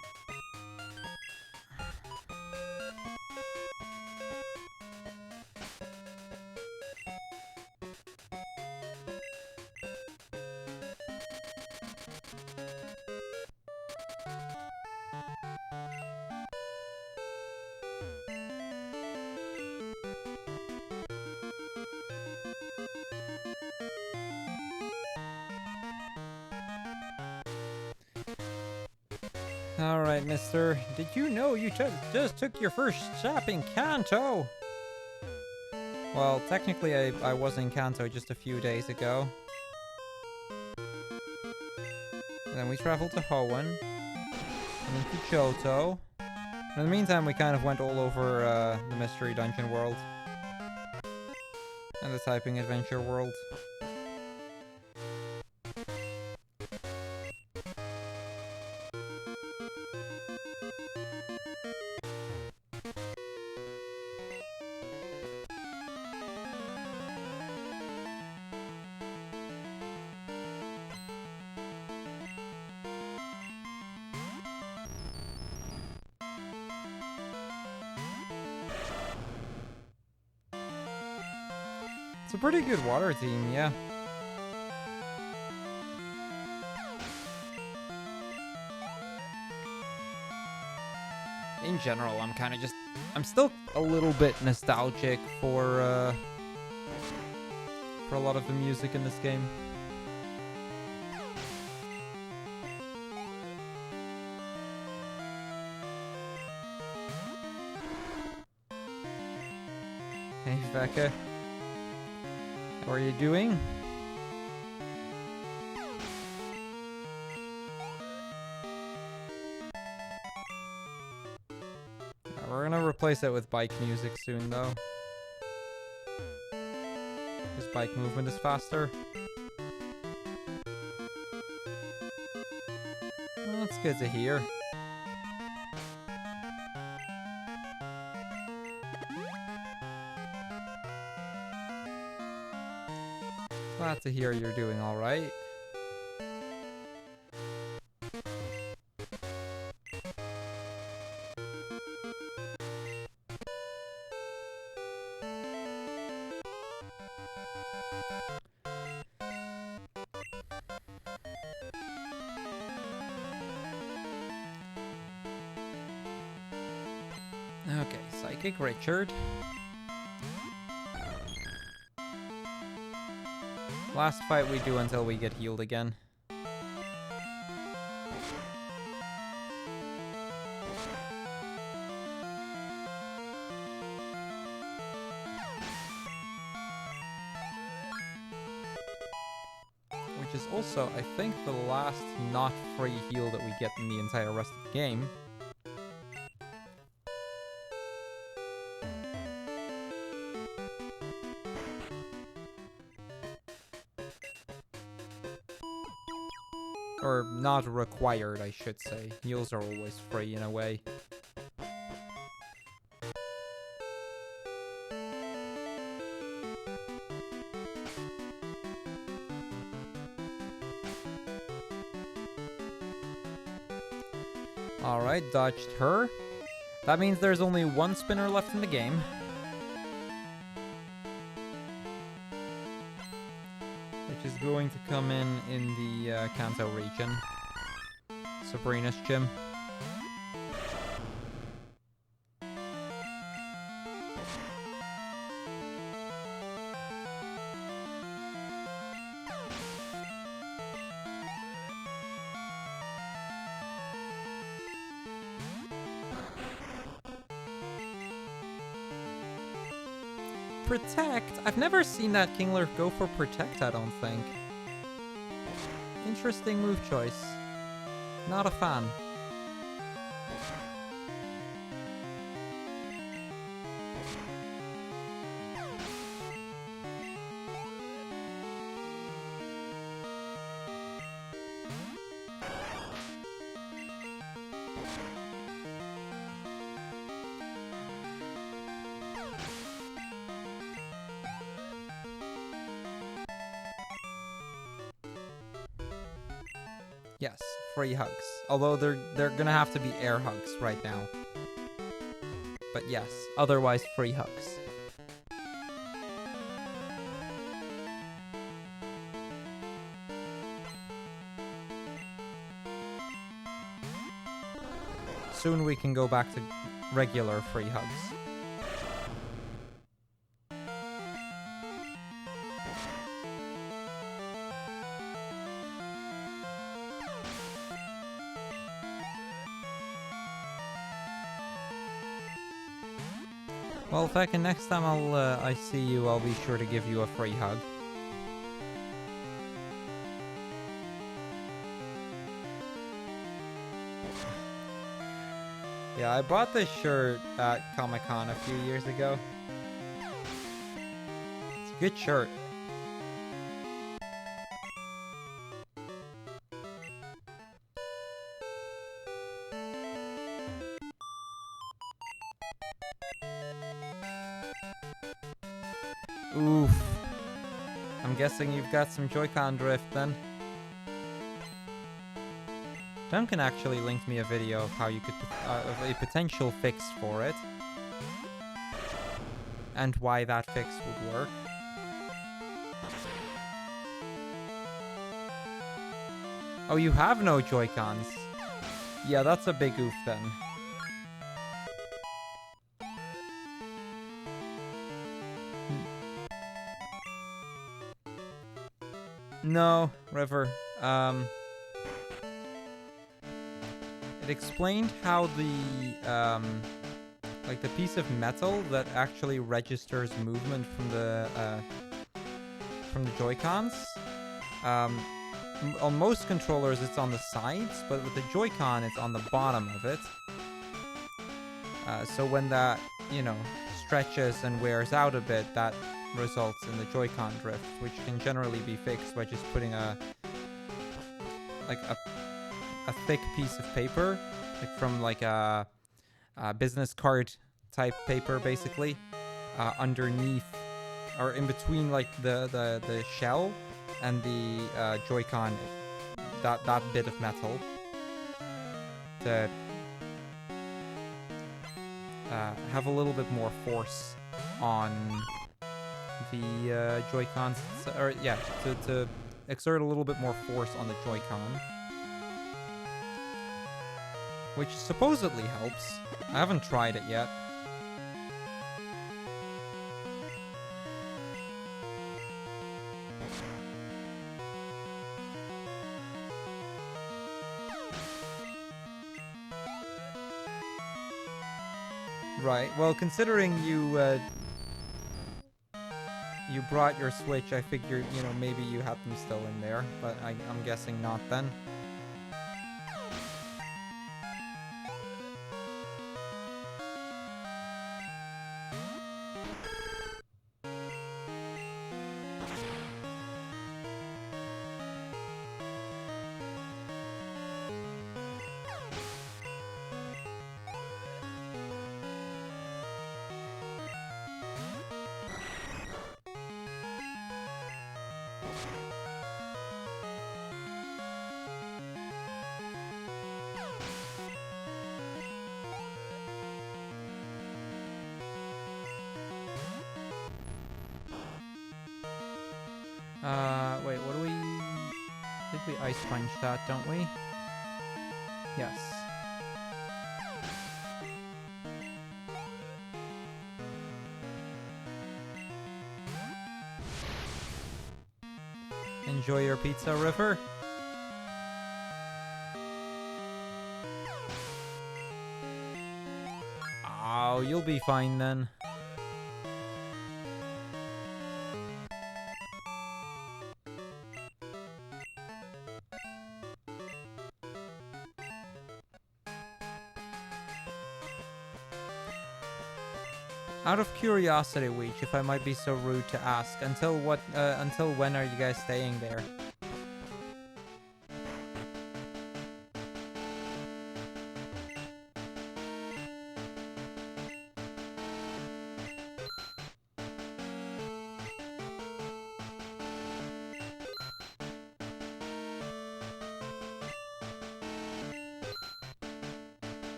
Alright, mister. Did you know you just took your first step in Kanto? Well, technically I was in Kanto just a few days ago. And then we traveled to Hoenn. And then to Johto. In the meantime, we kind of went all over the Mystery Dungeon world. And the Typing Adventure world. It's a pretty good water team, yeah. In general, I'm still a little bit nostalgic for a lot of the music in this game. Hey, Becca. How are you doing? We're gonna replace it with bike music soon, though. Because bike movement is faster. Well, that's good to hear. Glad to hear you're doing alright. Okay, Psychic Richard. Last fight we do until we get healed again. Which is also, I think, the last not free heal that we get in the entire rest of the game. Or not required, I should say. Heals are always free in a way. Alright, dodged her. That means there's only one spinner left in the game. Which is going to come in the Kanto region. Sabrina's gym. Protect? I've never seen that Kingler go for Protect, I don't think. Interesting move choice. Not a fan. Yes, free hugs. Although they're gonna have to be air hugs right now. But yes, otherwise free hugs. Soon we can go back to regular free hugs. Well, Feckin, next time I see you, I'll be sure to give you a free hug. Yeah, I bought this shirt at Comic-Con a few years ago. It's a good shirt. Oof. I'm guessing you've got some Joy-Con drift then. Duncan actually linked me a video of how you could, of a potential fix for it. And why that fix would work. Oh, you have no Joy-Cons. Yeah, that's a big oof then. No, River. It explained how the like the piece of metal that actually registers movement from the Joy-Cons. On most controllers, it's on the sides, but with the Joy-Con, it's on the bottom of it. So when that, you know, stretches and wears out a bit, that results in the Joy-Con drift, which can generally be fixed by just putting a thick piece of paper, like from like a business card type paper, basically, underneath or in between like the shell and the Joy-Con, that bit of metal, to have a little bit more force on the Joy-Cons, or yeah, to exert a little bit more force on the Joy-Con, which supposedly helps. I haven't tried it yet. Right. Well, considering you brought your Switch, I figured, you know, maybe you had them still in there, but I'm guessing not then. Wait, what do we... I think we ice punch that, don't we? Yes. Enjoy your pizza, River. Oh, you'll be fine then. Out of curiosity, Weech, if I might be so rude to ask, until when are you guys staying there?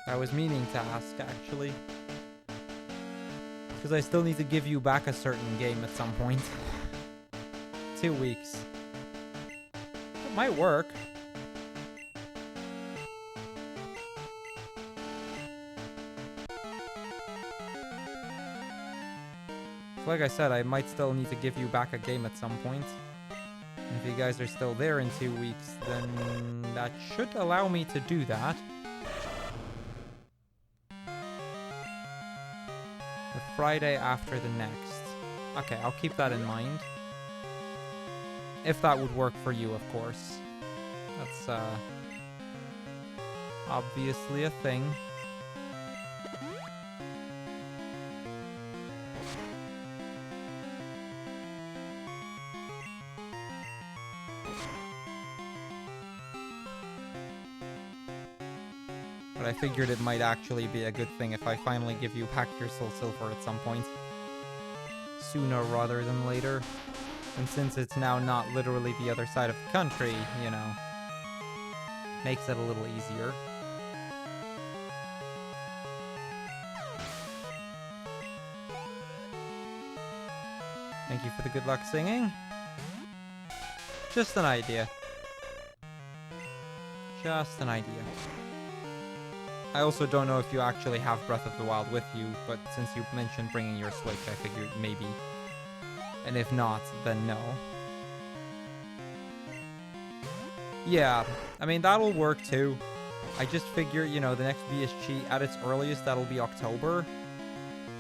I was meaning to ask, actually. Because I still need to give you back a certain game at some point. 2 weeks. It might work. Like I said, I might still need to give you back a game at some point. And if you guys are still there in 2 weeks, then that should allow me to do that. The Friday after the next. Okay, I'll keep that in mind. If that would work for you, of course. That's, obviously a thing. But I figured it might actually be a good thing if I finally give you back your Soul Silver at some point. Sooner rather than later. And since it's now not literally the other side of the country, you know, makes it a little easier. Thank you for the good luck singing. Just an idea. Just an idea. I also don't know if you actually have Breath of the Wild with you, but since you mentioned bringing your Switch, I figured maybe. And if not, then no. Yeah, I mean, that'll work too. I just figure, you know, the next BSG, at its earliest, that'll be October.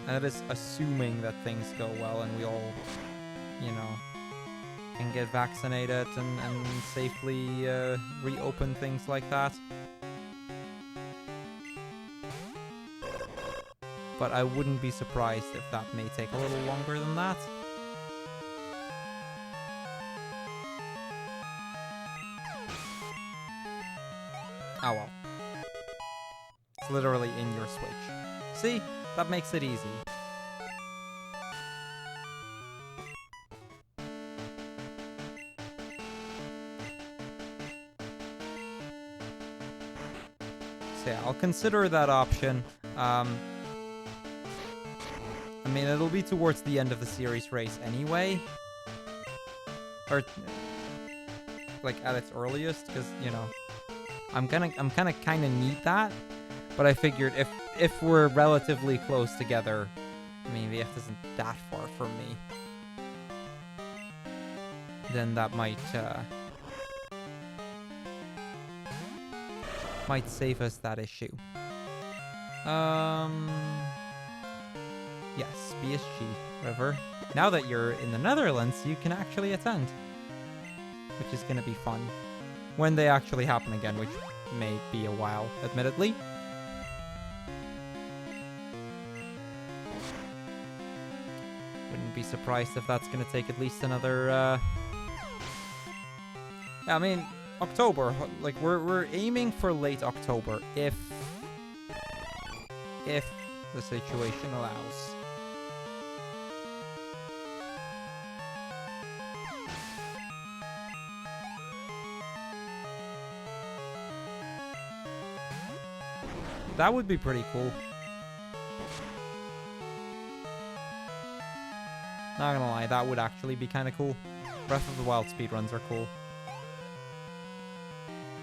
And that is assuming that things go well and we all, you know, can get vaccinated and safely reopen things like that. But I wouldn't be surprised if that may take a little longer than that. Oh well. It's literally in your Switch. See? That makes it easy. So yeah, I'll consider that option. I mean, it'll be towards the end of the series race anyway. Or, like, at its earliest, because, you know, I'm gonna kind of need that. But I figured if we're relatively close together, I mean, VF isn't that far from me, then that might save us that issue. Yes, BSG, River. Now that you're in the Netherlands, you can actually attend, which is going to be fun. When they actually happen again, which may be a while, admittedly. Wouldn't be surprised if that's going to take at least another, Yeah, I mean, October, like, we're aiming for late October, if the situation allows. That would be pretty cool. Not gonna lie, that would actually be kind of cool. Breath of the Wild speedruns are cool.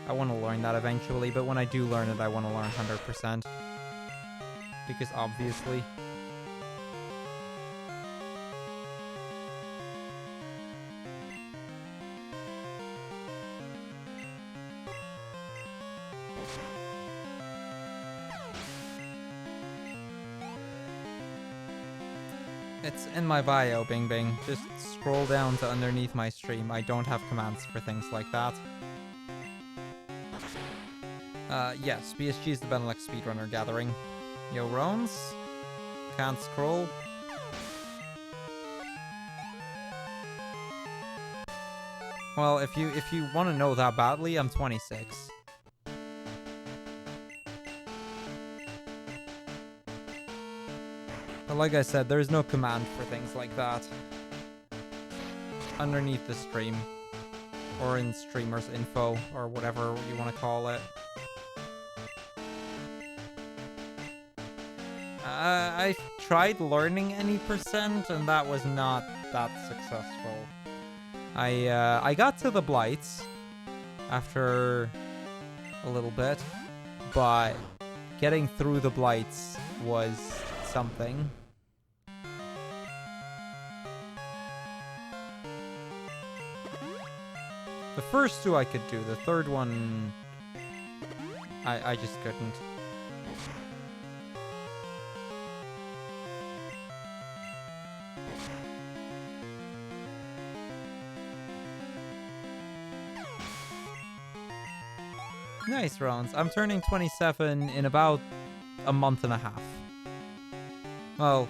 I want to learn that eventually, but when I do learn it, I want to learn 100%. Because obviously... It's in my bio, Bing Bing. Just scroll down to underneath my stream. I don't have commands for things like that. Yes, BSG is the Benelux Speedrunner Gathering. Yo, Rones? Can't scroll. Well, if you want to know that badly, I'm 26. But like I said, there's no command for things like that underneath the stream, or in streamers info, or whatever you want to call it. I tried learning any percent, and that was not that successful. I got to the blights after a little bit, but getting through the blights was something. The first two I could do. The third one, I just couldn't. Nice, Rollins. I'm turning 27 in about a month and a half. Well,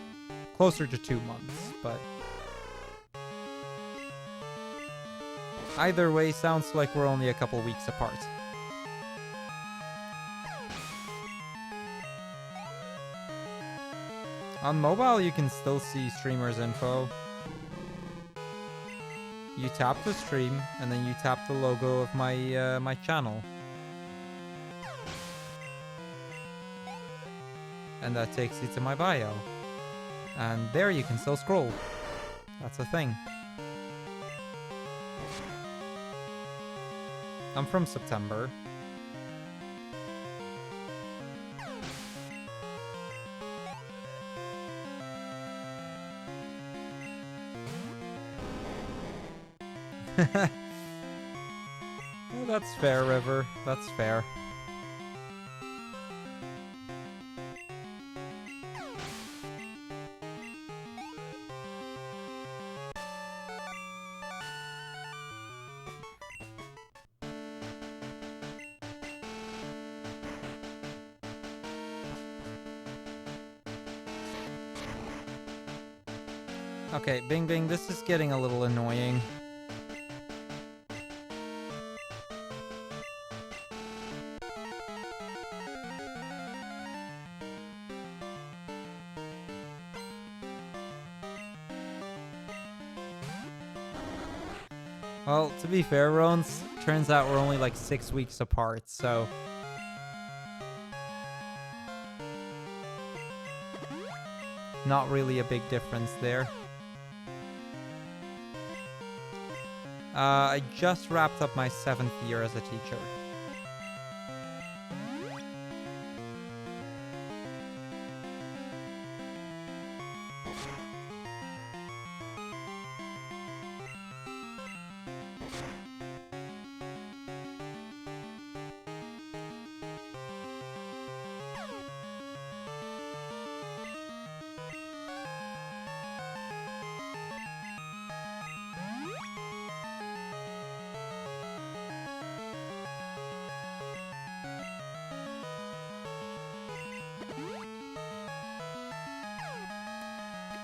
closer to 2 months, but... either way, sounds like we're only a couple weeks apart. On mobile, you can still see streamers' info. You tap the stream, and then you tap the logo of my my channel. And that takes you to my bio. And there you can still scroll. That's a thing. I'm from September. Well, that's fair, River. That's fair. Okay, Bing Bing, this is getting a little annoying. Well, to be fair, Rones, turns out we're only like 6 weeks apart, so... not really a big difference there. I just wrapped up my 7th year as a teacher.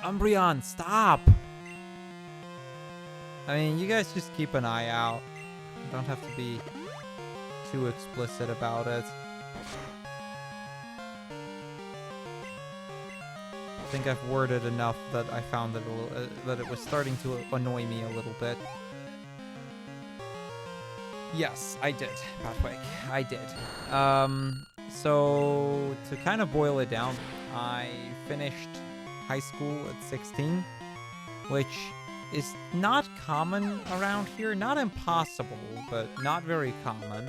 Umbreon, stop! I mean, you guys just keep an eye out. You don't have to be too explicit about it. I think I've worded enough that I found that, that it was starting to annoy me a little bit. Yes, I did, Patwick. I did. So, to kind of boil it down, I finished high school at 16, which is not common around here. Not impossible, but not very common.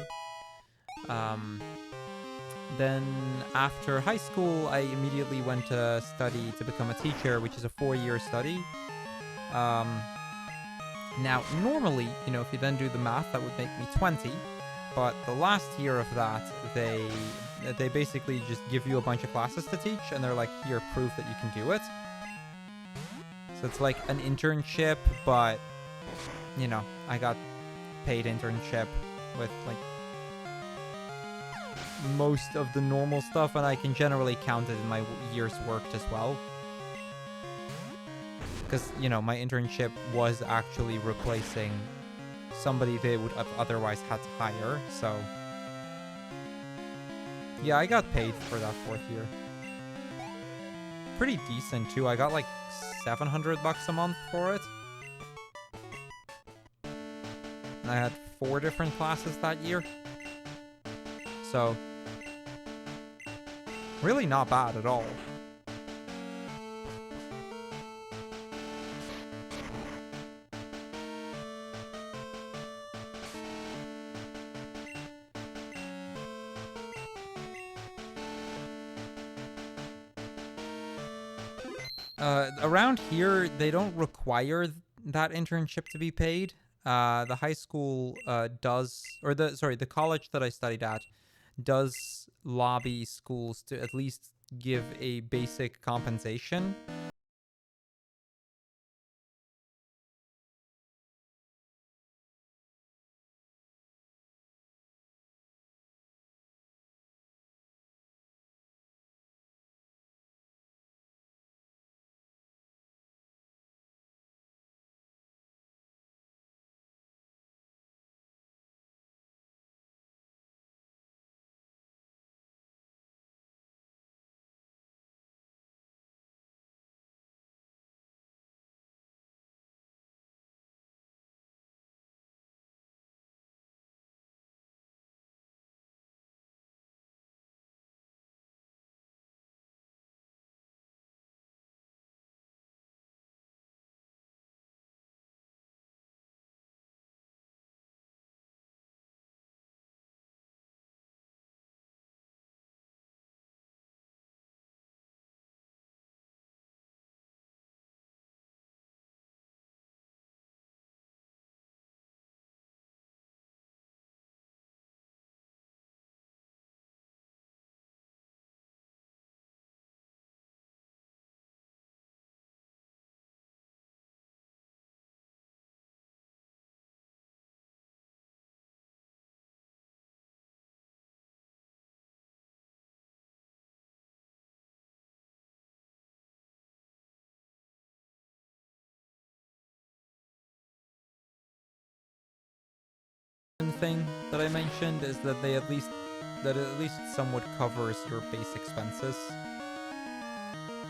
Then after high school, I immediately went to study to become a teacher, which is a 4-year study. Now, normally, you know, if you then do the math, that would make me 20. But the last year of that, they basically just give you a bunch of classes to teach, and they're like, here, proof that you can do it. So it's like an internship, but, you know, I got paid internship with, like, most of the normal stuff, and I can generally count it in my years worked as well. Because, you know, my internship was actually replacing somebody they would have otherwise had to hire, so... yeah, I got paid for that 4th year. Pretty decent, too. I got, like, $700 a month for it. And I had 4 different classes that year. So... really not bad at all. Around here, they don't require that internship to be paid. The high school does, or the college that I studied at does lobby schools to at least give a basic compensation. Thing that I mentioned is that at least somewhat covers your base expenses.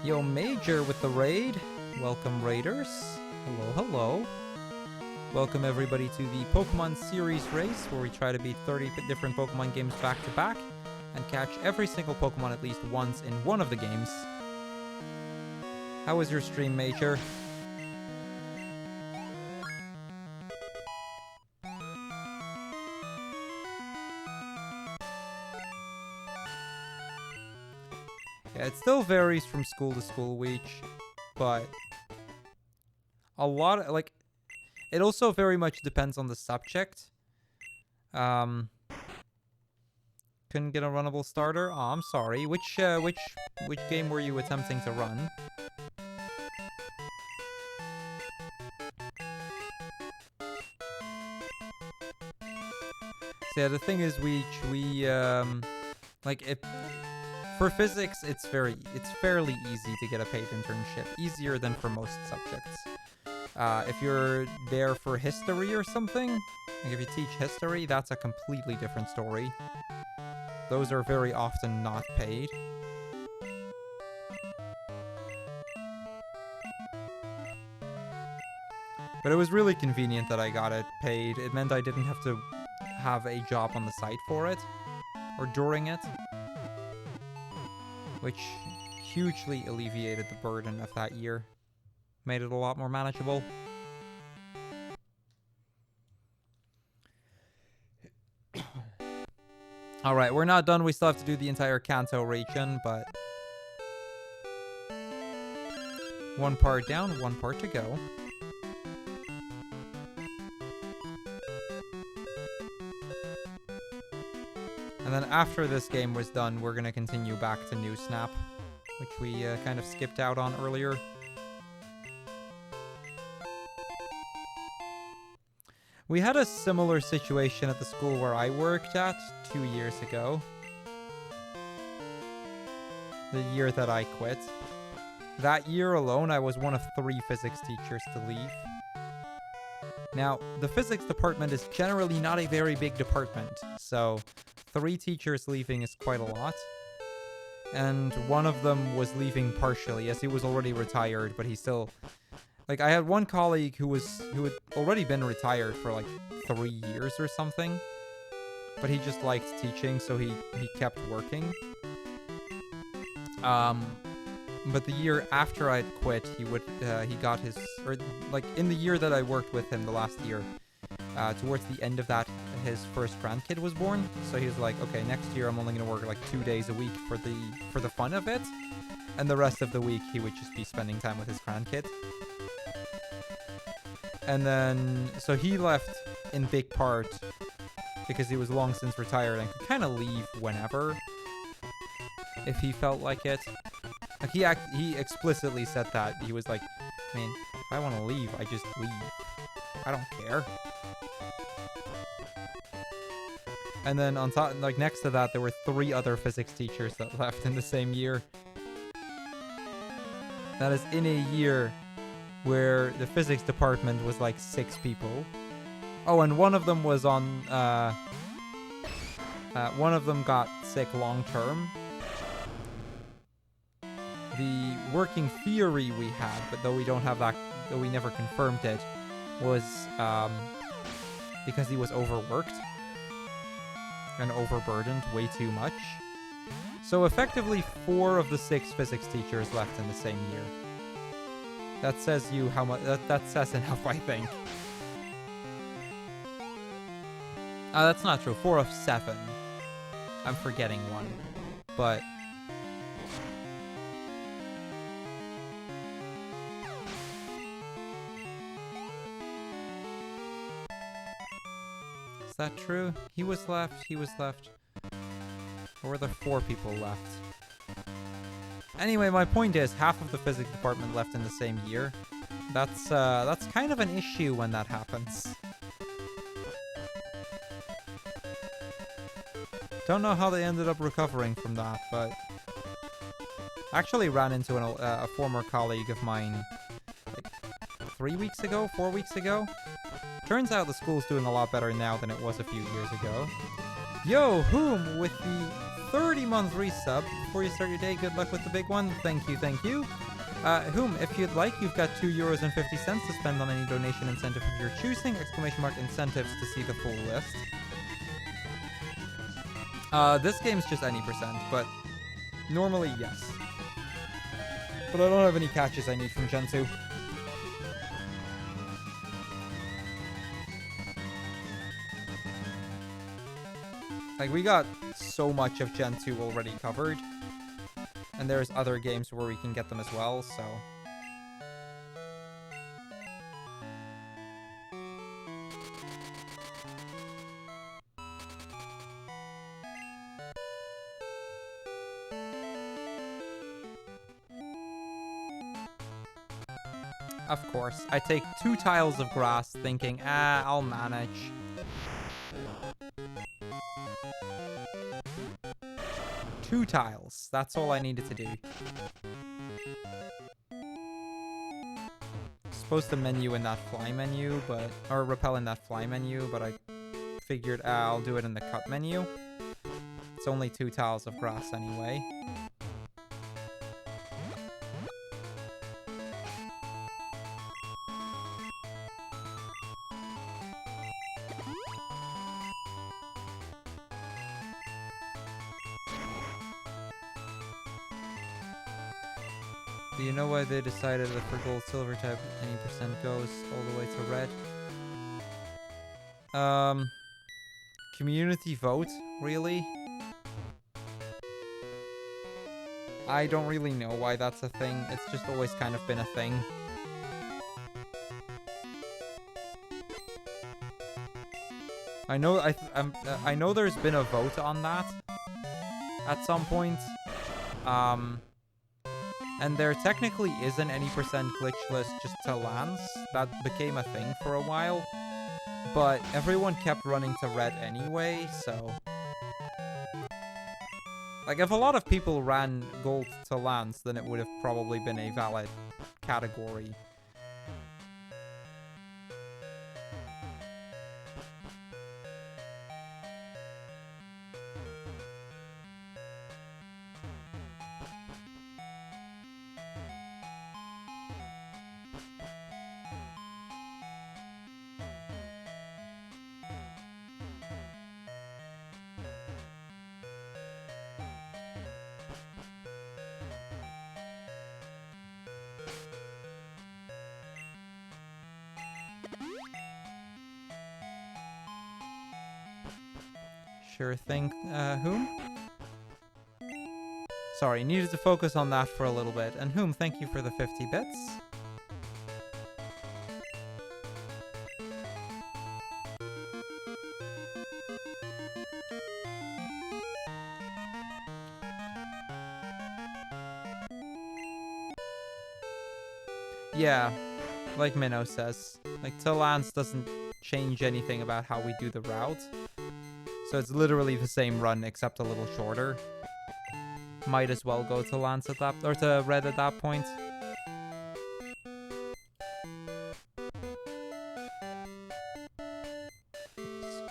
Yo, Major with the raid. Welcome, Raiders. Hello, hello. Welcome everybody to the Pokemon Series race, where we try to beat 30 different Pokemon games back to back and catch every single Pokemon at least once in one of the games. How was your stream, Major? Yeah, it still varies from school to school, Weech, but a lot of, like, it also very much depends on the subject. Couldn't get a runnable starter? Oh, I'm sorry. Which game were you attempting to run? So yeah, the thing is, we like, if for physics, it's fairly easy to get a paid internship, easier than for most subjects. If you're there for history or something, like if you teach history, that's a completely different story. Those are very often not paid. But it was really convenient that I got it paid. It meant I didn't have to have a job on the side for it, or during it, which hugely alleviated the burden of that year. Made it a lot more manageable. Alright, we're not done. We still have to do the entire Kanto region, but one part down, one part to go. And then after this game was done, we're going to continue back to New Snap, which we kind of skipped out on earlier. We had a similar situation at the school where I worked at 2 years ago. The year that I quit. That year alone, I was one of 3 physics teachers to leave. Now, the physics department is generally not a very big department, so 3 teachers leaving is quite a lot. And one of them was leaving partially, as he was already retired, but he still... Like, I had one colleague who had already been retired for, like, 3 years or something. But he just liked teaching, so he kept working. But the year after I'd quit, he got his... Or, like, in the year that I worked with him, the last year, towards the end of that, his first grandkid was born. So he was like, okay, next year I'm only going to work like 2 days a week for the fun of it. And the rest of the week he would just be spending time with his grandkid. And then, so he left in big part because he was long since retired and could kind of leave whenever if he felt like it. Like he explicitly said that. He was like, I mean, if I want to leave, I just leave. I don't care. And then on top, like next to that, there were 3 other physics teachers that left in the same year. That is in a year where the physics department was like 6 people. Oh, and one of them was on, one of them got sick long term. The working theory we had, but though we don't have that, though we never confirmed it, was because he was overworked and overburdened way too much. So effectively 4 of the 6 physics teachers left in the same year. That says you how much, that says enough, I think. That's not true. 4 of 7. I'm forgetting one. But is that true? He was left. He was left. Or were there 4 people left? Anyway, my point is, half of the physics department left in the same year. That's kind of an issue when that happens. Don't know how they ended up recovering from that, but I actually ran into a former colleague of mine like 3 weeks ago, 4 weeks ago. Turns out the school's doing a lot better now than it was a few years ago. Yo, Whom with the 30-month resub. Before you start your day, good luck with the big one. Thank you, thank you. Whom, if you'd like, you've got €2.50 to spend on any donation incentive of your choosing! !Incentives to see the full list. This game's just any percent, but normally, yes. But I don't have any catches I need from Gen 2. Like, we got so much of Gen 2 already covered. And there's other games where we can get them as well, so... Of course. I take 2 tiles of grass thinking, I'll manage. Two tiles. That's all I needed to do. Supposed to menu in that fly menu, but... Or repel in that fly menu, but I figured I'll do it in the cut menu. It's only 2 tiles of grass anyway. Do you know why they decided that for gold silver type any percent goes all the way to red? Community vote, really? I don't really know why that's a thing. It's just always kind of been a thing. I know I know there's been a vote on that at some point. And there technically isn't any percent glitchless just to lands. That became a thing for a while. But everyone kept running to red anyway, so... Like, if a lot of people ran gold to lands, then it would have probably been a valid category. Sure thing. Whom? Sorry, needed to focus on that for a little bit. And Whom, thank you for the 50 bits. Yeah, like Minnow says. Like, Lance doesn't change anything about how we do the route. So it's literally the same run, except a little shorter. Might as well go to Lance at that, or to Red at that point.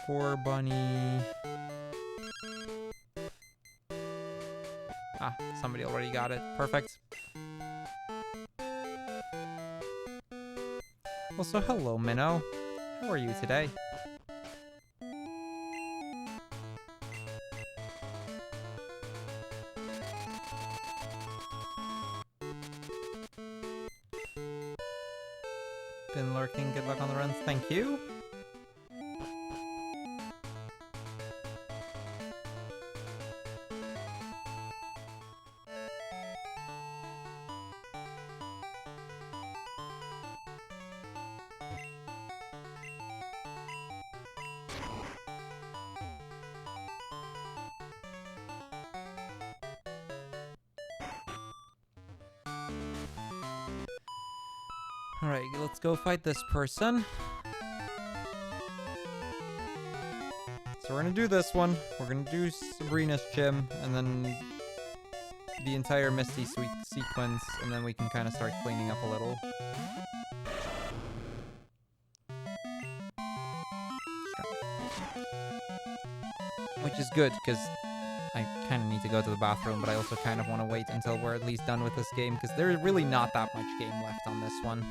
Score Bunny. Ah, somebody already got it. Perfect. Also, hello, Minnow. How are you today? Been lurking. Good luck on the runs. Thank you. Alright, let's go fight this person. So we're gonna do this one. We're gonna do Sabrina's gym, and then the entire Misty Sweet sequence, and then we can kind of start cleaning up a little. Which is good, because I kind of need to go to the bathroom, but I also kind of want to wait until we're at least done with this game, because there's really not that much game left on this one.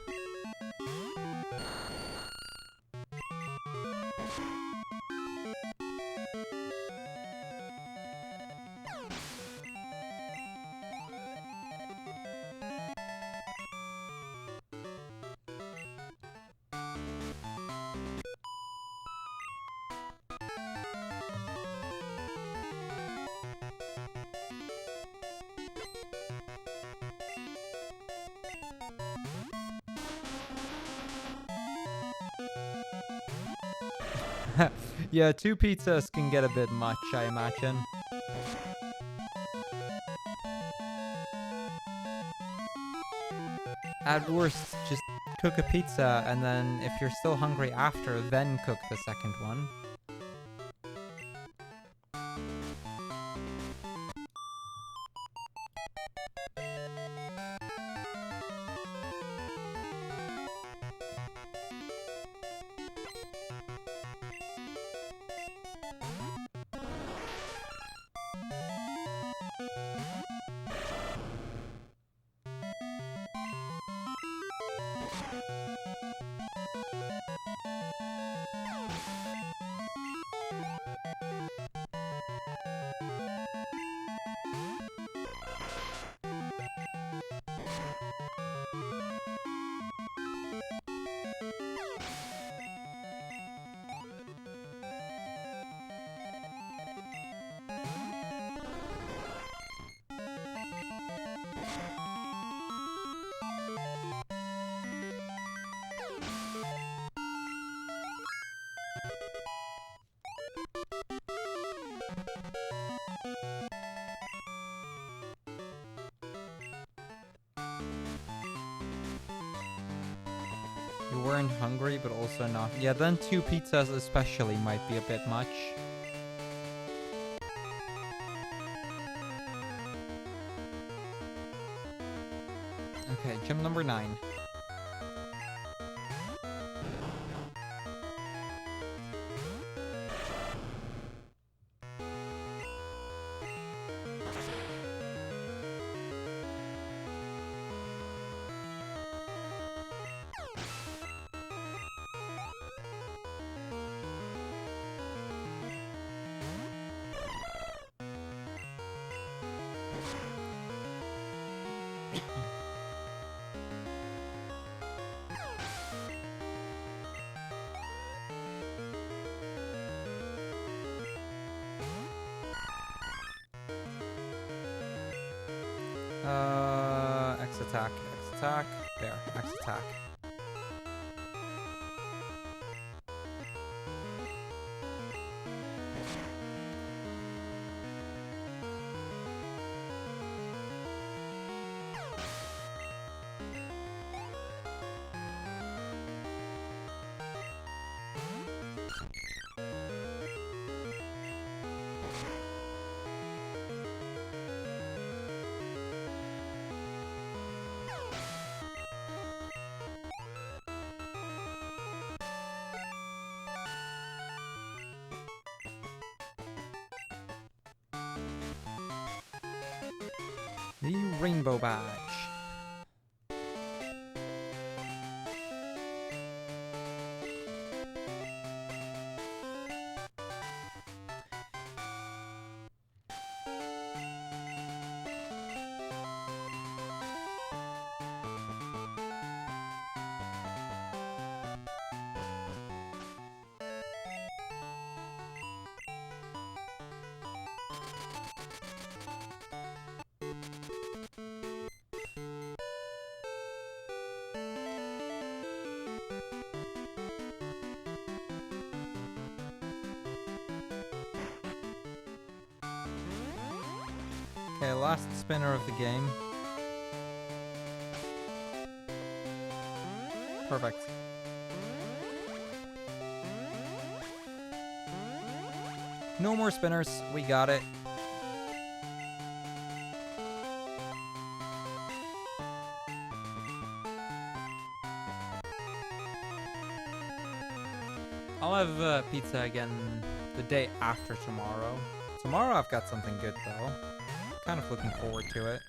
Yeah, 2 pizzas can get a bit much, I imagine. At worst, just cook a pizza, and then if you're still hungry after, then cook the second one. You weren't hungry, but also not. Yeah, then 2 pizzas especially might be a bit much. Okay, gym number 9. X attack, X attack. There, X attack. The rainbow badge. Okay, last spinner of the game. Perfect. No more spinners. We got it. I'll have pizza again the day after tomorrow. Tomorrow I've got something good though. Kind of looking forward to it.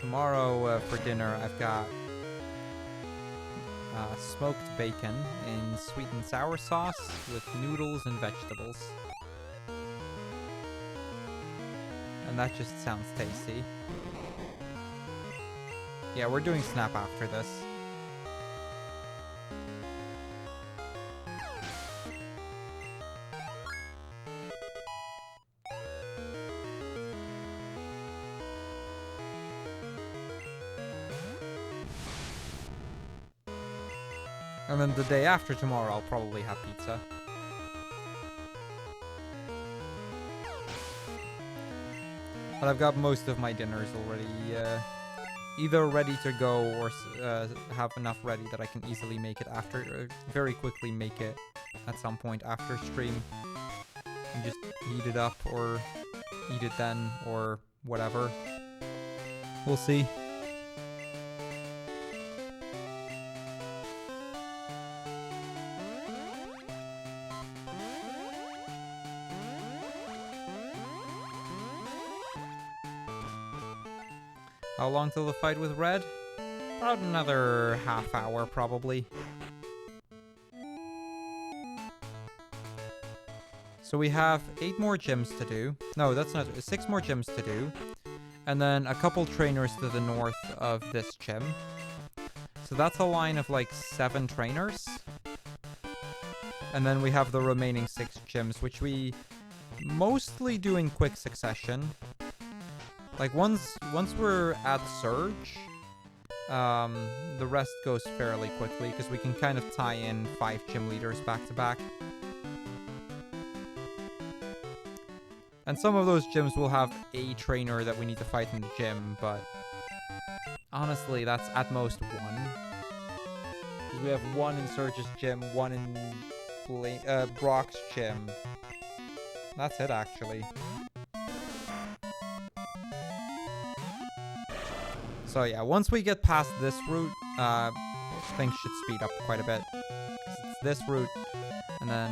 Tomorrow for dinner I've got smoked bacon in sweet and sour sauce with noodles and vegetables. And that just sounds tasty. Yeah, we're doing Snap after this. And then the day after tomorrow, I'll probably have pizza. But I've got most of my dinners already either ready to go or have enough ready that I can easily make it after, very quickly make it at some point after stream. And just heat it up or eat it then or whatever. We'll see. How long till the fight with Red? About another half hour, probably. So we have 8 more gyms to do. No, that's not... 6 more gyms to do. And then a couple trainers to the north of this gym. So that's a line of like 7 trainers. And then we have the remaining 6 gyms, which we mostly do in quick succession. Like, once we're at Surge, the rest goes fairly quickly, because we can kind of tie in 5 gym leaders back to back. And some of those gyms will have a trainer that we need to fight in the gym, but honestly, that's at most 1. Because we have 1 in Surge's gym, 1 in Brock's gym. That's it, actually. So yeah, once we get past this route, things should speed up quite a bit. It's this route, and then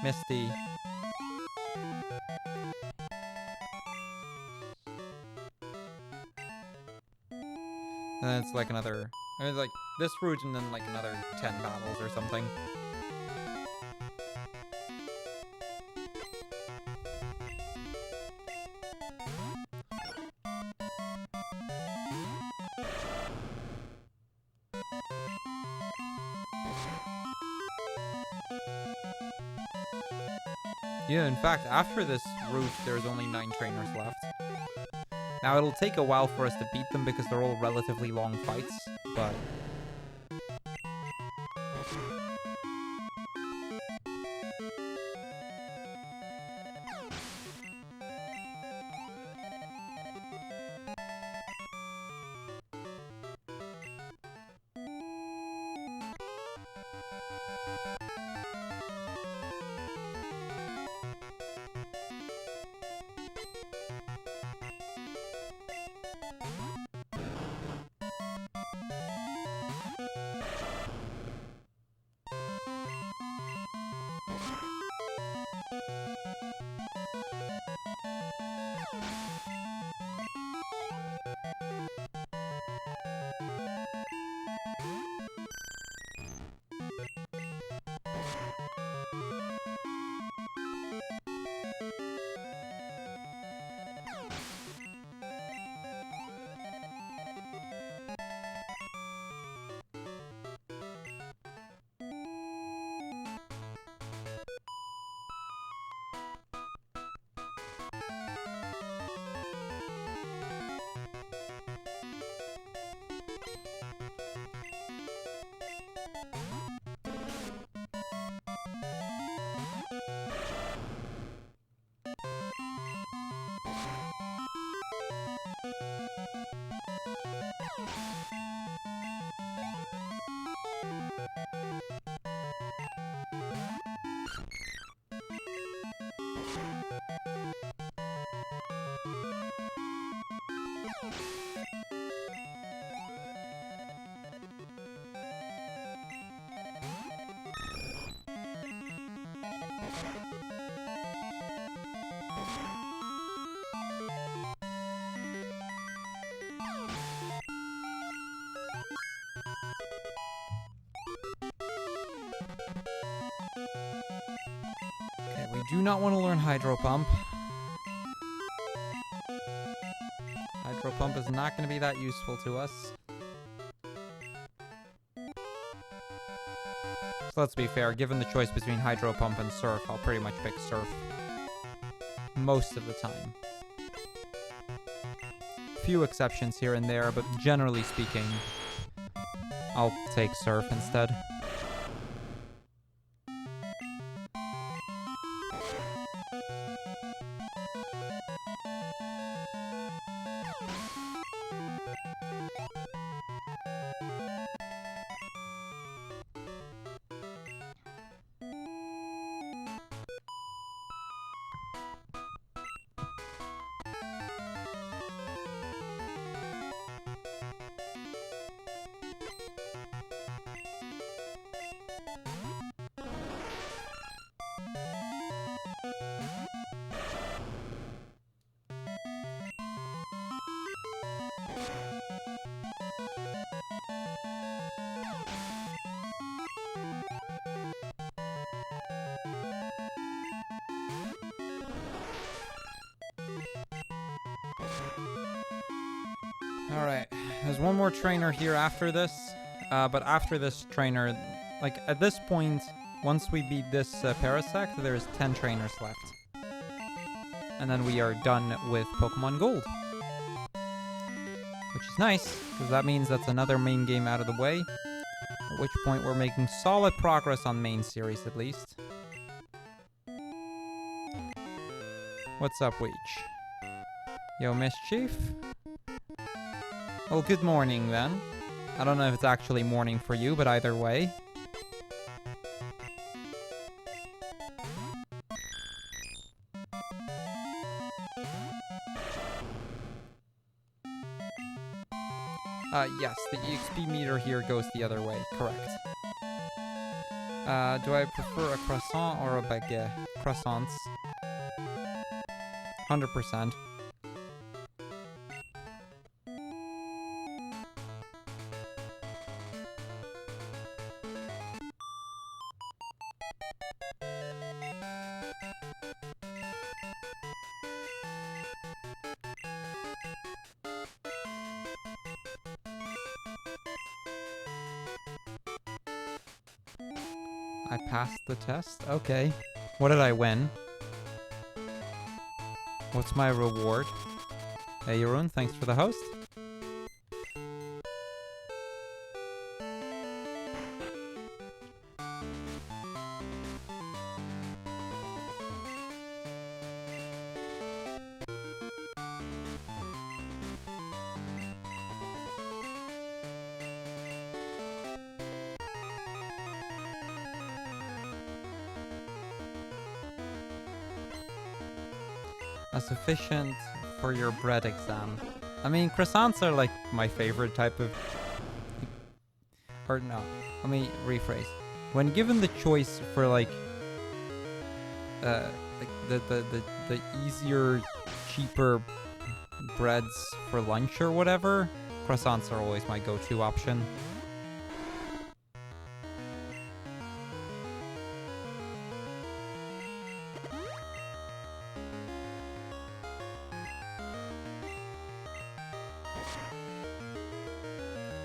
Misty. And then it's like another, I mean, like this route and then like another 10 battles or something. Yeah, in fact, after this route, there's only 9 trainers left. Now, it'll take a while for us to beat them because they're all relatively long fights, but... Okay, we do not want to learn Hydro Pump. Hydro Pump is not going to be that useful to us. So let's be fair, given the choice between Hydro Pump and Surf, I'll pretty much pick Surf. Most of the time. Few exceptions here and there, but generally speaking, I'll take Surf instead. Alright, there's one more trainer here after this, but after this trainer, like at this point, once we beat this Parasect, there's 10 trainers left. And then we are done with Pokemon Gold. Which is nice, because that means that's another main game out of the way, at which point we're making solid progress on main series at least. What's up, Weech? Yo, Mischief? Well, good morning, then. I don't know if it's actually morning for you, but either way. Yes, the EXP meter here goes the other way, correct. Do I prefer a croissant or a baguette? Croissants. 100%. I passed the test? Okay. What did I win? What's my reward? Hey, Jeroen, thanks for the host. Sufficient for your bread exam. I mean, croissants are like my favorite type of... Or no, let me rephrase. When given the choice for like the easier, cheaper breads for lunch or whatever, croissants are always my go-to option.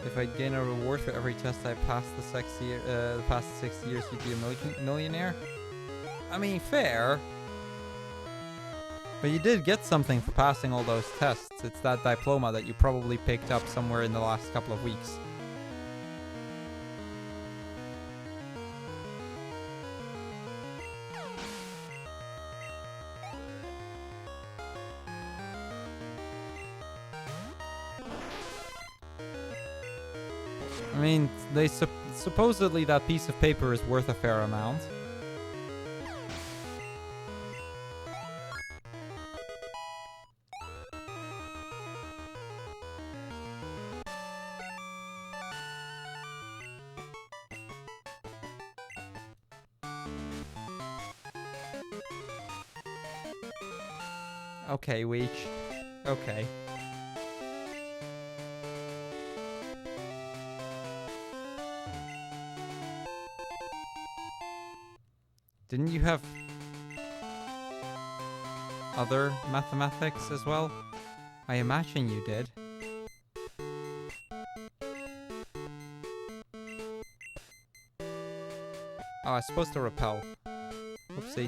If I gain a reward for every test I passed the past 6 years, you'd be a millionaire? I mean, fair. But you did get something for passing all those tests. It's that diploma that you probably picked up somewhere in the last couple of weeks. I mean, they supposedly that piece of paper is worth a fair amount. Okay, Weech. Okay. Didn't you have other mathematics as well? I imagine you did. Oh, I was supposed to repel. Oopsie.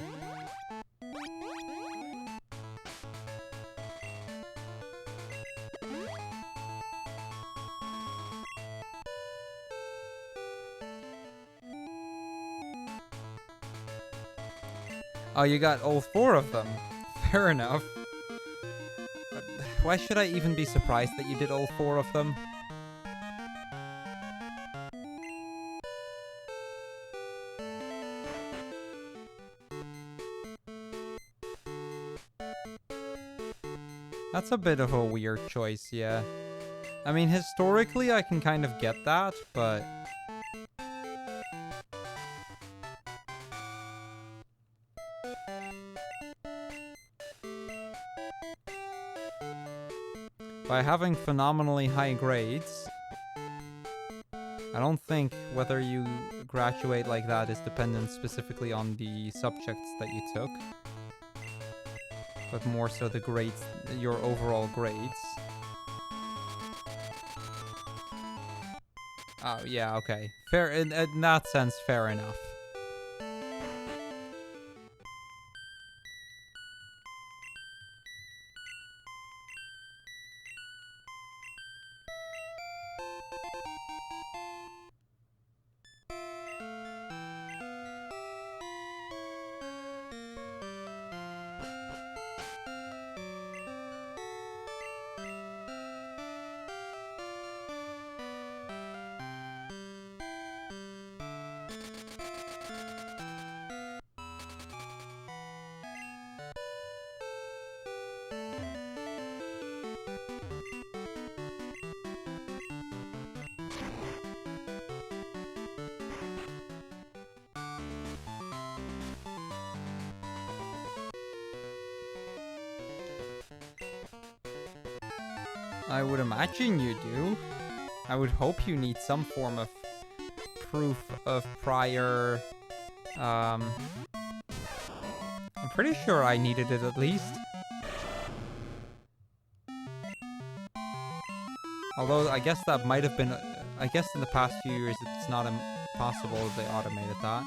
Oh, you got all 4 of them. Fair enough. Why should I even be surprised that you did all 4 of them? That's a bit of a weird choice, yeah. I mean, historically, I can kind of get that, but... by having phenomenally high grades, I don't think whether you graduate like that is dependent specifically on the subjects that you took, but more so the grades, your overall grades. Oh, yeah, okay. Fair, in that sense, fair enough. I would imagine you do. I would hope you need some form of proof of prior... I'm pretty sure I needed it at least. Although I guess that might have been... I guess in the past few years it's not impossible they automated that.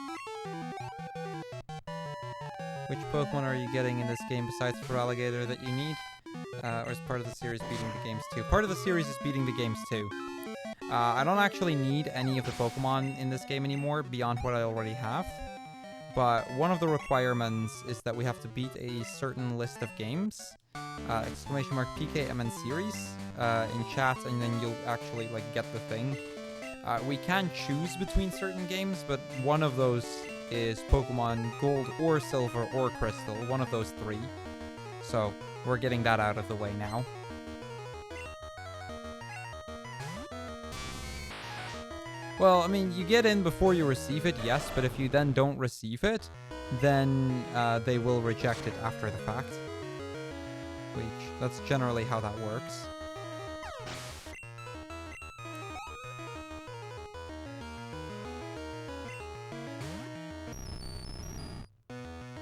Which Pokemon are you getting in this game besides Feraligatr that you need? Or is part of the series beating the games too? Part of the series is beating the games too. I don't actually need any of the Pokemon in this game anymore beyond what I already have. But one of the requirements is that we have to beat a certain list of games. Exclamation mark PKMN series in chat, and then you'll actually like get the thing. We can choose between certain games, but one of those is Pokemon Gold or Silver or Crystal, one of those three. So we're getting that out of the way now. Well, I mean, you get in before you receive it, yes, but if you then don't receive it, then they will reject it after the fact. Which, that's generally how that works.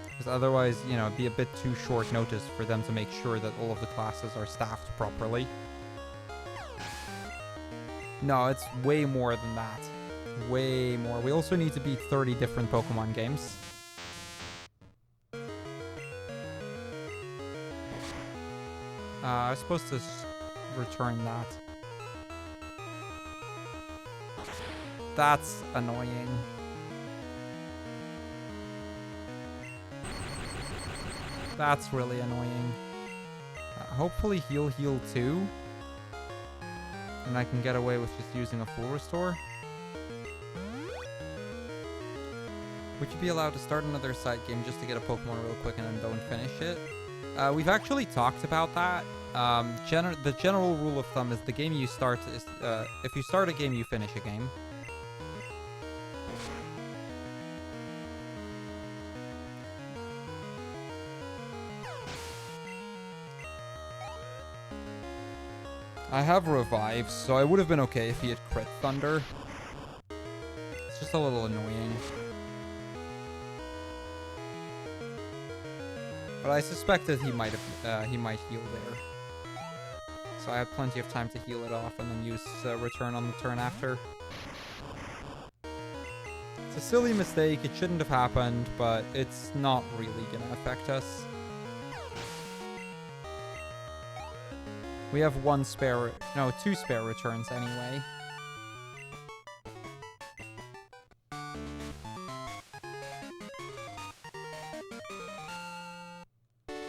Because otherwise, you know, it'd be a bit too short notice for them to make sure that all of the classes are staffed properly. No, it's way more than that. Way more. We also need to beat 30 different Pokemon games. I was supposed to return that. That's annoying. That's really annoying. Hopefully he'll heal too. And I can get away with just using a full restore. Would you be allowed to start another side game just to get a Pokemon real quick and then don't finish it? We've actually talked about that. The general rule of thumb is the game you start is... if you start a game, you finish a game. I have revives, so I would have been okay if he had crit Thunder. It's just a little annoying. But I suspected he might heal there. So I had plenty of time to heal it off and then use return on the turn after. It's a silly mistake, it shouldn't have happened, but it's not really gonna affect us. We have two spare returns anyway.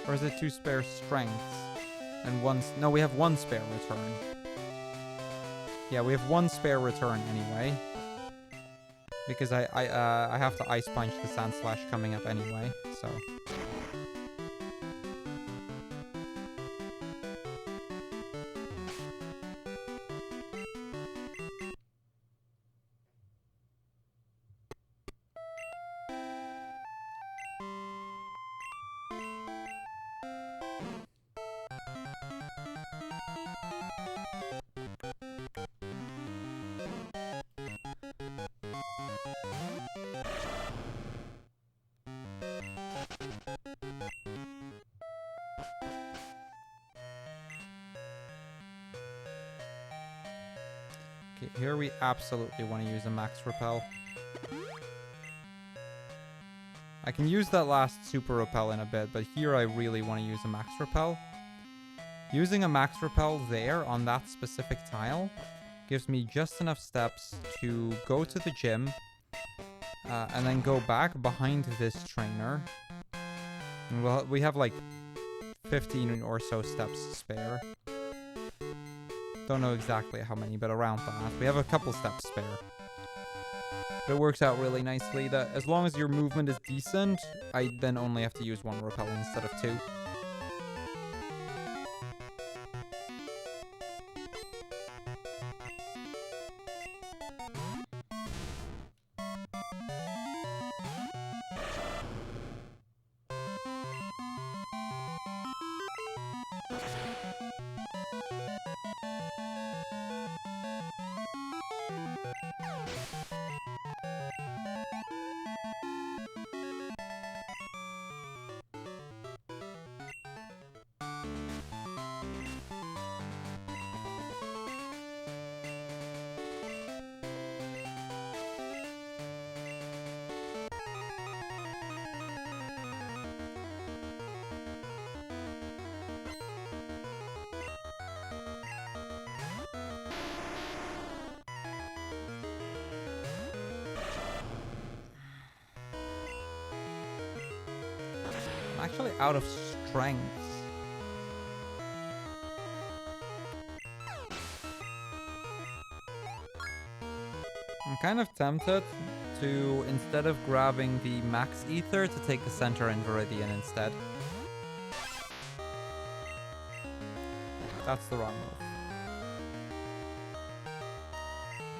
Or is it 2 spare strengths? And no, we have 1 spare return. Yeah, we have 1 spare return anyway. Because I have to Ice Punch the Sand Slash coming up anyway, so... Okay, here we absolutely want to use a Max Repel. I can use that last Super Repel in a bit, but here I really want to use a Max Repel. Using a Max Repel there on that specific tile gives me just enough steps to go to the gym and then go back behind this trainer. And we have like 15 or so steps spare. Don't know exactly how many, but around that. We have a couple steps spare. But it works out really nicely that as long as your movement is decent, I then only have to use 1 repel instead of 2. actually out of strength. I'm kind of tempted to, instead of grabbing the max ether, to take the center and Viridian instead. That's the wrong move.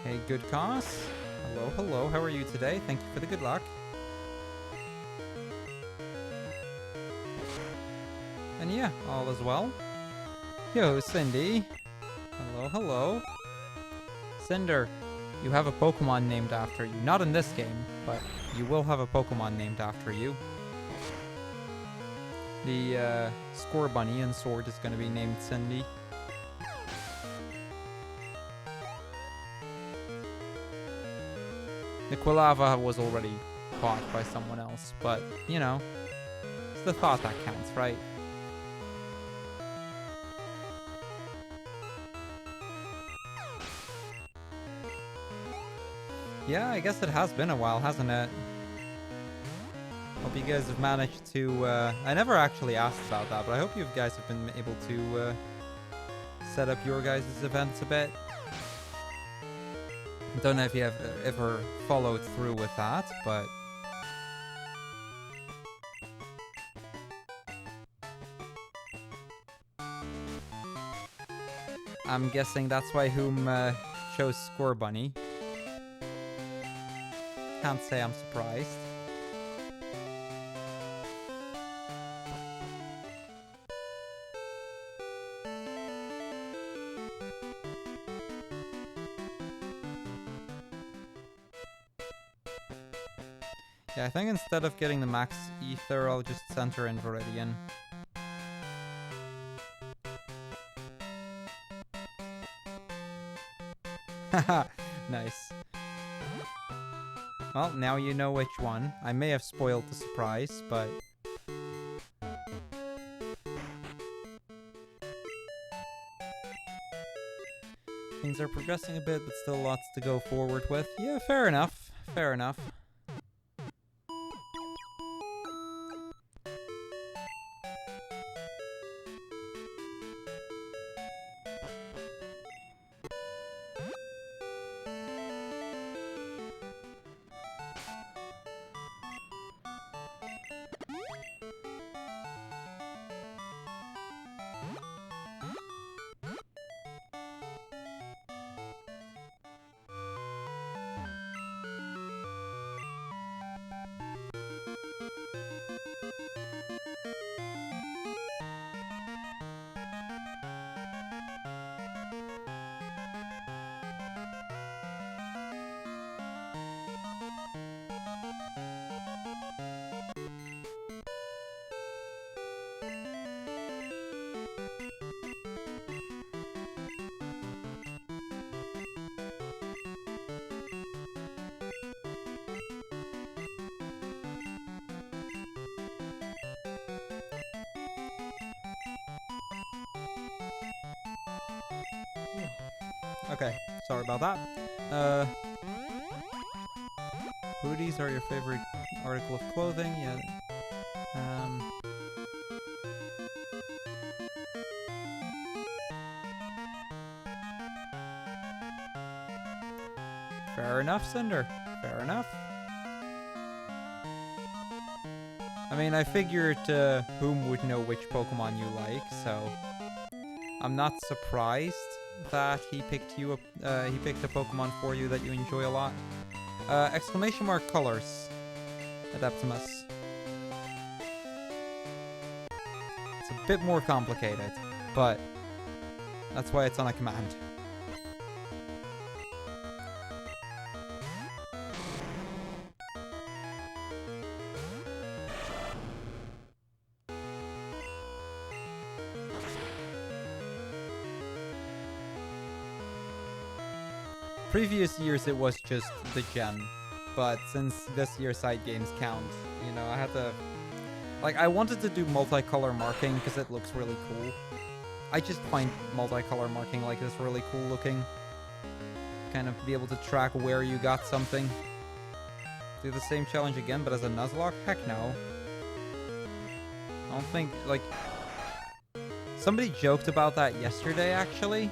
Hey, good cause. Hello, hello. How are you today? Thank you for the good luck. And yeah, all is well. Yo, Cindy. Hello, hello. Cinder, you have a Pokemon named after you. Not in this game, but you will have a Pokemon named after you. The Score Bunny in Sword is going to be named Cindy. The Quilava was already caught by someone else, but, you know, it's the thought that counts, right? Yeah, I guess it has been a while, hasn't it? Hope you guys have managed to, I never actually asked about that, but I hope you guys have been able to set up your guys' events a bit. Don't know if you have ever followed through with that, but I'm guessing that's why Whom chose Score Bunny. Can't say I'm surprised. Yeah, I think instead of getting the max ether, I'll just center in Viridian. Haha, nice. Well, now you know which one. I may have spoiled the surprise, but... things are progressing a bit, but still lots to go forward with. Yeah, fair enough. Fair enough. Okay, sorry about that. Hoodies are your favorite article of clothing? Yeah. Fair enough, Cinder. Fair enough. I mean, I figured Whom would know which Pokemon you like, so I'm not surprised that he picked you up. He picked a Pokemon for you that you enjoy a lot. Exclamation mark colors, Adeptimus. It's a bit more complicated, but that's why it's on a command. Previous years it was just the gen, but since this year side games count, you know, I had to... like, I wanted to do multicolor marking because it looks really cool. I just find multicolor marking like this really cool looking. Kind of be able to track where you got something. Do the same challenge again, but as a Nuzlocke? Heck no. don't think, like... Somebody joked about that yesterday, actually.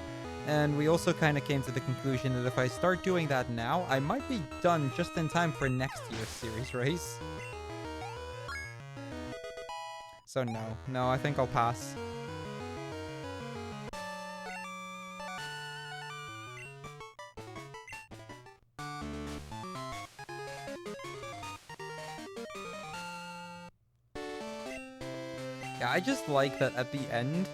And we also kind of came to the conclusion that if I start doing that now, I might be done just in time for next year's series race. So no, I think I'll pass. Yeah, I just like that at the end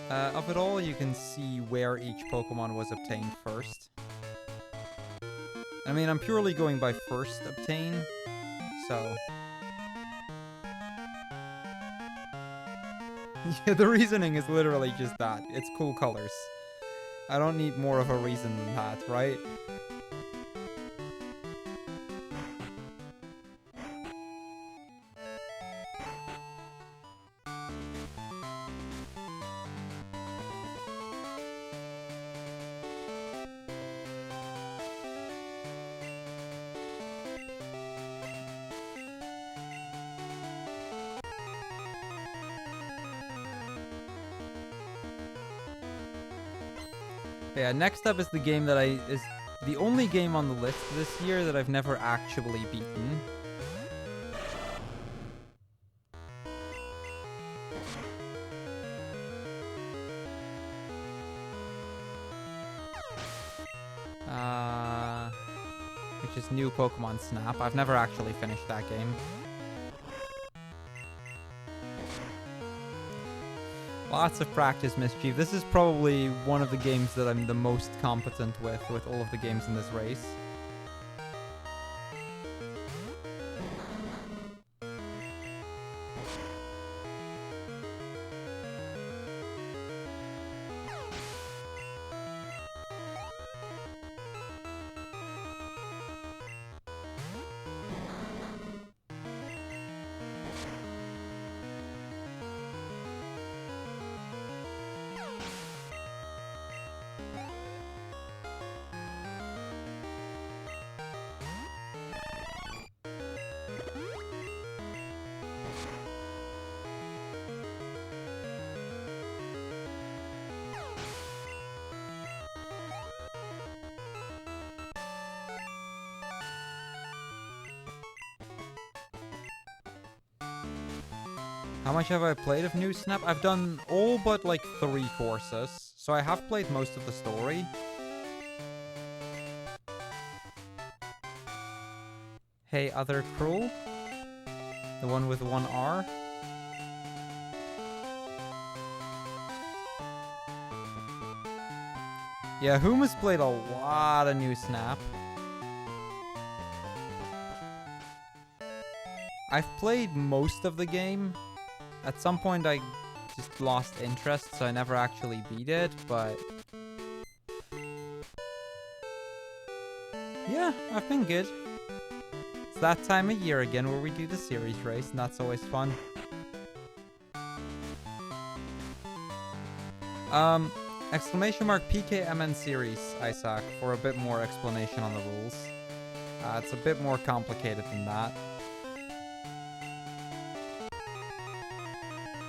of it all, you can see where each Pokemon was obtained first. I mean, I'm purely going by first obtain, so... Yeah, the reasoning is literally just that. It's cool colors. I don't need more of a reason than that, right? Yeah, next up is the game that is the only game on the list this year that I've never actually beaten. Which is New Pokemon Snap. I've never actually finished that game. Lots of practice, Mischief. This is probably one of the games that I'm the most competent with all of the games in this race. How much have I played of New Snap? I've done all but like 3 courses, so I have played most of the story. Hey, Other Cruel? The one with 1 R? Yeah, Huma's played a lot of New Snap. I've played most of the game. At some point I just lost interest, so I never actually beat it, but... yeah, I've been good. It's that time of year again where we do the series race, and that's always fun. Exclamation mark PKMN series, Isaac, for a bit more explanation on the rules. It's a bit more complicated than that.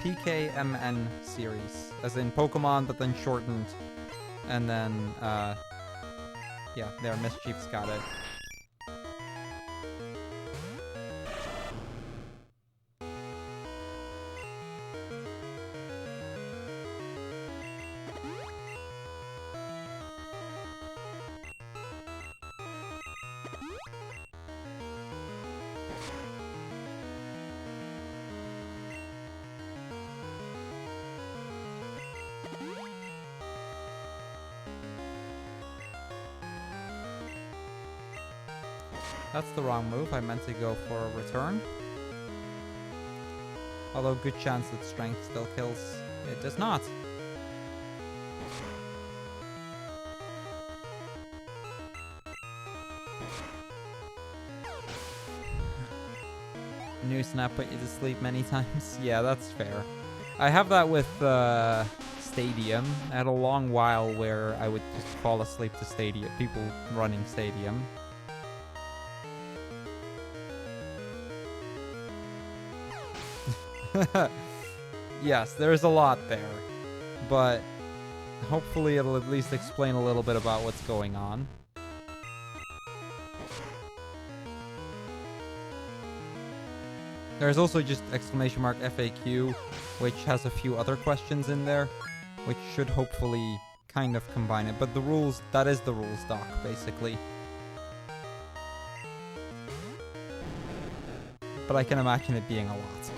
PKMN series, as in Pokemon, but then shortened, and then, yeah, there, Mischief's got it. That's the wrong move. I meant to go for a return. Although good chance that strength still kills. It does not. New Snap put you to sleep many times. Yeah, that's fair. I have that with Stadium. I had a long while where I would just fall asleep to Stadium. People running Stadium. yes, there's a lot there. But hopefully it'll at least explain a little bit about what's going on. There's also just exclamation mark FAQ, which has a few other questions in there, which should hopefully kind of combine it. But the rules, that is the rules doc, basically. But I can imagine it being a lot.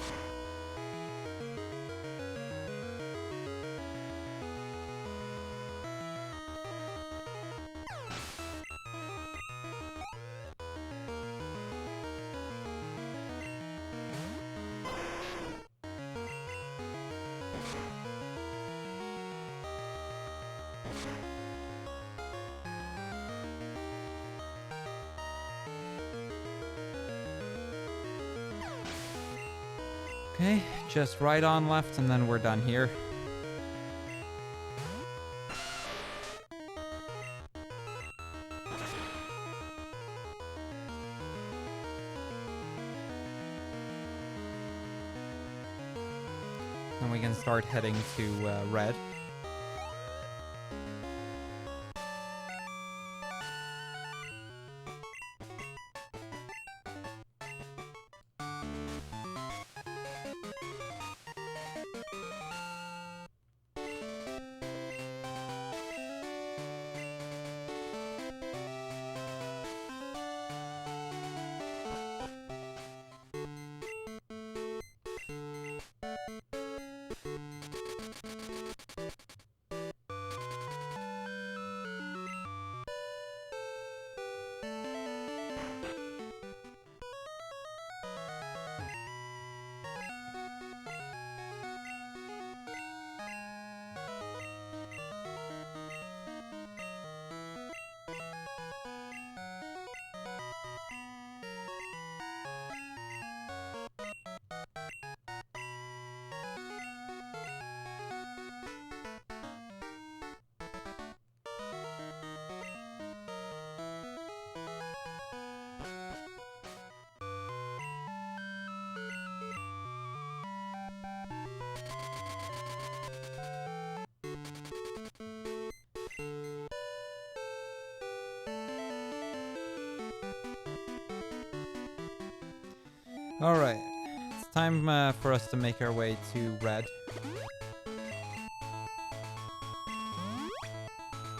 Okay, just right on left and then we're done here. And we can start heading to Red. Alright, it's time for us to make our way to Red.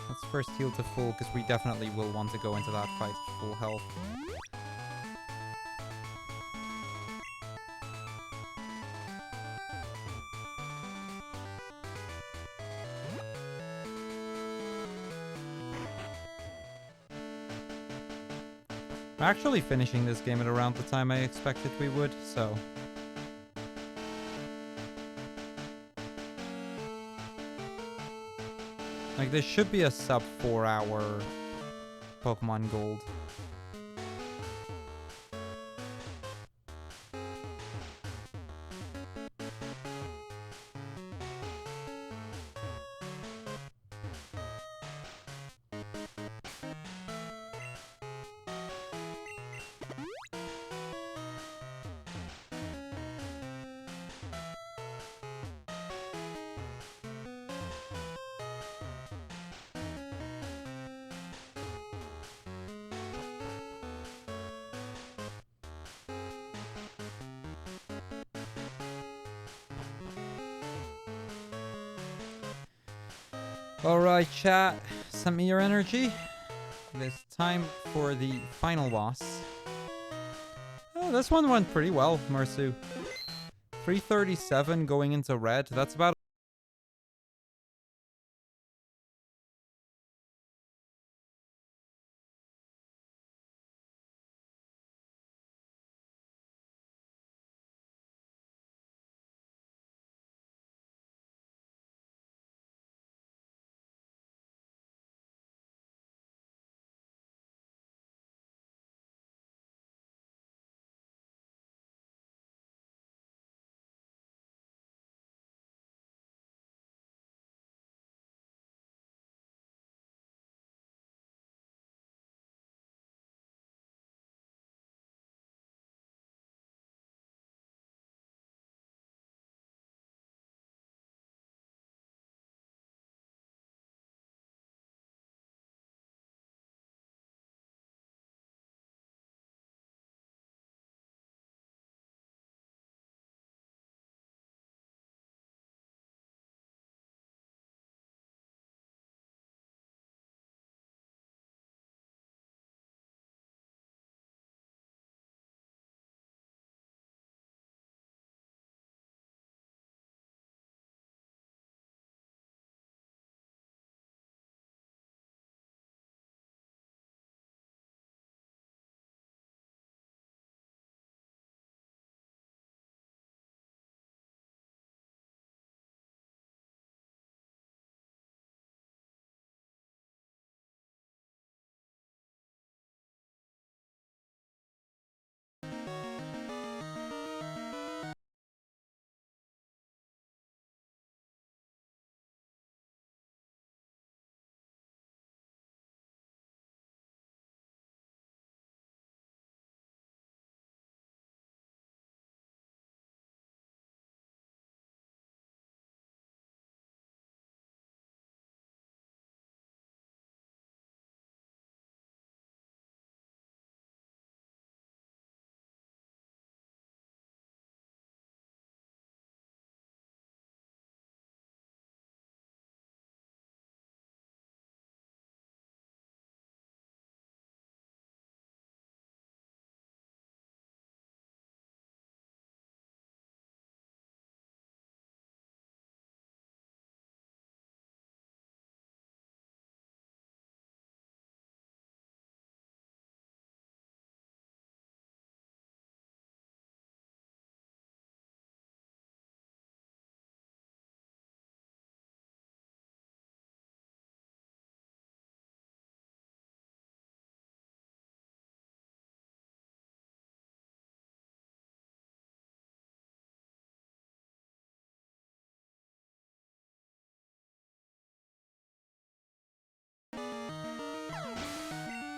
Let's first heal to full, because we definitely will want to go into that fight with full health. We're actually finishing this game at around the time I expected we would, so... Like, this should be a sub 4 hour Pokemon Gold. Alright, chat. Send me your energy. It is time for the final boss. Oh, this one went pretty well, Mersu. 337 going into Red. That's about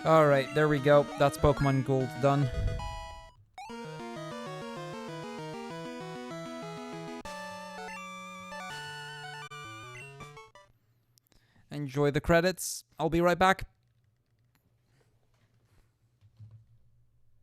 Alright, there we go. That's Pokemon Gold done. Enjoy the credits. I'll be right back.